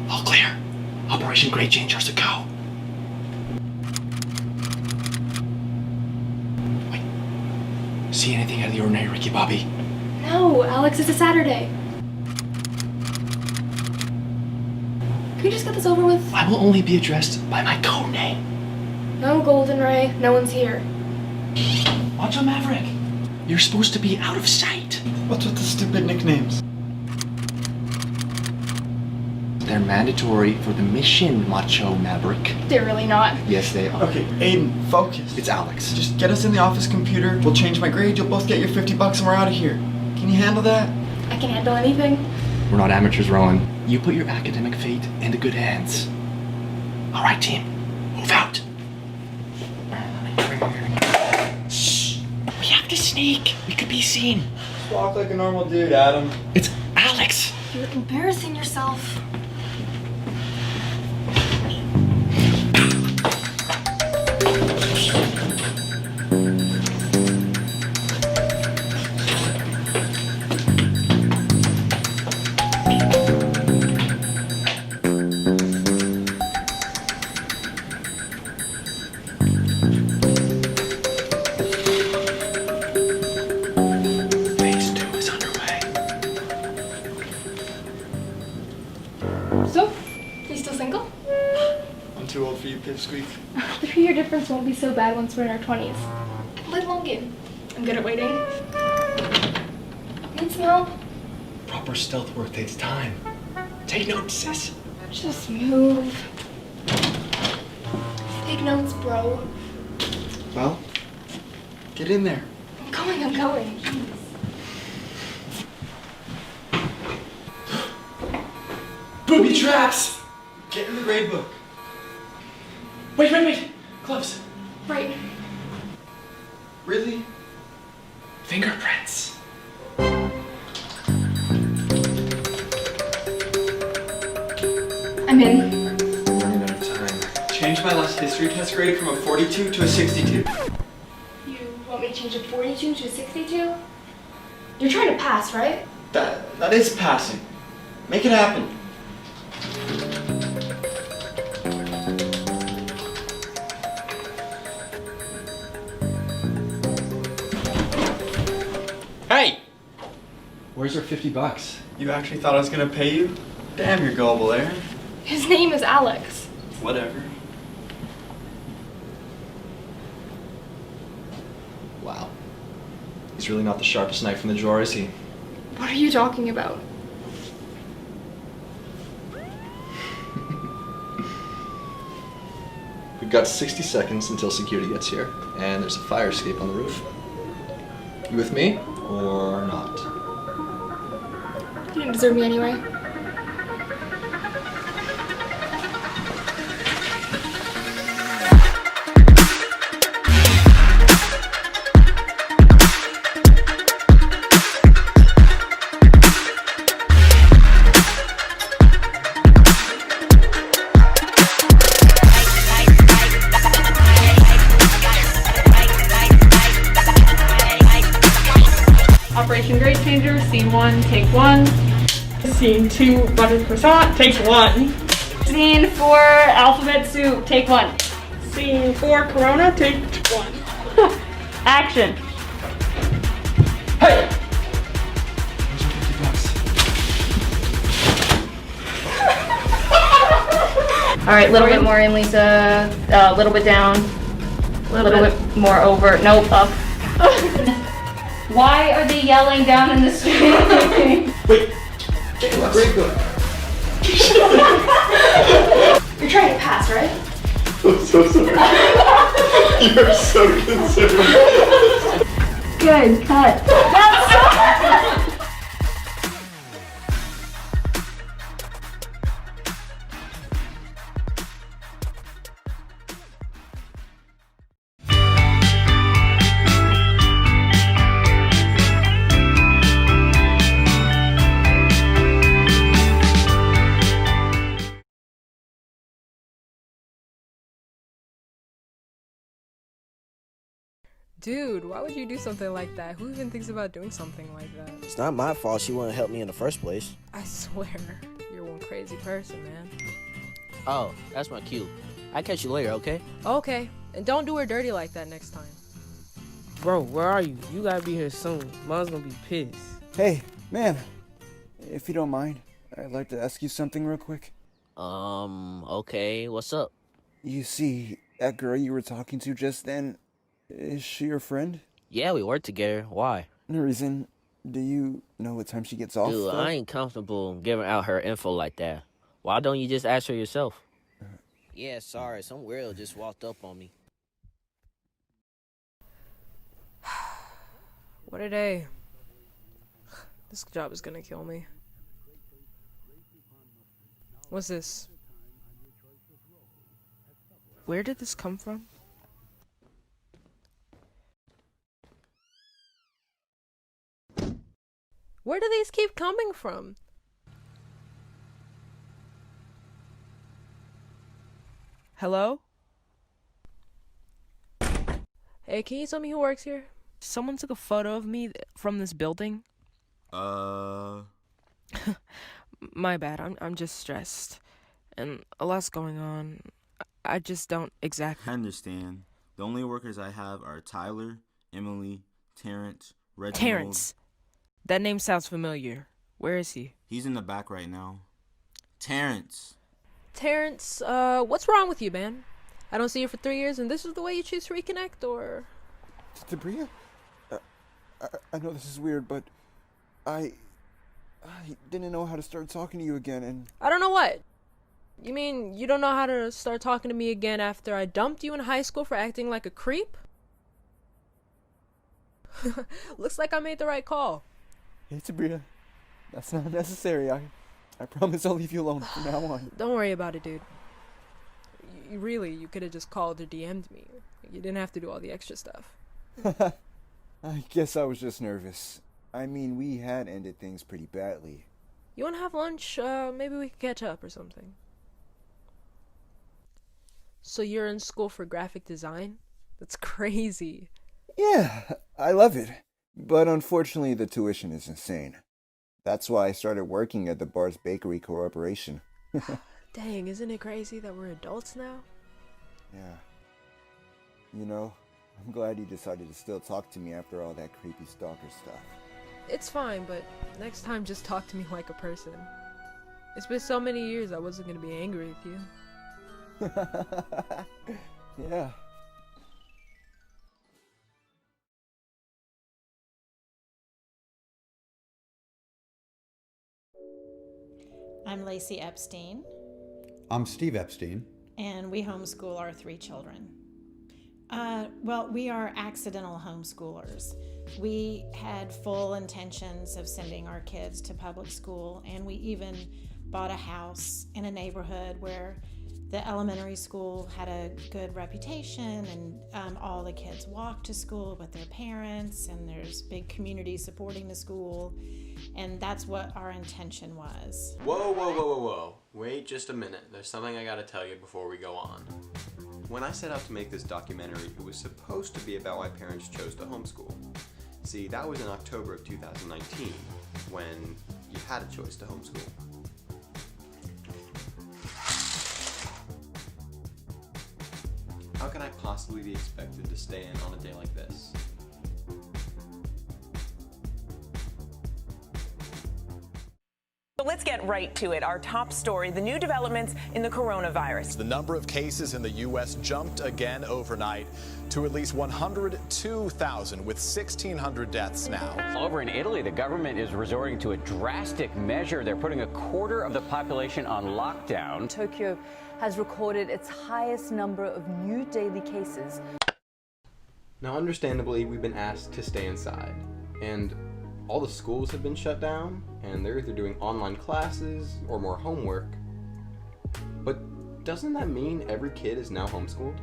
All clear. Operation Great Changers to go. Wait. See anything out of the ordinary, Ricky Bobby? No, Alex, it's a Saturday. Can we just get this over with? I will only be addressed by my code name. No, Golden Ray. No one's here. Macho Maverick, you're supposed to be out of sight. What's with the stupid nicknames? They're mandatory for the mission, Macho Maverick. They're really not. Yes, they are. Okay, Aiden, focus. It's Alex. Just get us in the office computer, we'll change my grade, you'll both get your $50 and we're out of here. Can you handle that? I can handle anything. We're not amateurs, Rowan. You put your academic fate into good hands. All right, team. Move out. Shh. We have to sneak. We could be seen. Just walk like a normal dude, Adam. It's Alex. You're embarrassing yourself. Phase 2 is underway. So, you still single? I'm too old for you, Pipsqueak. The 3-year difference won't be so bad once we're in our 20s. Play the long game. I'm good at waiting. Need some help? Proper stealth work takes time. Take notes, sis. Just move. Take notes, bro. Well, get in there. I'm going. Booby traps! Get in the grade book. Wait. Gloves. Right. Really? Fingerprints. I'm in. We're running out of time. Change my last history test grade from a 42 to a 62. You want me to change a 42 to a 62? You're trying to pass, right? That is passing. Make it happen. Hey! Where's our $50? You actually thought I was gonna pay you? Damn, you're gullible, Aaron. His name is Alex. Whatever. Wow. He's really not the sharpest knife in the drawer, is he? What are you talking about? We've got 60 seconds until security gets here, and there's a fire escape on the roof. You with me, or not? You didn't deserve me anyway. Operation Grade Changer, Scene 1, Take 1. Scene 2, Buttered Croissant, Take 1. Scene 4, Alphabet Soup, Take 1. Scene 4, Corona, Take 1. Action. Hey! All right, a little bit more in, Lisa. A little bit down. A little bit more over. Nope, up. Why are they yelling down in the street? Wait! Get in the grade book! You're trying to pass, right? I'm so sorry. You're so considerate. Good, cut. Dude, why would you do something like that? Who even thinks about doing something like that? It's not my fault she wouldn't help me in the first place. I swear, you're one crazy person, man. Oh, that's my cue. I'll catch you later, okay? Okay, and don't do her dirty like that next time. Bro, where are you? You gotta be here soon. Mom's gonna be pissed. Hey, man. If you don't mind, I'd like to ask you something real quick. Okay, what's up? You see, that girl you were talking to just then, is she your friend? Yeah, we work together. Why? No reason. Do you know what time she gets off? Dude, I ain't comfortable giving out her info like that. Why don't you just ask her yourself? Yeah, sorry. Some weirdo just walked up on me. What a day. This job is gonna kill me. What's this? Where did this come from? Where do these keep coming from? Hello? Hey, can you tell me who works here? Someone took a photo of me from this building. My bad. I'm just stressed. And a lot's going on. I just don't exactly... I understand. The only workers I have are Tyler, Emily, Terrence, Reginald... Terrence! That name sounds familiar. Where is he? He's in the back right now. Terrence! Terrence, what's wrong with you, man? I don't see you for 3 years and this is the way you choose to reconnect, or... Tabria? I know this is weird, but I didn't know how to start talking to you again, and... I don't know what? You mean you don't know how to start talking to me again after I dumped you in high school for acting like a creep? Looks like I made the right call. Hey, Tabria. That's not necessary. I promise I'll leave you alone from now on. Don't worry about it, dude. You could have just called or DM'd me. You didn't have to do all the extra stuff. I guess I was just nervous. I mean, we had ended things pretty badly. You want to have lunch? Maybe we could catch up or something. So you're in school for graphic design? That's crazy. Yeah, I love it. But unfortunately, the tuition is insane. That's why I started working at the Bar's Bakery Corporation. Dang, isn't it crazy that we're adults now? Yeah. You know, I'm glad you decided to still talk to me after all that creepy stalker stuff. It's fine, but next time just talk to me like a person. It's been so many years I wasn't gonna be angry with you. Yeah. I'm Lacey Epstein, I'm Steve Epstein. and we homeschool our 3 children. Well, we are accidental homeschoolers. We had full intentions of sending our kids to public school, and we even bought a house in a neighborhood where the elementary school had a good reputation, and all the kids walked to school with their parents, and there's big community supporting the school, and that's what our intention was. Whoa. Wait just a minute. There's something I gotta tell you before we go on. When I set out to make this documentary, it was supposed to be about why parents chose to homeschool. See, that was in October of 2019, when you had a choice to homeschool. How can I possibly be expected to stay in on a day like this? So let's get right to it. Our top story, the new developments in the coronavirus. The number of cases in the U.S. jumped again overnight to at least 102,000, with 1,600 deaths now. Over in Italy, the government is resorting to a drastic measure. They're putting a quarter of the population on lockdown. Tokyo has recorded its highest number of new daily cases. Now, understandably, we've been asked to stay inside, and all the schools have been shut down, and they're either doing online classes or more homework. But doesn't that mean every kid is now homeschooled?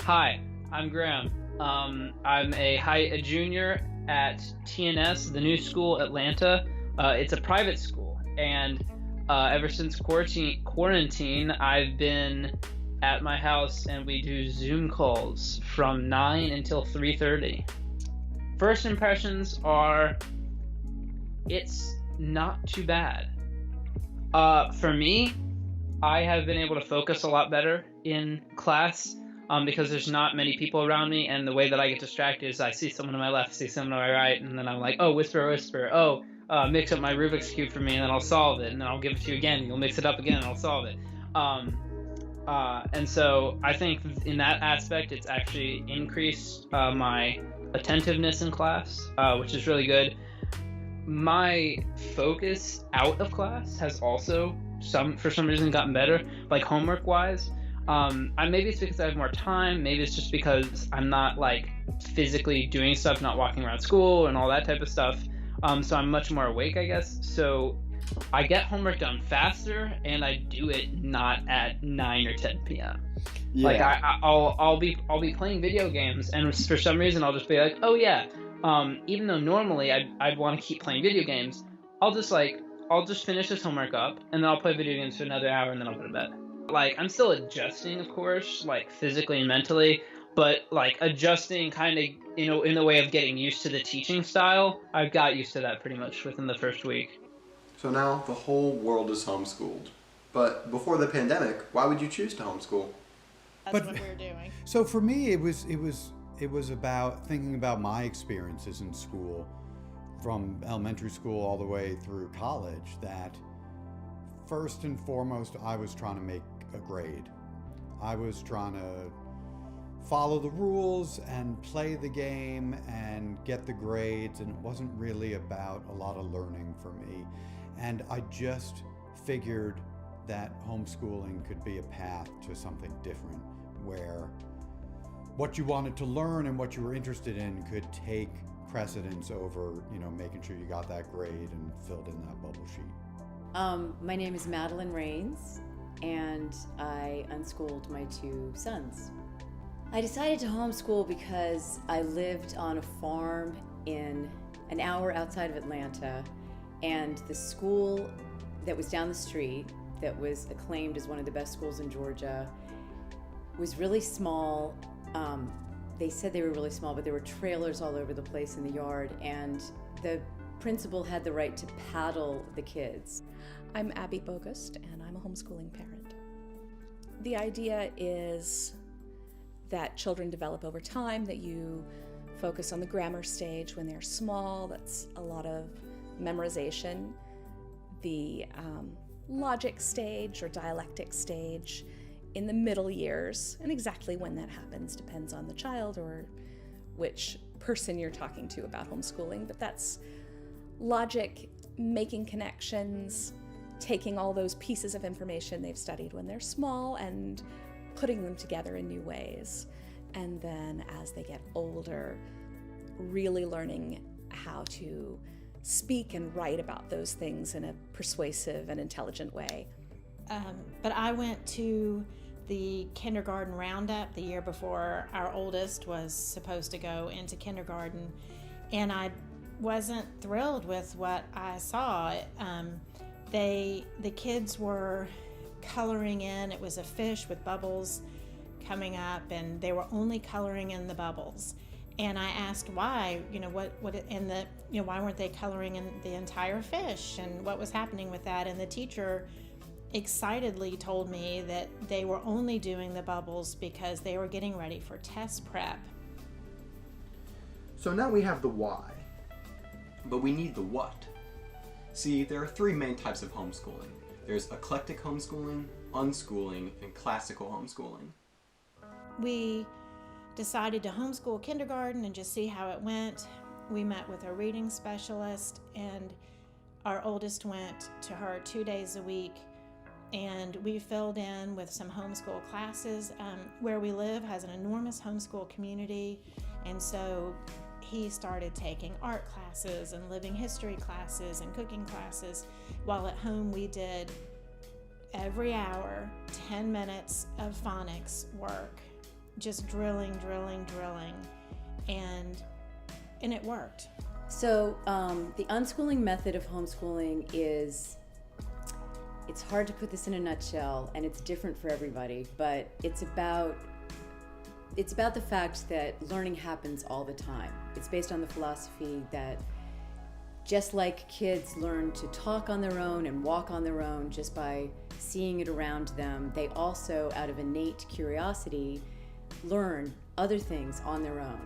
Hi, I'm Graham. I'm a junior at TNS, the new school Atlanta. It's a private school, and ever since quarantine, I've been at my house, and we do Zoom calls from 9 until 3:30. First impressions are, it's not too bad. For me, I have been able to focus a lot better in class because there's not many people around me, and the way that I get distracted is I see someone to my left, see someone to my right, and then I'm like, oh, whisper, oh, mix up my Rubik's Cube for me, and then I'll solve it, and then I'll give it to you again, you'll mix it up again, and I'll solve it. And so I think in that aspect, it's actually increased my attentiveness in class, which is really good. my focus out of class has also for some reason gotten better, like homework wise. Maybe it's because I have more time. Maybe it's just because I'm not like physically doing stuff, not walking around school and all that type of stuff. So I'm much more awake, I guess. So I get homework done faster, and I do it not at 9 or 10 p.m. Yeah. Like I'll be playing video games, and for some reason I'll just be like, oh yeah. Even though normally I'd want to keep playing video games, I'll just finish this homework up, and then I'll play video games for another hour, and then I'll go to bed. Like, I'm still adjusting, of course, like physically and mentally, but like adjusting kind of, in the way of getting used to the teaching style. I've got used to that pretty much within the first week. So now the whole world is homeschooled. But before the pandemic, why would you choose to homeschool? That's what we're doing. So for me, it was about thinking about my experiences in school, from elementary school all the way through college, that first and foremost, I was trying to make a grade. I was trying to follow the rules and play the game and get the grades, and it wasn't really about a lot of learning for me. And I just figured that homeschooling could be a path to something different, where what you wanted to learn and what you were interested in could take precedence over, making sure you got that grade and filled in that bubble sheet. My name is Madeline Rains, and I unschooled my 2 sons. I decided to homeschool because I lived on a farm in an hour outside of Atlanta, and the school that was down the street, that was acclaimed as one of the best schools in Georgia, was really small. They said they were really small, but there were trailers all over the place in the yard, and the principal had the right to paddle the kids. I'm Abby Bogust, and I'm a homeschooling parent. The idea is that children develop over time, that you focus on the grammar stage when they're small. That's a lot of memorization. The logic stage or dialectic stage in the middle years, and exactly when that happens depends on the child or which person you're talking to about homeschooling, but that's logic, making connections, taking all those pieces of information they've studied when they're small and putting them together in new ways. And then as they get older, really learning how to speak and write about those things in a persuasive and intelligent way. But I went to the kindergarten roundup the year before our oldest was supposed to go into kindergarten, and I wasn't thrilled with what I saw. The kids were coloring in. It was a fish with bubbles coming up, and they were only coloring in the bubbles. And I asked why, why weren't they coloring in the entire fish, and what was happening with that? And the teacher excitedly told me that they were only doing the bubbles because they were getting ready for test prep. So now we have the why, but we need the what. See, there are 3 main types of homeschooling. There's eclectic homeschooling, unschooling, and classical homeschooling. We decided to homeschool kindergarten and just see how it went. We met with a reading specialist, and our oldest went to her 2 days a week, and we filled in with some homeschool classes. Where we live has an enormous homeschool community, and so he started taking art classes and living history classes and cooking classes, while at home we did every hour 10 minutes of phonics work, just drilling, and it worked. So the unschooling method of homeschooling is, it's hard to put this in a nutshell, and it's different for everybody, but it's about the fact that learning happens all the time. It's based on the philosophy that just like kids learn to talk on their own and walk on their own just by seeing it around them, they also, out of innate curiosity, learn other things on their own.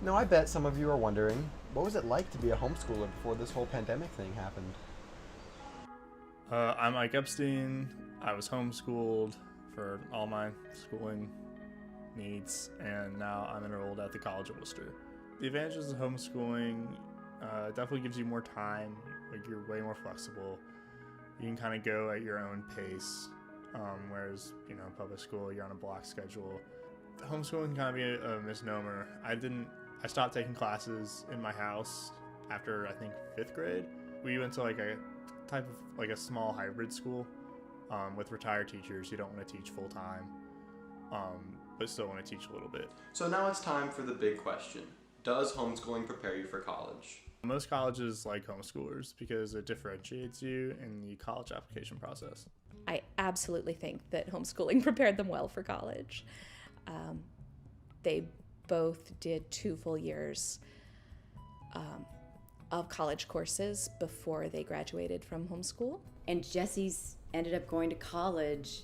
Now I bet some of you are wondering, what was it like to be a homeschooler before this whole pandemic thing happened? I'm Mike Epstein. I was homeschooled for all my schooling needs, and now I'm enrolled at the College of Worcester. The advantages of homeschooling It definitely gives you more time. Like, you're way more flexible. You can kind of go at your own pace. Whereas, public school, you're on a block schedule. Homeschooling can kind of be a misnomer. I stopped taking classes in my house after, I think, 5th grade. We went to like a type of like a small hybrid school with retired teachers who don't want to teach full time, but still want to teach a little bit. So now it's time for the big question. Does homeschooling prepare you for college? Most colleges like homeschoolers because it differentiates you in the college application process. I absolutely think that homeschooling prepared them well for college. They both did 2 full years of college courses before they graduated from homeschool. And Jesse's ended up going to college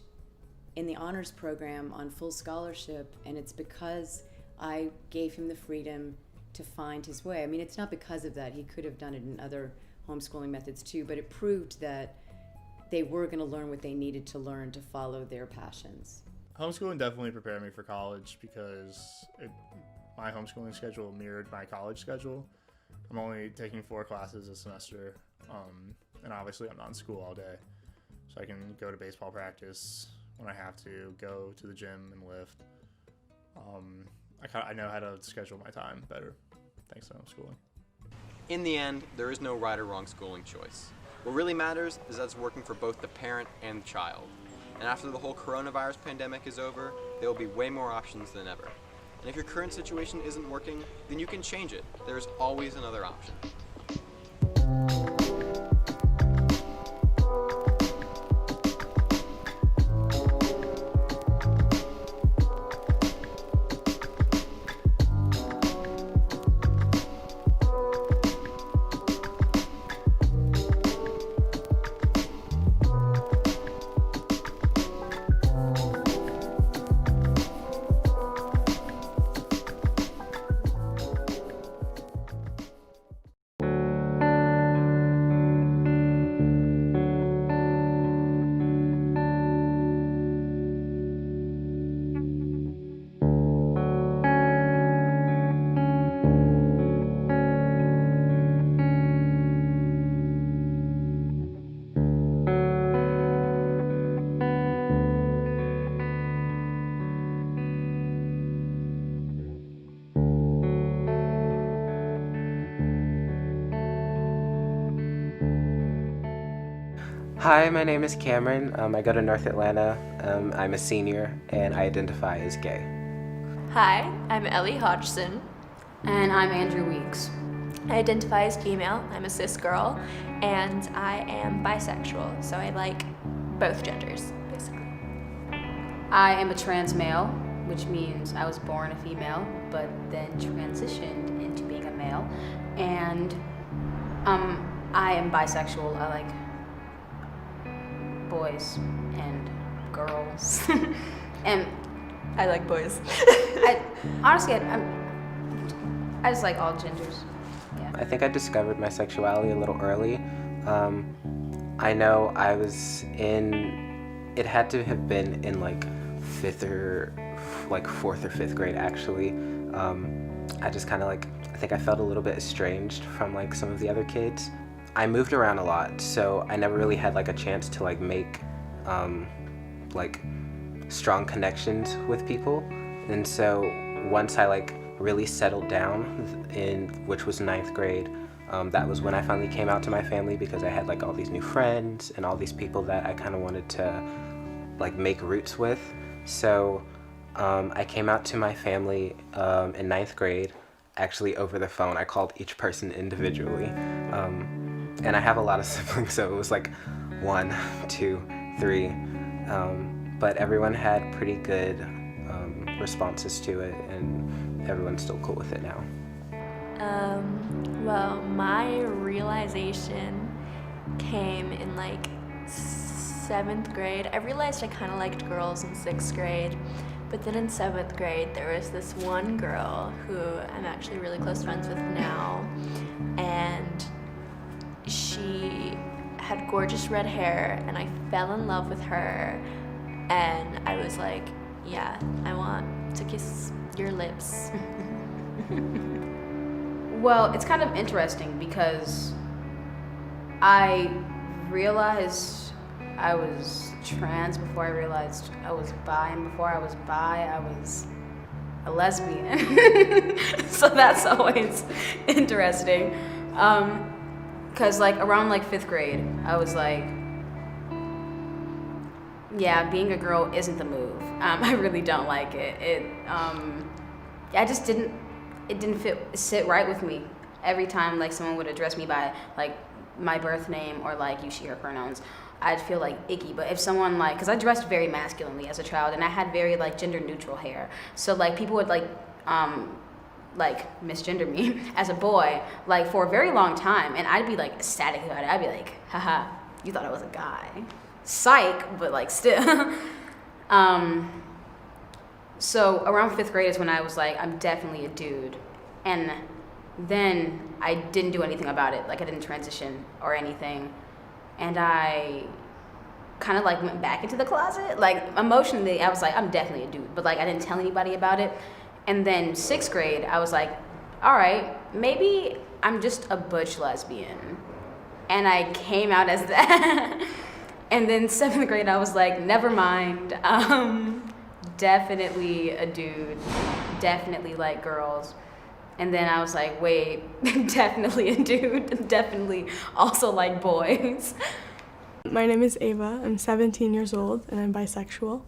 in the honors program on full scholarship, and it's because I gave him the freedom to find his way. I mean, it's not because of that. He could have done it in other homeschooling methods too, but it proved that they were going to learn what they needed to learn to follow their passions. Homeschooling definitely prepared me for college because my homeschooling schedule mirrored my college schedule. I'm only taking 4 classes a semester, and obviously I'm not in school all day, so I can go to baseball practice when I have to, go to the gym and lift. I know how to schedule my time better thanks to homeschooling. In the end, there is no right or wrong schooling choice. What really matters is that it's working for both the parent and the child. And after the whole coronavirus pandemic is over, there will be way more options than ever. And if your current situation isn't working, then you can change it. There's always another option. Hi, my name is Cameron. I go to North Atlanta. I'm a senior and I identify as gay. Hi, I'm Ellie Hodgson. And I'm Andrew Weeks. I identify as female, I'm a cis girl, and I am bisexual, so I like both genders, basically. I am a trans male, which means I was born a female, but then transitioned into being a male. And I am bisexual. I like boys and girls. And I like boys. Honestly, I just like all genders. Yeah. I think I discovered my sexuality a little early. I know I was it had to have been in like 4th or 5th grade actually. I just kind of I think I felt a little bit estranged from like some of the other kids. I moved around a lot, so I never really had like a chance to like make like strong connections with people. And so once I like really settled down which was 9th grade, that was when I finally came out to my family because I had like all these new friends and all these people that I kind of wanted to like make roots with. So I came out to my family in 9th grade, actually over the phone. I called each person individually. And I have a lot of siblings, so it was like 1, 2, 3. But everyone had pretty good responses to it, and everyone's still cool with it now. Well, my realization came in like 7th grade. I realized I kind of liked girls in 6th grade, but then in 7th grade there was this one girl who I'm actually really close friends with now, and she had gorgeous red hair, and I fell in love with her, and I was like, yeah, I want to kiss your lips. Well, it's kind of interesting because I realized I was trans before I realized I was bi, and before I was bi, I was a lesbian. So that's always interesting. Cause like around like 5th grade, I was like, yeah, being a girl isn't the move. I really don't like it. I just didn't sit right with me. Every time like someone would address me by like my birth name or like you, she, her pronouns, I'd feel like icky. But if someone like, cause I dressed very masculinely as a child and I had very like gender neutral hair. So like people would like misgender me as a boy, like for a very long time. And I'd be like ecstatic about it. I'd be like, haha, you thought I was a guy. Psych, but like still. So around 5th grade is when I was like, I'm definitely a dude. And then I didn't do anything about it. Like I didn't transition or anything. And I kind of like went back into the closet. Like emotionally, I was like, I'm definitely a dude. But like I didn't tell anybody about it. And then 6th grade, I was like, all right, maybe I'm just a butch lesbian. And I came out as that. And then 7th grade, I was like, never mind. Definitely a dude. Definitely like girls. And then I was like, wait, definitely a dude. Definitely also like boys. My name is Ava. I'm 17 years old and I'm bisexual.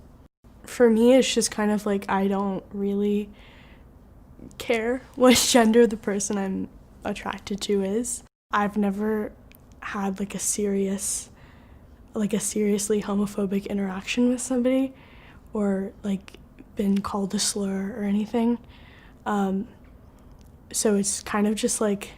For me, it's just kind of like I don't really care what gender the person I'm attracted to is. I've never had like a seriously homophobic interaction with somebody or like been called a slur or anything. So it's kind of just like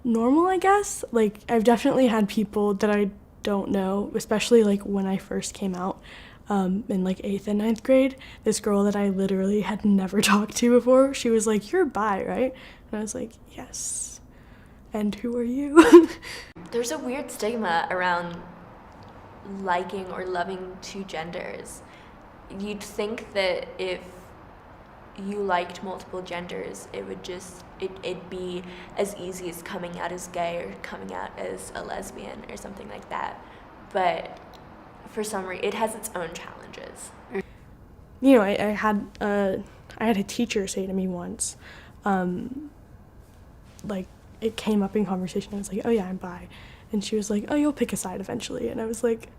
normal, I guess. Like I've definitely had people that I don't know, especially like when I first came out in like 8th and 9th grade. This girl that I literally had never talked to before, she was like, "You're bi, right?" And I was like, "Yes." "And who are you?" There's a weird stigma around liking or loving two genders. You'd think that if you liked multiple genders, it'd be as easy as coming out as gay or coming out as a lesbian or something like that. But for some reason, it has its own challenges. You know, I had a teacher say to me once, like it came up in conversation. I was like, "Oh yeah, I'm bi," and she was like, "Oh, you'll pick a side eventually," and I was like.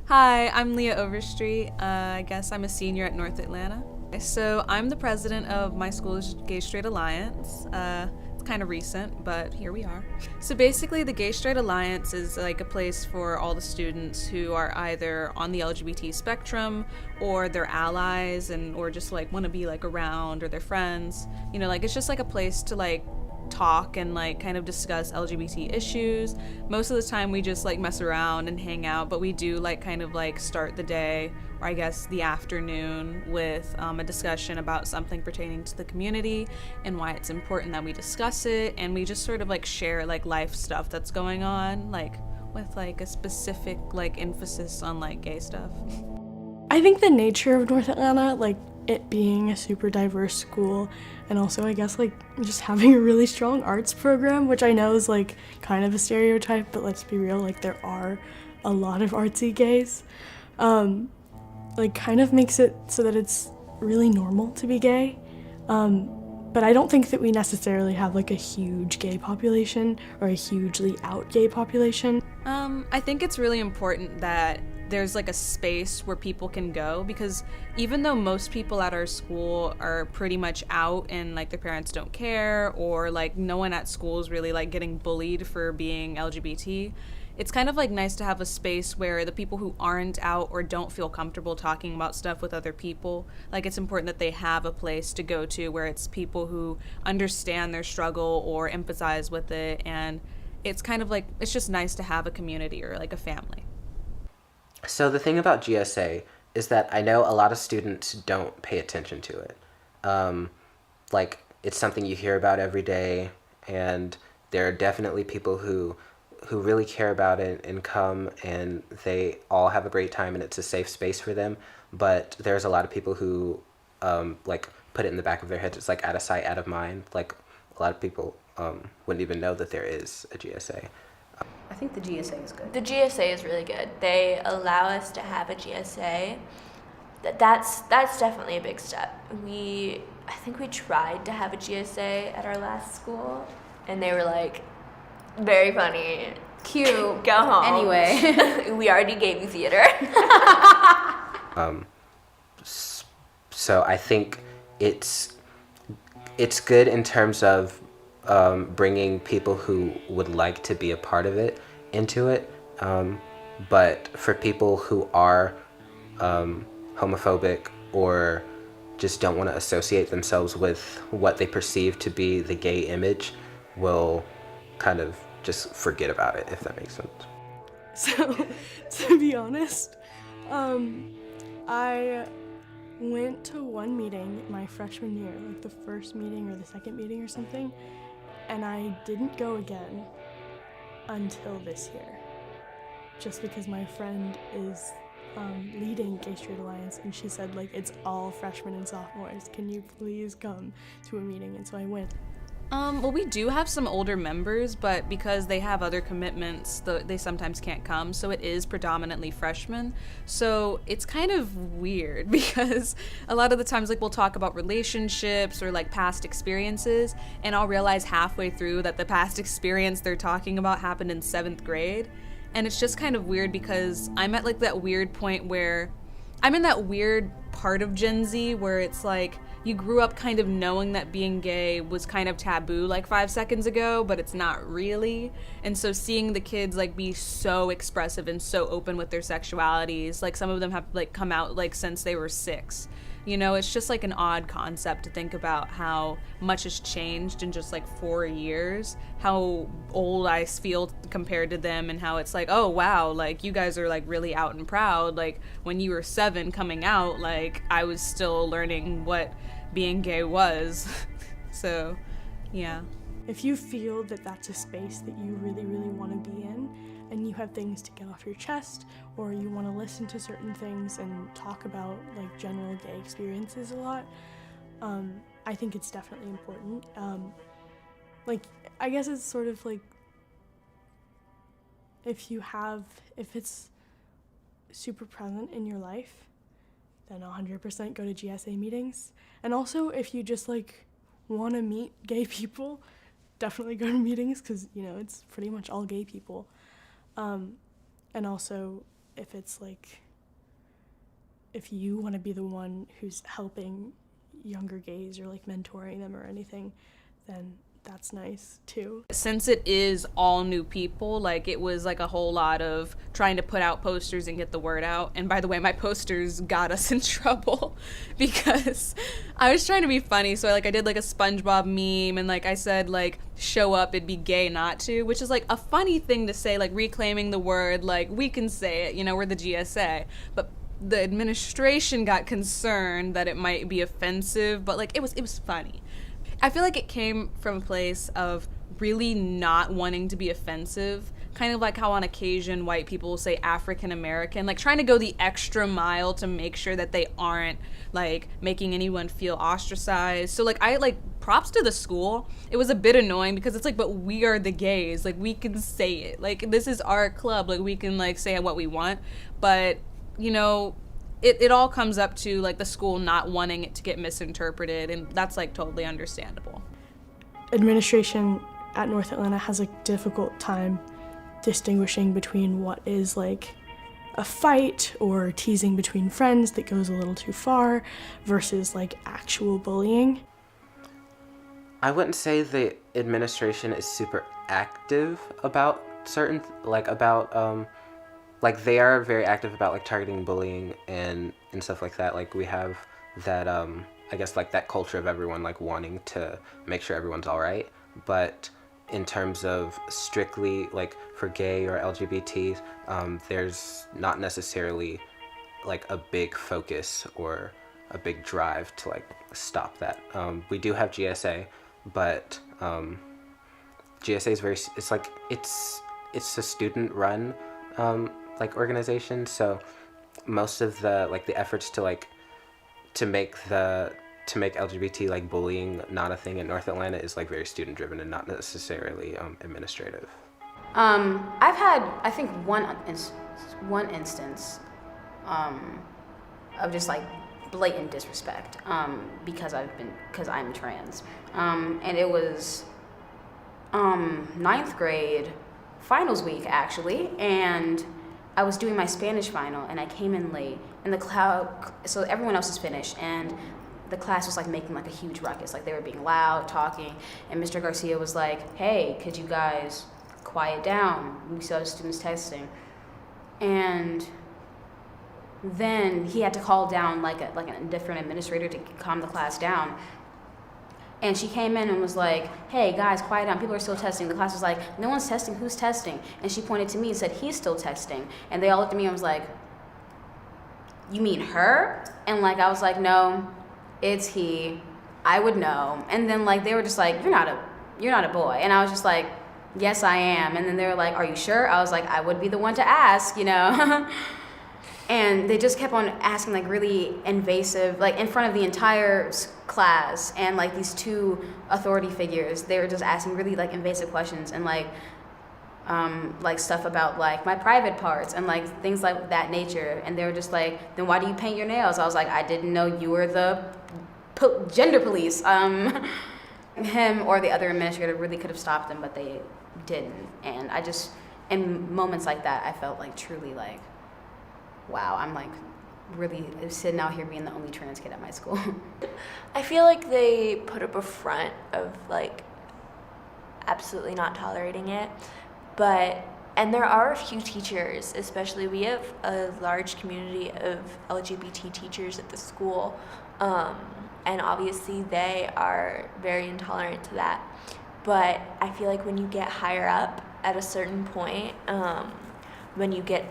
Hi, I'm Leah Overstreet. I guess I'm a senior at North Atlanta. So I'm the president of my school's Gay Straight Alliance. It's kind of recent, but here we are. So basically the Gay Straight Alliance is like a place for all the students who are either on the LGBT spectrum or they're allies or just like want to be like around or their friends. You know, like it's just like a place to like talk and like kind of discuss LGBT issues. Most of the time we just like mess around and hang out, but we do like kind of like start the day or I guess the afternoon with a discussion about something pertaining to the community and why it's important that we discuss it, and we just sort of like share like life stuff that's going on, like with like a specific like emphasis on like gay stuff. I think the nature of North Atlanta, like it being a super diverse school, and also I guess like just having a really strong arts program, which I know is like kind of a stereotype, but let's be real, like there are a lot of artsy gays, like kind of makes it so that it's really normal to be gay. But I don't think that we necessarily have like a huge gay population or a hugely out gay population. I think it's really important that there's like a space where people can go, because even though most people at our school are pretty much out and like their parents don't care, or like no one at school is really like getting bullied for being LGBT, it's kind of like nice to have a space where the people who aren't out or don't feel comfortable talking about stuff with other people, like it's important that they have a place to go to where it's people who understand their struggle or empathize with it, and it's kind of like, it's just nice to have a community or like a family. So the thing about GSA is that I know a lot of students don't pay attention to it. Like, it's something you hear about every day, and there are definitely people who really care about it and come, and they all have a great time, and it's a safe space for them. But there's a lot of people who like put it in the back of their heads. It's like out of sight, out of mind. Like a lot of people wouldn't even know that there is a GSA. I think the GSA is good. The GSA is really good. They allow us to have a GSA. That's definitely a big step. I think we tried to have a GSA at our last school, and they were like, very funny. Cute. Go home. Anyway. We already gave you theater. So I think it's good in terms of bringing people who would like to be a part of it into it. But for people who are homophobic or just don't want to associate themselves with what they perceive to be the gay image, will kind of just forget about it, if that makes sense. So, to be honest, I went to one meeting my freshman year, like the first meeting or the second meeting or something, and I didn't go again until this year, just because my friend is leading Gay Straight Alliance, and she said, like, it's all freshmen and sophomores. Can you please come to a meeting? And so I went. Well, we do have some older members, but because they have other commitments, they sometimes can't come, so it is predominantly freshmen. So it's kind of weird because a lot of the times, like, we'll talk about relationships or, like, past experiences, and I'll realize halfway through that the past experience they're talking about happened in 7th grade. And it's just kind of weird because I'm at, like, that weird point where I'm in that weird part of Gen Z where it's like, you grew up kind of knowing that being gay was kind of taboo like 5 seconds ago, but it's not really. And so seeing the kids, like, be so expressive and so open with their sexualities, like, some of them have, like, come out, like, since they were 6. You know, it's just, like, an odd concept to think about how much has changed in just, like, 4 years, how old I feel compared to them, and how it's like, oh, wow, like, you guys are, like, really out and proud. Like, when you were 7 coming out, like, I was still learning what being gay was. So, yeah. If you feel that that's a space that you really, really want to be in, and you have things to get off your chest, or you want to listen to certain things and talk about, like, general gay experiences a lot, I think it's definitely important. Like, I guess it's sort of like, if it's super present in your life, then 100% go to GSA meetings. And also, if you just, like, want to meet gay people, definitely go to meetings, because, you know, it's pretty much all gay people. And also, if it's like, if you want to be the one who's helping younger gays or, like, mentoring them or anything, then that's nice too. Since it is all new people, like, it was like a whole lot of trying to put out posters and get the word out. And by the way, my posters got us in trouble because I was trying to be funny. So I did, like, a SpongeBob meme, and, like, I said, like, show up, it'd be gay not to, which is, like, a funny thing to say, like, reclaiming the word, like, we can say it, you know, we're the GSA. But the administration got concerned that it might be offensive, but, like, it was funny. I feel like it came from a place of really not wanting to be offensive, kind of like how on occasion white people will say African American, like, trying to go the extra mile to make sure that they aren't, like, making anyone feel ostracized. So, like, props to the school. It was a bit annoying because it's like, but we are the gays, like, we can say it, like, this is our club, like, we can, like, say what we want. But, you know, it all comes up to, like, the school not wanting it to get misinterpreted, and that's, like, totally understandable. Administration at North Atlanta has a difficult time distinguishing between what is, like, a fight or teasing between friends that goes a little too far versus, like, actual bullying. I wouldn't say the administration is super active about certain, like, they are very active about, like, targeting bullying and stuff like that. Like, we have that, I guess, like, that culture of everyone, like, wanting to make sure everyone's all right. But in terms of strictly, like, for gay or LGBT, there's not necessarily, like, a big focus or a big drive to, like, stop that. We do have GSA, but GSA is very, it's like, it's a student-run, like, organization, so most of the, like, the efforts to, like, to make the to make LGBT like bullying not a thing in North Atlanta is like very student driven and not necessarily administrative. I've had, I think, one instance of just like blatant disrespect because I'm trans, and it was 9th grade finals week actually, and I was doing my Spanish final and I came in late, and so everyone else was finished, and the class was like making like a huge ruckus, like they were being loud, talking, and Mr. Garcia was like, "Hey, could you guys quiet down? We saw the students testing." And then he had to call down like a different administrator to calm the class down. And she came in and was like, "Hey guys, quiet down. People are still testing." The class was like, "No one's testing. Who's testing?" And she pointed to me and said, "He's still testing." And they all looked at me and was like, "You mean her?" And like I was like, "No, it's he. I would know." And then like they were just like, you're not a boy." And I was just like, "Yes, I am." And then they were like, "Are you sure?" I was like, "I would be the one to ask, you know." And they just kept on asking like really invasive, like in front of the entire class, and like these two authority figures, they were just asking really like invasive questions, and like stuff about like my private parts and like things like that nature. And they were just like, "Then why do you paint your nails?" I was like, "I didn't know you were the gender police." Him or the other administrator really could have stopped them, but they didn't. And I just, in moments like that, I felt like truly like, wow, I'm like really sitting out here being the only trans kid at my school. I feel like they put up a front of like absolutely not tolerating it, and there are a few teachers, especially we have a large community of LGBT teachers at the school, and obviously they are very intolerant to that. But I feel like when you get higher up at a certain point, when you get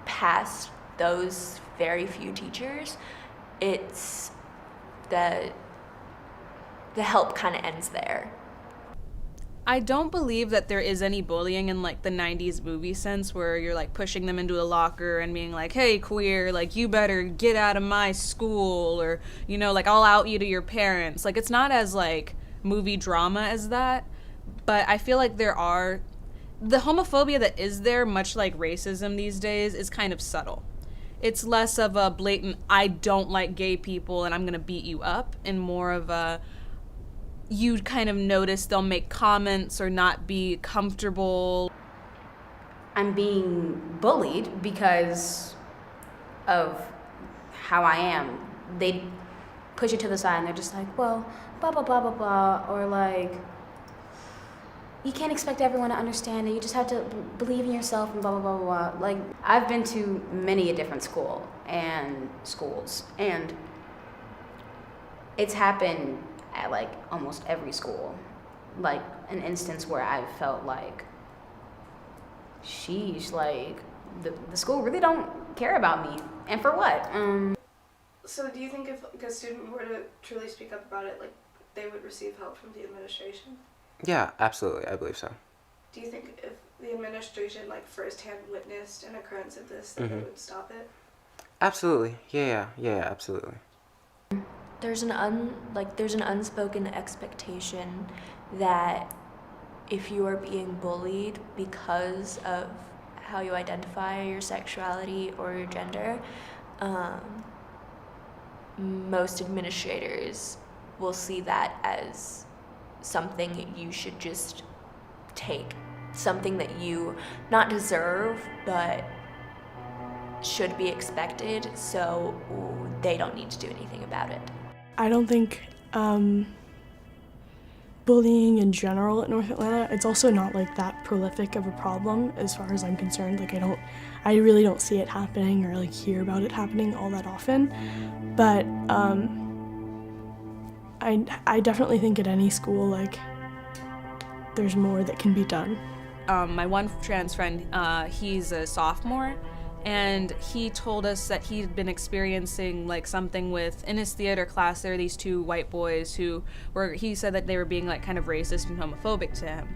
past those very few teachers, it's the help kind of ends there. I don't believe that there is any bullying in like the 90s movie sense where you're like pushing them into a locker and being like, "Hey queer, like you better get out of my school," or, you know, like I'll out you to your parents. Like it's not as like movie drama as that, but I feel like the homophobia that is there, much like racism these days, is kind of subtle. It's less of a blatant, "I don't like gay people and I'm gonna beat you up," and more of a, you kind of notice they'll make comments or not be comfortable. I'm being bullied because of how I am. They push it to the side and they're just like, "Well, blah, blah, blah, blah, blah," or like, "You can't expect everyone to understand it. You just have to believe in yourself," and blah, blah, blah, blah, blah. Like, I've been to many a different schools, and it's happened at like almost every school. Like an instance where I felt like, sheesh, like the school really don't care about me, and for what? So do you think if like, a student were to truly speak up about it, like they would receive help from the administration? Yeah, absolutely. I believe so. Do you think if the administration like firsthand witnessed an occurrence of this, that they would stop it? Absolutely. Yeah, absolutely. There's an unspoken expectation that if you are being bullied because of how you identify, your sexuality, or your gender, most administrators will see that as something you should just take, something that you not deserve but should be expected, so they don't need to do anything about it. I don't think bullying in general at North Atlanta, it's also not like that prolific of a problem as far as I'm concerned. Like I really don't see it happening or like hear about it happening all that often. But I definitely think at any school, like, there's more that can be done. My one trans friend, he's a sophomore, and he told us that he'd been experiencing like something in his theater class. There were these two white boys he said that they were being like kind of racist and homophobic to him.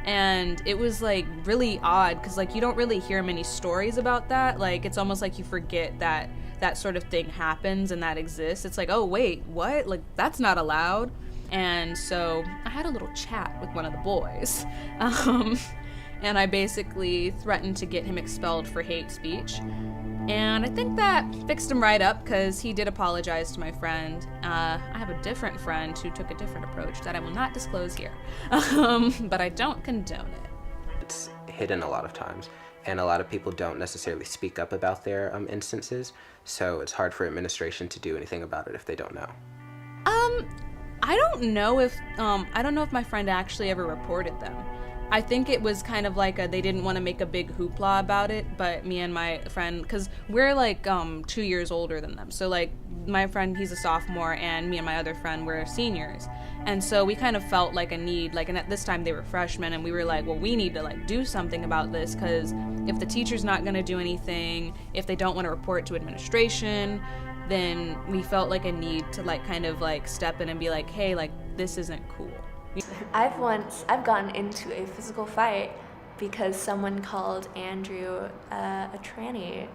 And it was like really odd because like you don't really hear many stories about that. Like it's almost like you forget that that sort of thing happens and that exists. It's like, oh wait, what? Like that's not allowed. And so I had a little chat with one of the boys. And I basically threatened to get him expelled for hate speech. And I think that fixed him right up because he did apologize to my friend. I have a different friend who took a different approach that I will not disclose here. But I don't condone it. It's hidden a lot of times, and a lot of people don't necessarily speak up about their instances, so it's hard for administration to do anything about it if they don't know. I don't know if my friend actually ever reported them. I think it was kind of like they didn't want to make a big hoopla about it, but me and my friend, because we're like 2 years older than them, so like my friend, he's a sophomore, and me and my other friend were seniors, and so we kind of felt like a need, like, and at this time they were freshmen, and we were like, well, we need to like do something about this, because if the teacher's not going to do anything, if they don't want to report to administration, then we felt like a need to like kind of like step in and be like, hey, like this isn't cool. I've gotten into a physical fight because someone called Andrew a tranny.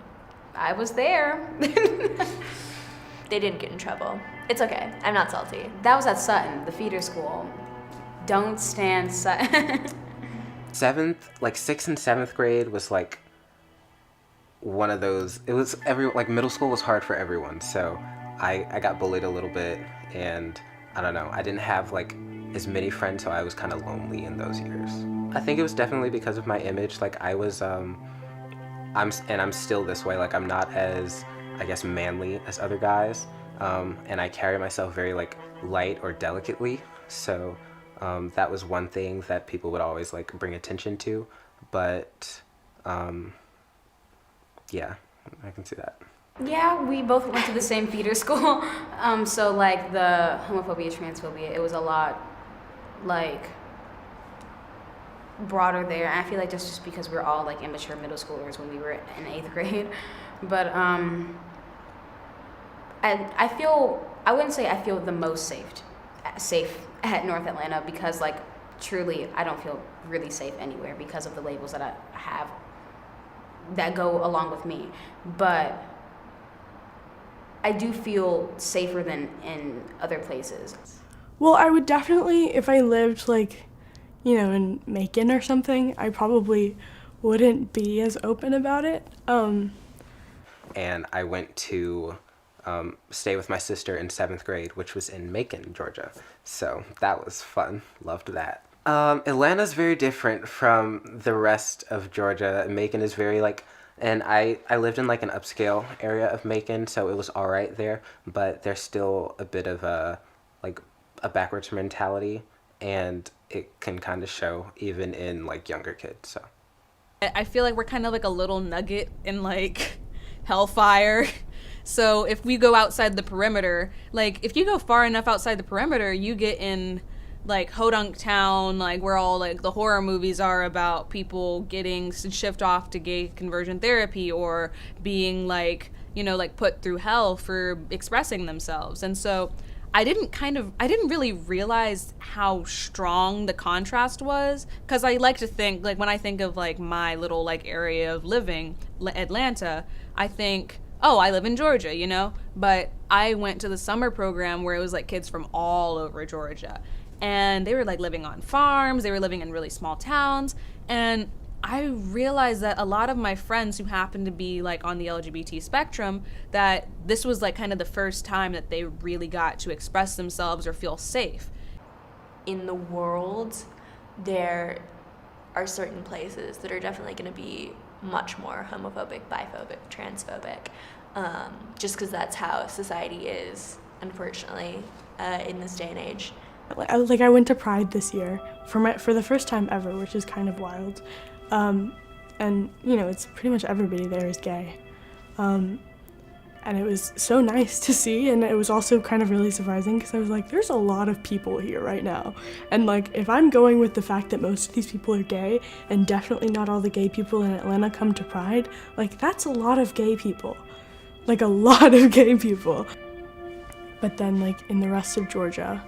I was there. They didn't get in trouble. It's okay. I'm not salty. That was at Sutton, the feeder school. Don't stand Sutton. 6th and 7th grade was like one of those, it was middle school was hard for everyone, so I got bullied a little bit, and I don't know, I didn't have like as many friends, so I was kind of lonely in those years. I think it was definitely because of my image. Like I was, I'm still this way. Like I'm not as, I guess, manly as other guys, and I carry myself very like light or delicately. So that was one thing that people would always like bring attention to. But yeah, I can see that. Yeah, we both went to the same feeder school. So like the homophobia, transphobia, it was a lot like broader there. And I feel like that's just because we're all like immature middle schoolers when we were in 8th grade. But I wouldn't say I feel the most safe at North Atlanta, because like truly I don't feel really safe anywhere because of the labels that I have that go along with me. But I do feel safer than in other places. Well, I would definitely, if I lived like, in Macon or something, I probably wouldn't be as open about it. And I went to stay with my sister in 7th grade, which was in Macon, Georgia. So that was fun. Loved that. Atlanta's very different from the rest of Georgia. Macon is very like, and I lived in like an upscale area of Macon, so it was all right there, but there's still a bit of a backwards mentality, and it can kind of show even in like younger kids. So I feel like we're kind of like a little nugget in like hellfire. So if we go outside the perimeter, like if you go far enough outside the perimeter, you get in like Hodunk Town, like where all like the horror movies are about people getting shipped off to gay conversion therapy or being like, like put through hell for expressing themselves. And so I didn't really realize how strong the contrast was, because I like to think, like when I think of like my little like area of living, Atlanta, I think, oh, I live in Georgia, but I went to the summer program where it was like kids from all over Georgia, and they were like living on farms, they were living in really small towns, and I realized that a lot of my friends who happened to be like on the LGBT spectrum, that this was like kind of the first time that they really got to express themselves or feel safe. In the world, there are certain places that are definitely going to be much more homophobic, biphobic, transphobic, just because that's how society is, unfortunately, in this day and age. Like I went to Pride this year for the first time ever, which is kind of wild. And it's pretty much everybody there is gay. And it was so nice to see, and it was also kind of really surprising because I was like, there's a lot of people here right now. And like, if I'm going with the fact that most of these people are gay, and definitely not all the gay people in Atlanta come to Pride, like that's a lot of gay people. Like a lot of gay people. But then like in the rest of Georgia,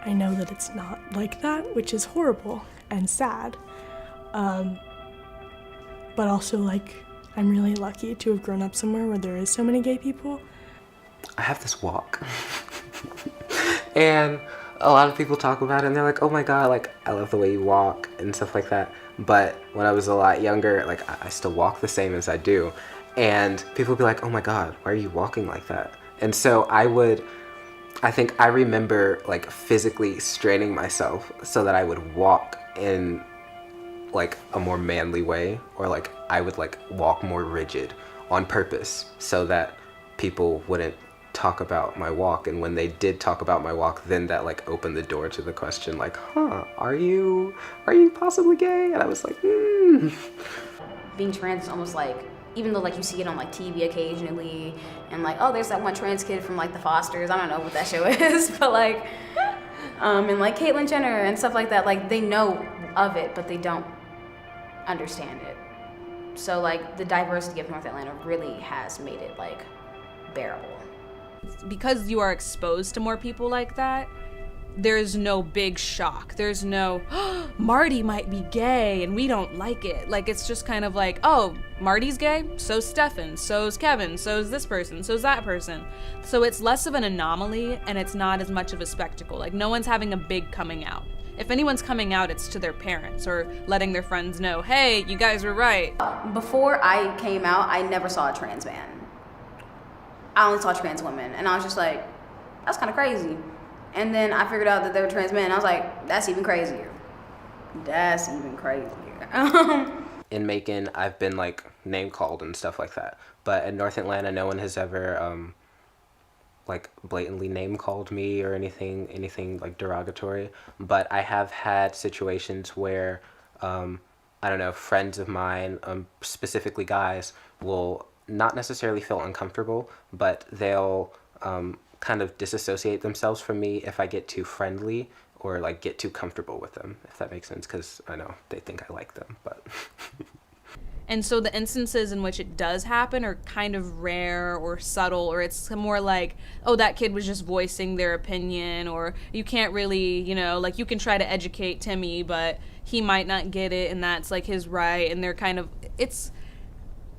I know that it's not like that, which is horrible. and sad. But also, like, I'm really lucky to have grown up somewhere where there is so many gay people. I have this walk. And a lot of people talk about it and they're like, oh my God, like, I love the way you walk and stuff like that. But when I was a lot younger, like, I still walk the same as I do. And people would be like, oh my God, why are you walking like that? And so I think I remember, like, physically straining myself so that I would walk in, like, a more manly way, or, like, I would, like, walk more rigid on purpose so that people wouldn't talk about my walk. And when they did talk about my walk, then that, like, opened the door to the question, like, are you possibly gay? And I was like, Being trans is almost like, even though, like, you see it on, like, TV occasionally, and, like, oh, there's that one trans kid from, like, The Fosters, I don't know what that show is, but, like, and, like, Caitlyn Jenner and stuff like that, like, they know of it, but they don't understand it. So, like, the diversity of North Atlanta really has made it, like, bearable. Because you are exposed to more people like that, there's no big shock. There's no, oh, Marty might be gay and we don't like it. Like, it's just kind of like, oh, Marty's gay, so's Stefan, so's Kevin, so's this person, so's that person. So it's less of an anomaly and it's not as much of a spectacle. Like, no one's having a big coming out. If anyone's coming out, it's to their parents or letting their friends know, hey, you guys were right. Before I came out, I never saw a trans man. I only saw trans women, and I was just like, that's kind of crazy. And then I figured out that they were trans men, and I was like, that's even crazier. That's even crazier. In Macon, I've been, like, name called and stuff like that. But in North Atlanta, no one has ever, like, blatantly name called me or anything like derogatory. But I have had situations where, I don't know, friends of mine, specifically guys, will not necessarily feel uncomfortable, but they'll kind of disassociate themselves from me if I get too friendly or, like, get too comfortable with them, if that makes sense, because I know they think I like them, but... And so the instances in which it does happen are kind of rare or subtle, or it's more like, oh, that kid was just voicing their opinion, or you can't really, you know, like, you can try to educate Timmy, but he might not get it, and that's, like, his right, and they're kind of,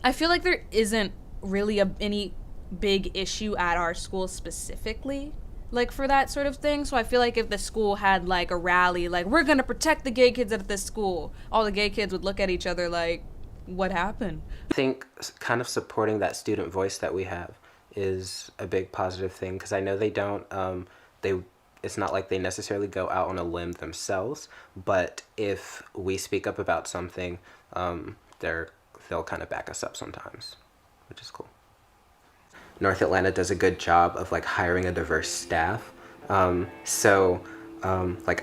I feel like there isn't really any big issue at our school specifically, like, for that sort of thing. So I feel like if the school had, like, a rally, like, we're gonna protect the gay kids at this school, all the gay kids would look at each other like, what happened? I think kind of supporting that student voice that we have is a big positive thing, because I know they don't, it's not like they necessarily go out on a limb themselves, but if we speak up about something, they'll kind of back us up sometimes, which is cool. North Atlanta does a good job of, like, hiring a diverse staff. Like,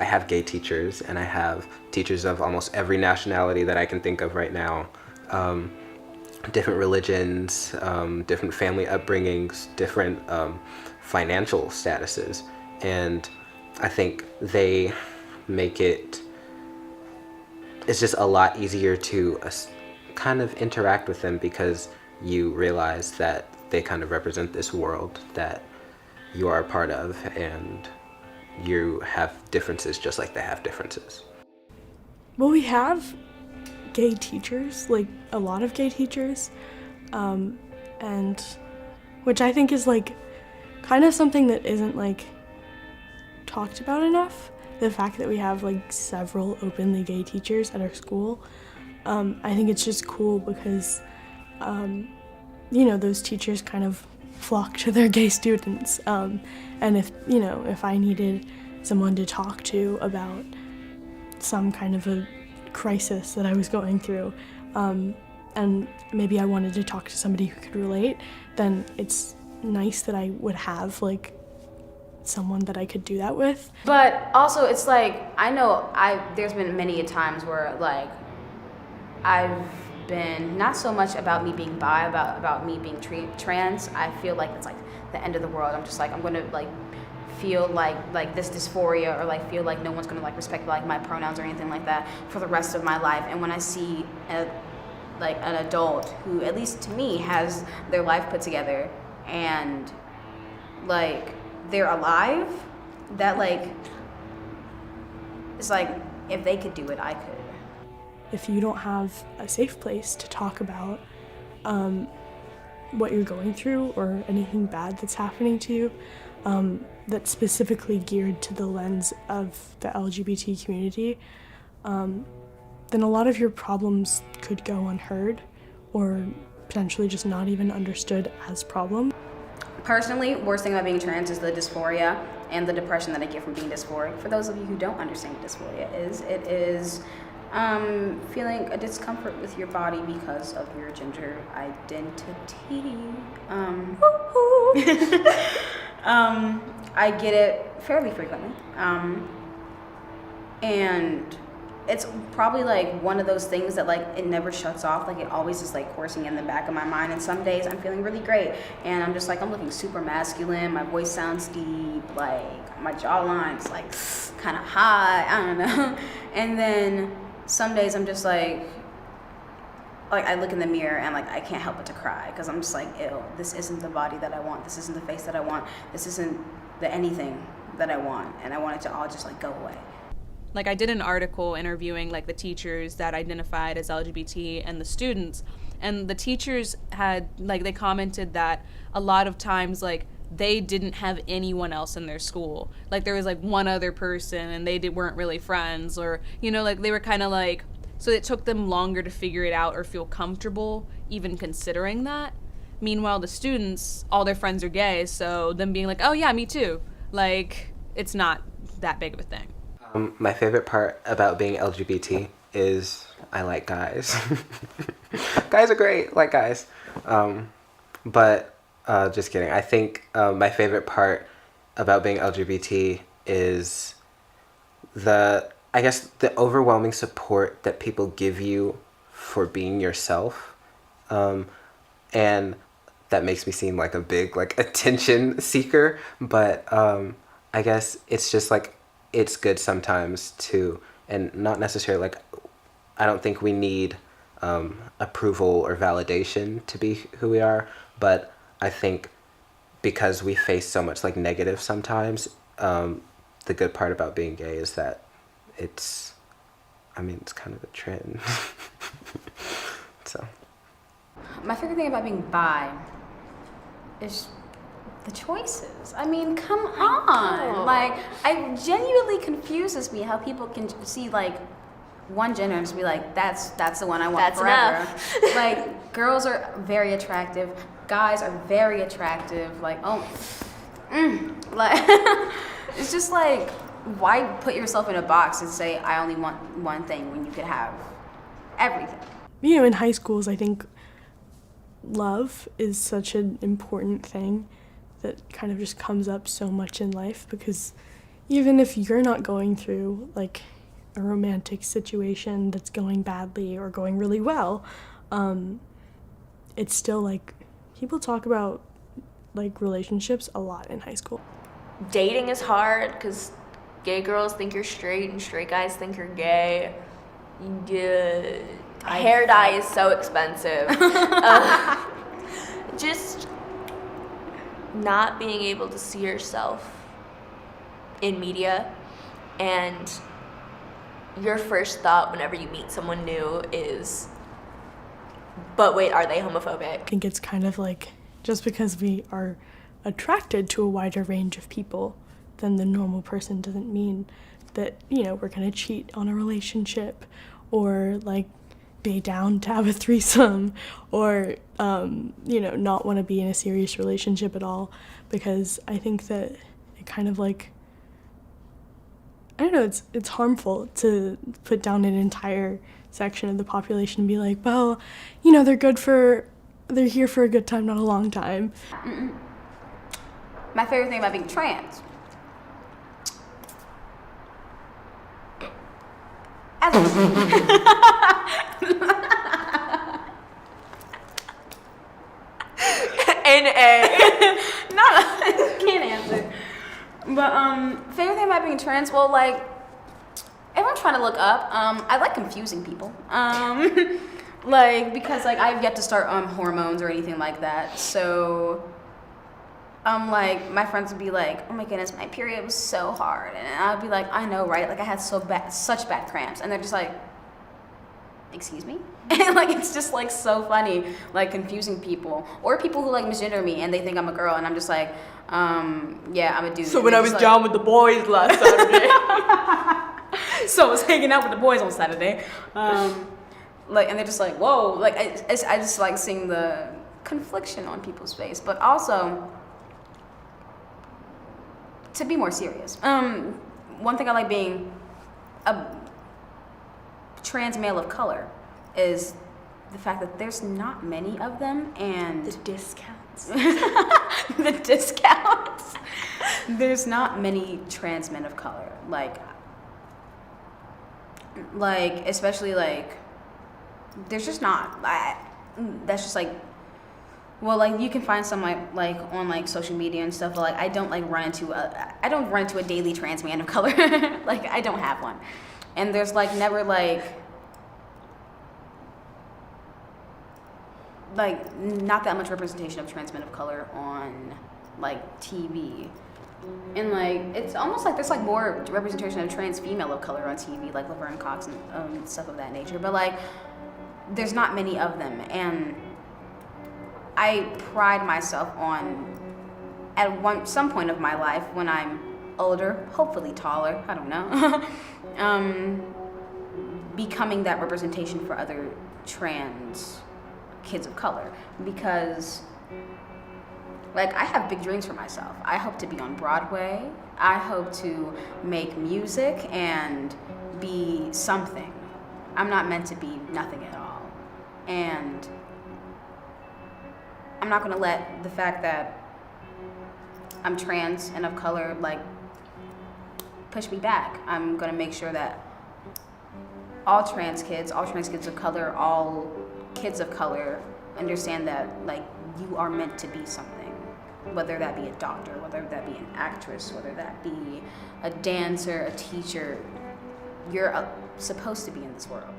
I have gay teachers, and I have teachers of almost every nationality that I can think of right now. Different religions, different family upbringings, different financial statuses. And I think they make it's just a lot easier to kind of interact with them, because you realize that they kind of represent this world that you are a part of, and you have differences just like they have differences. Well, we have gay teachers, like, a lot of gay teachers, and which I think is, like, kind of something that isn't, like, talked about enough. The fact that we have, like, several openly gay teachers at our school, I think it's just cool because, you know, those teachers kind of flock to their gay students. And if I needed someone to talk to about some kind of a crisis that I was going through, and maybe I wanted to talk to somebody who could relate, then it's nice that I would have, like, someone that I could do that with. But also, it's like, I know there's been many times where, like, I've been not so much about me being bi, about me being trans. I feel like it's like the end of the world. I'm just like, I'm gonna, like, feel like this dysphoria, or, like, feel like no one's gonna, like, respect, like, my pronouns or anything like that for the rest of my life. And when I see an adult who, at least to me, has their life put together and, like, they're alive, that, like, it's like, if they could do it, I could. If you don't have a safe place to talk about what you're going through or anything bad that's happening to you, that's specifically geared to the lens of the LGBT community, then a lot of your problems could go unheard or potentially just not even understood as problems. Personally, worst thing about being trans is the dysphoria and the depression that I get from being dysphoric. For those of you who don't understand what dysphoria is, it is feeling a discomfort with your body because of your gender identity. I get it fairly frequently. And it's probably like one of those things that like it never shuts off. Like it always is like coursing in the back of my mind. And some days I'm feeling really great and I'm just like, I'm looking super masculine. My voice sounds deep. Like my jawline's like kind of high. I don't know. And then some days I'm just like I look in the mirror and like I can't help but to cry because I'm just like, ew, this isn't the body that I want. This isn't the face that I want. This isn't the anything that I want. And I want it to all just like go away. Like I did an article interviewing like the teachers that identified as LGBT and the students, and the teachers had like they commented that a lot of times like they didn't have anyone else in their school. Like there was like one other person and they weren't really friends, or you know, like they were kind of like, so it took them longer to figure it out or feel comfortable even considering that. Meanwhile, the students, all their friends are gay, so them being like, oh yeah, me too, like it's not that big of a thing. My favorite part about being LGBT is I like guys. Guys are great, like guys. But just kidding. I think my favorite part about being LGBT is the overwhelming support that people give you for being yourself. And that makes me seem like a big like attention seeker, but I guess it's just like it's good sometimes to, and not necessarily like, I don't think we need approval or validation to be who we are, but I think because we face so much like negative sometimes, the good part about being gay is that it's kind of a trend. So. My favorite thing about being bi is the choices. I mean, come on. Like, it genuinely confuses me how people can see like one gender and just be like, that's the one I want forever. Enough. Like, girls are very attractive. Guys are very attractive. Like, like it's just like, why put yourself in a box and say I only want one thing when you could have everything? You know, in high schools, I think love is such an important thing that kind of just comes up so much in life, because even if you're not going through like a romantic situation that's going badly or going really well, it's still like people talk about like relationships a lot in high school. Dating is hard because gay girls think you're straight and straight guys think you're gay. Yeah. Hair dye is so expensive. Just not being able to see yourself in media, and your first thought whenever you meet someone new is, but wait, are they homophobic? I think it's kind of like, just because we are attracted to a wider range of people than the normal person doesn't mean that, you know, we're gonna cheat on a relationship or like be down to have a threesome or, you know, not want to be in a serious relationship at all. Because I think that it kind of like, I don't know, it's harmful to put down an entire section of the population and be like, well, you know, they're here for a good time, not a long time. My favorite thing about being trans. Can't answer. But favorite thing about being trans, well, like everyone's trying to look up. I like confusing people. Like because like I've yet to start hormones or anything like that. So like my friends would be like, oh my goodness, my period was so hard, and I'd be like, I know, right? Like I had such bad cramps, and they're just like, excuse me? And like it's just like so funny, like confusing people, or people who like misgender me and they think I'm a girl, and I'm just like, yeah, I'm a dude. So when I was down with the boys last Saturday, so I was hanging out with the boys on Saturday, like, and they're just like, whoa, like I just like seeing the confliction on people's face, but also to be more serious. One thing I like being a trans male of color is the fact that there's not many of them, and the discounts. The discounts. There's not many trans men of color, like especially like there's just not. That's just like, well, like you can find some like on like social media and stuff, but like I don't run into a daily trans man of color. Like I don't have one, and there's like never like not that much representation of trans men of color on like TV. And like it's almost like there's like more representation of trans female of color on TV, like Laverne Cox and stuff of that nature, but like there's not many of them. And I pride myself on, at some point of my life when I'm older, hopefully taller, I don't know, becoming that representation for other trans kids of color, because like I have big dreams for myself. I hope to be on Broadway. I hope to make music and be something. I'm not meant to be nothing at all. And I'm not gonna let the fact that I'm trans and of color like push me back. I'm gonna make sure that all trans kids of color, all kids of color understand that like you are meant to be something, whether that be a doctor, whether that be an actress, whether that be a dancer, a teacher. You're supposed to be in this world.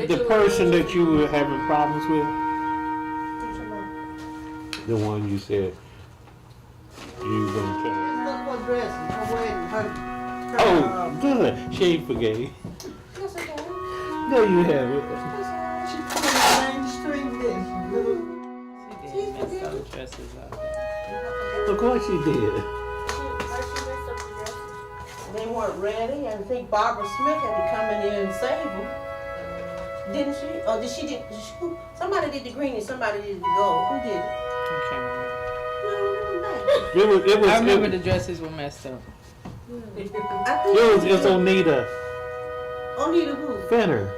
The person that you were having problems with, the one you said you were going to Look for dresses for wedding. Oh, good. She ain't forgave. Yes, I can. No, you haven't. She put on mainstream this. She did mess some dresses up. Of course she did. They weren't ready, and I think Barbara Smith had to come in here and save them. Didn't she? Or did she? Somebody did the green and somebody did the gold. Who did it? I can't remember. I remember the dresses were messed up. It was Onita. Onita who? Fenner.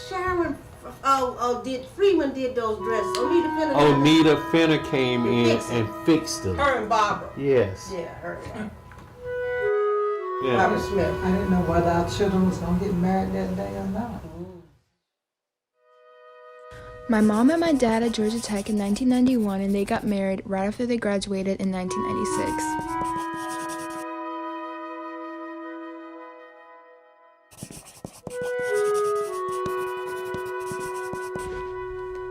Sharon. Did Freeman did those dresses? Onita Fenner. Onita Fenner came in and fixed them. Her and Barbara. Yes. Yeah, her. Yeah. Barbara Smith. I didn't know whether our children was gonna get married that day or not. My mom met my dad at Georgia Tech in 1991, and they got married right after they graduated in 1996.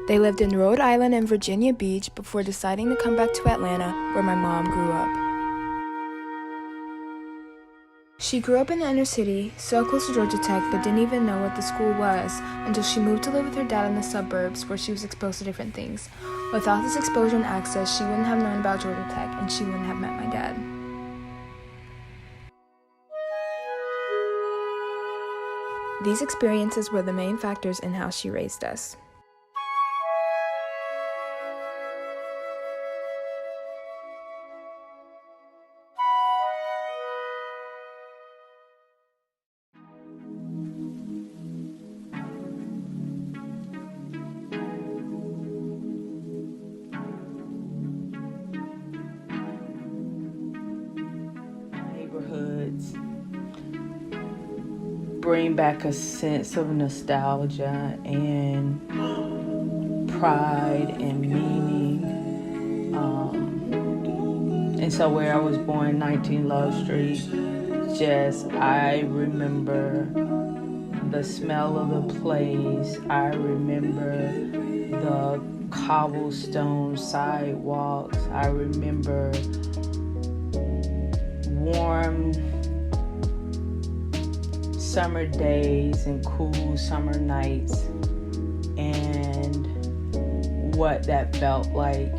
They lived in Rhode Island and Virginia Beach before deciding to come back to Atlanta, where my mom grew up. She grew up in the inner city, so close to Georgia Tech, but didn't even know what the school was until she moved to live with her dad in the suburbs where she was exposed to different things. Without this exposure and access, she wouldn't have known about Georgia Tech and she wouldn't have met my dad. These experiences were the main factors in how she raised us. Neighborhoods bring back a sense of nostalgia and pride and meaning. And so where I was born, 19 Love Street, I remember the smell of the place. I remember the cobblestone sidewalks. I remember warm summer days and cool summer nights and what that felt like.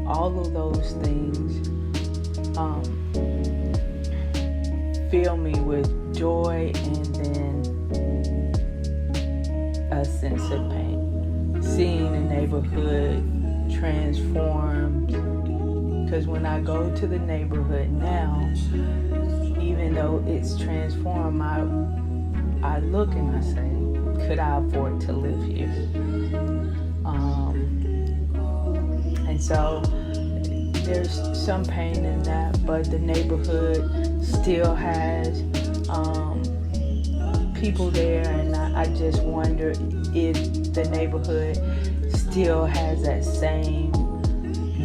All of those things fill me with joy and then a sense of pain. Seeing the neighborhood transformed, because when I go to the neighborhood now, even though it's transformed, I look and I say, could I afford to live here? And so there's some pain in that, but the neighborhood still has people there, and I just wonder if the neighborhood still has that same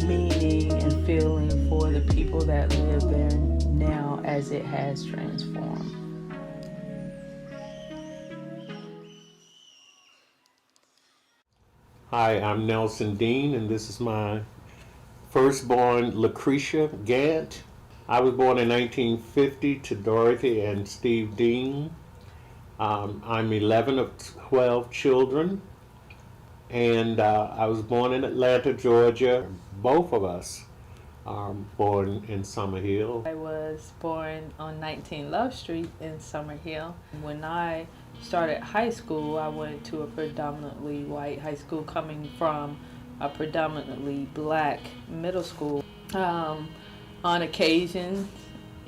meaning and feeling for the people that live there now as it has transformed. Hi, I'm Nelson Dean, and this is my firstborn, Lucretia Gant. I was born in 1950 to Dorothy and Steve Dean. I'm 11 of 12 children, and I was born in Atlanta, Georgia. Both of us are born in Summerhill. I was born on 19 Love Street in Summerhill. When I started high school, I went to a predominantly white high school coming from a predominantly black middle school. On occasion,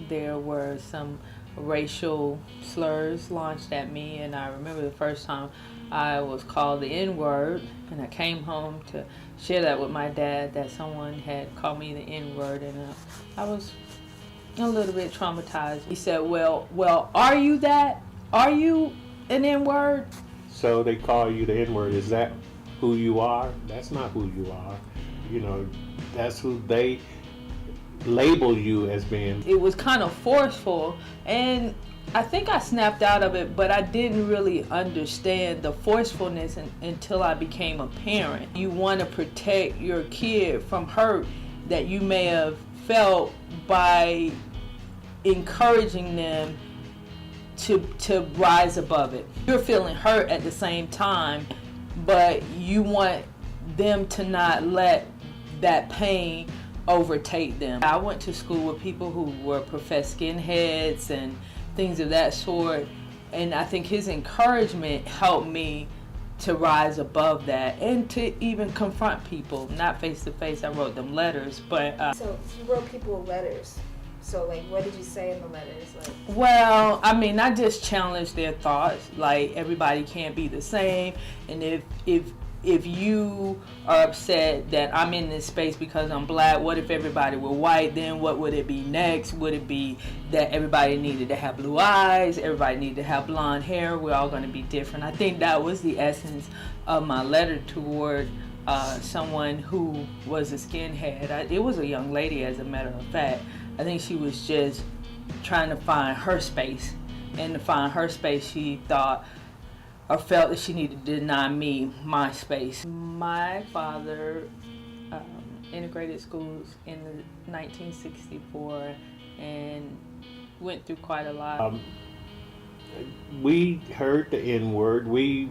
there were some racial slurs launched at me, and I remember the first time I was called the N-word, and I came home to share that with my dad, that someone had called me the N-word, and I was a little bit traumatized. He said, well, are you that? Are you an N-word? So they call you the N-word. Is that who you are? That's not who you are. You know, that's who they label you as being. It was kind of forceful, and I think I snapped out of it, but I didn't really understand the forcefulness until I became a parent. You want to protect your kid from hurt that you may have felt by encouraging them to rise above it. You're feeling hurt at the same time, but you want them to not let that pain overtake them. I went to school with people who were professed skinheads and things of that sort, and I think his encouragement helped me to rise above that and to even confront people, not face to face. I wrote them letters, but So you wrote people letters. So like, what did you say in the letters? Like, well, I mean, I just challenged their thoughts. Like, everybody can't be the same, and if you are upset that I'm in this space because I'm black, what if everybody were white? Then what would it be next? Would it be that everybody needed to have blue eyes, everybody needed to have blonde hair? We're all going to be different. I think that was the essence of my letter toward someone who was a skinhead. It was a young lady, as a matter of fact. I think she was just trying to find her space and to find her space, she thought or felt that she needed to deny me my space. My father integrated schools in 1964 and went through quite a lot. We heard the N-word. We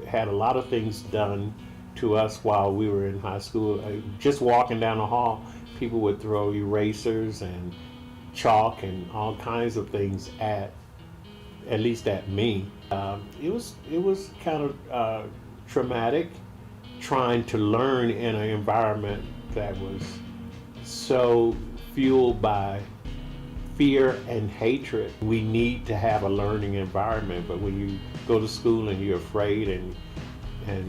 had a lot of things done to us while we were in high school. Just walking down the hall, people would throw erasers and chalk and all kinds of things at least at me. It was kind of traumatic, trying to learn in an environment that was so fueled by fear and hatred. We need to have a learning environment, but when you go to school and you're afraid and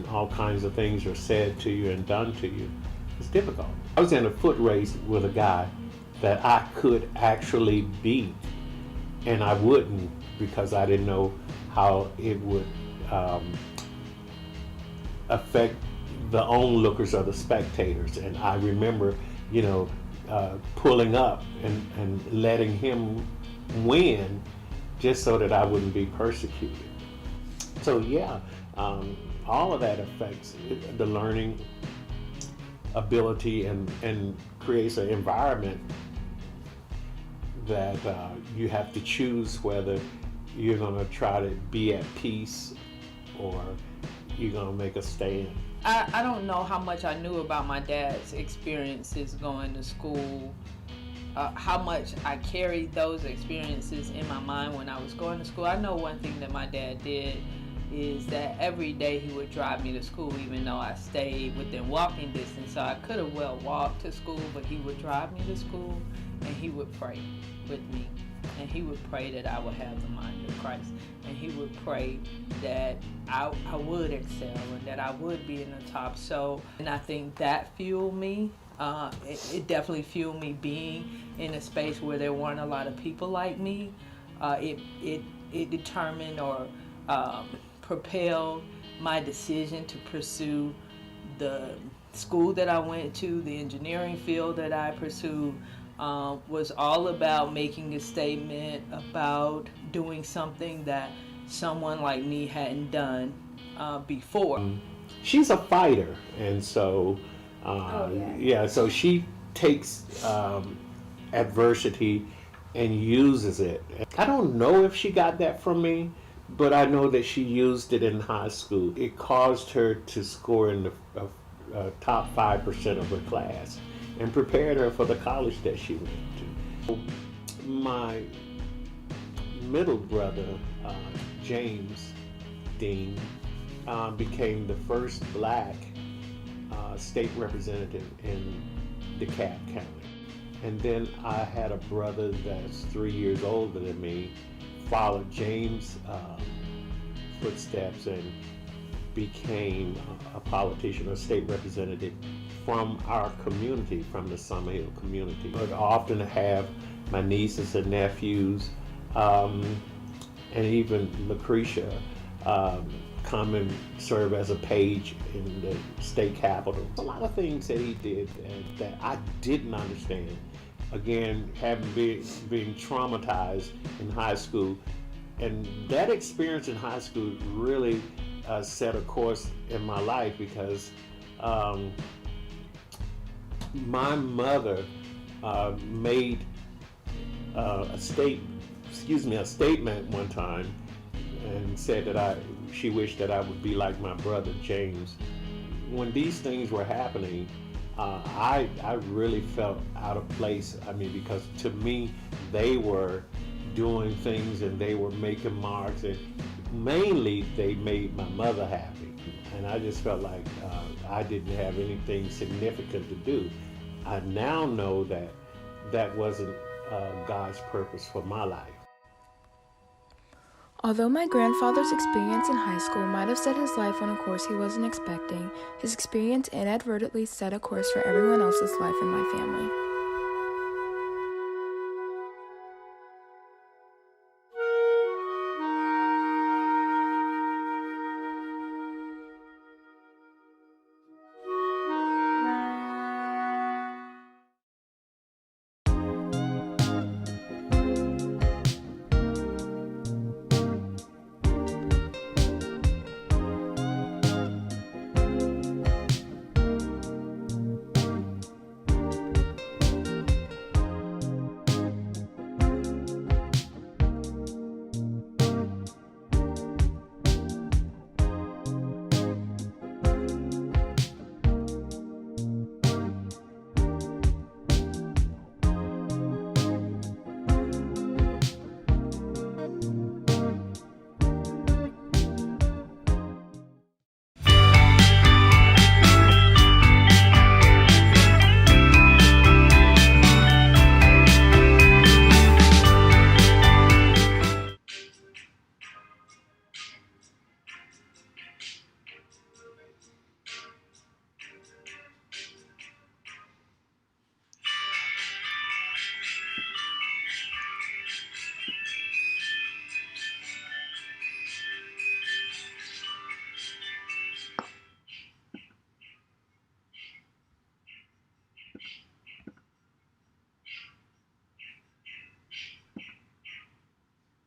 all kinds of things are said to you and done to you, it's difficult. I was in a foot race with a guy that I could actually beat, and I wouldn't because I didn't know how it would affect the onlookers or the spectators. And I remember, pulling up and letting him win just so that I wouldn't be persecuted. So yeah, all of that affects the learning ability and creates an environment that you have to choose whether you're going to try to be at peace or you're going to make a stand. I don't know how much I knew about my dad's experiences going to school, how much I carried those experiences in my mind when I was going to school. I know one thing that my dad did is that every day he would drive me to school, even though I stayed within walking distance. So I could have well walked to school, but he would drive me to school and he would pray with me. And he would pray that I would have the mind of Christ. And he would pray that I would excel and that I would be in the top. So, and I think that fueled me. It definitely fueled me being in a space where there weren't a lot of people like me. It determined or propelled my decision to pursue the school that I went to, the engineering field that I pursued. Was all about making a statement, about doing something that someone like me hadn't done before. She's a fighter, and so so she takes adversity and uses it. I don't know if she got that from me, but I know that she used it in high school. It caused her to score in the top 5% of her class and prepared her for the college that she went to. My middle brother, James Dean, became the first black state representative in DeKalb County. And then I had a brother that's 3 years older than me, followed James' footsteps and became a politician or state representative from our community, from the Summerhill community. I often have my nieces and nephews, and even Lucretia, come and serve as a page in the state capitol. A lot of things that he did that I didn't understand. Again, being traumatized in high school, and that experience in high school really set a course in my life because my mother made a statement one time and said that she wished that I would be like my brother James. When these things were happening, I really felt out of place. I mean, because to me, they were doing things and they were making marks, and mainly they made my mother happy. And I just felt like I didn't have anything significant to do. I now know that that wasn't God's purpose for my life. Although my grandfather's experience in high school might have set his life on a course he wasn't expecting, his experience inadvertently set a course for everyone else's life in my family.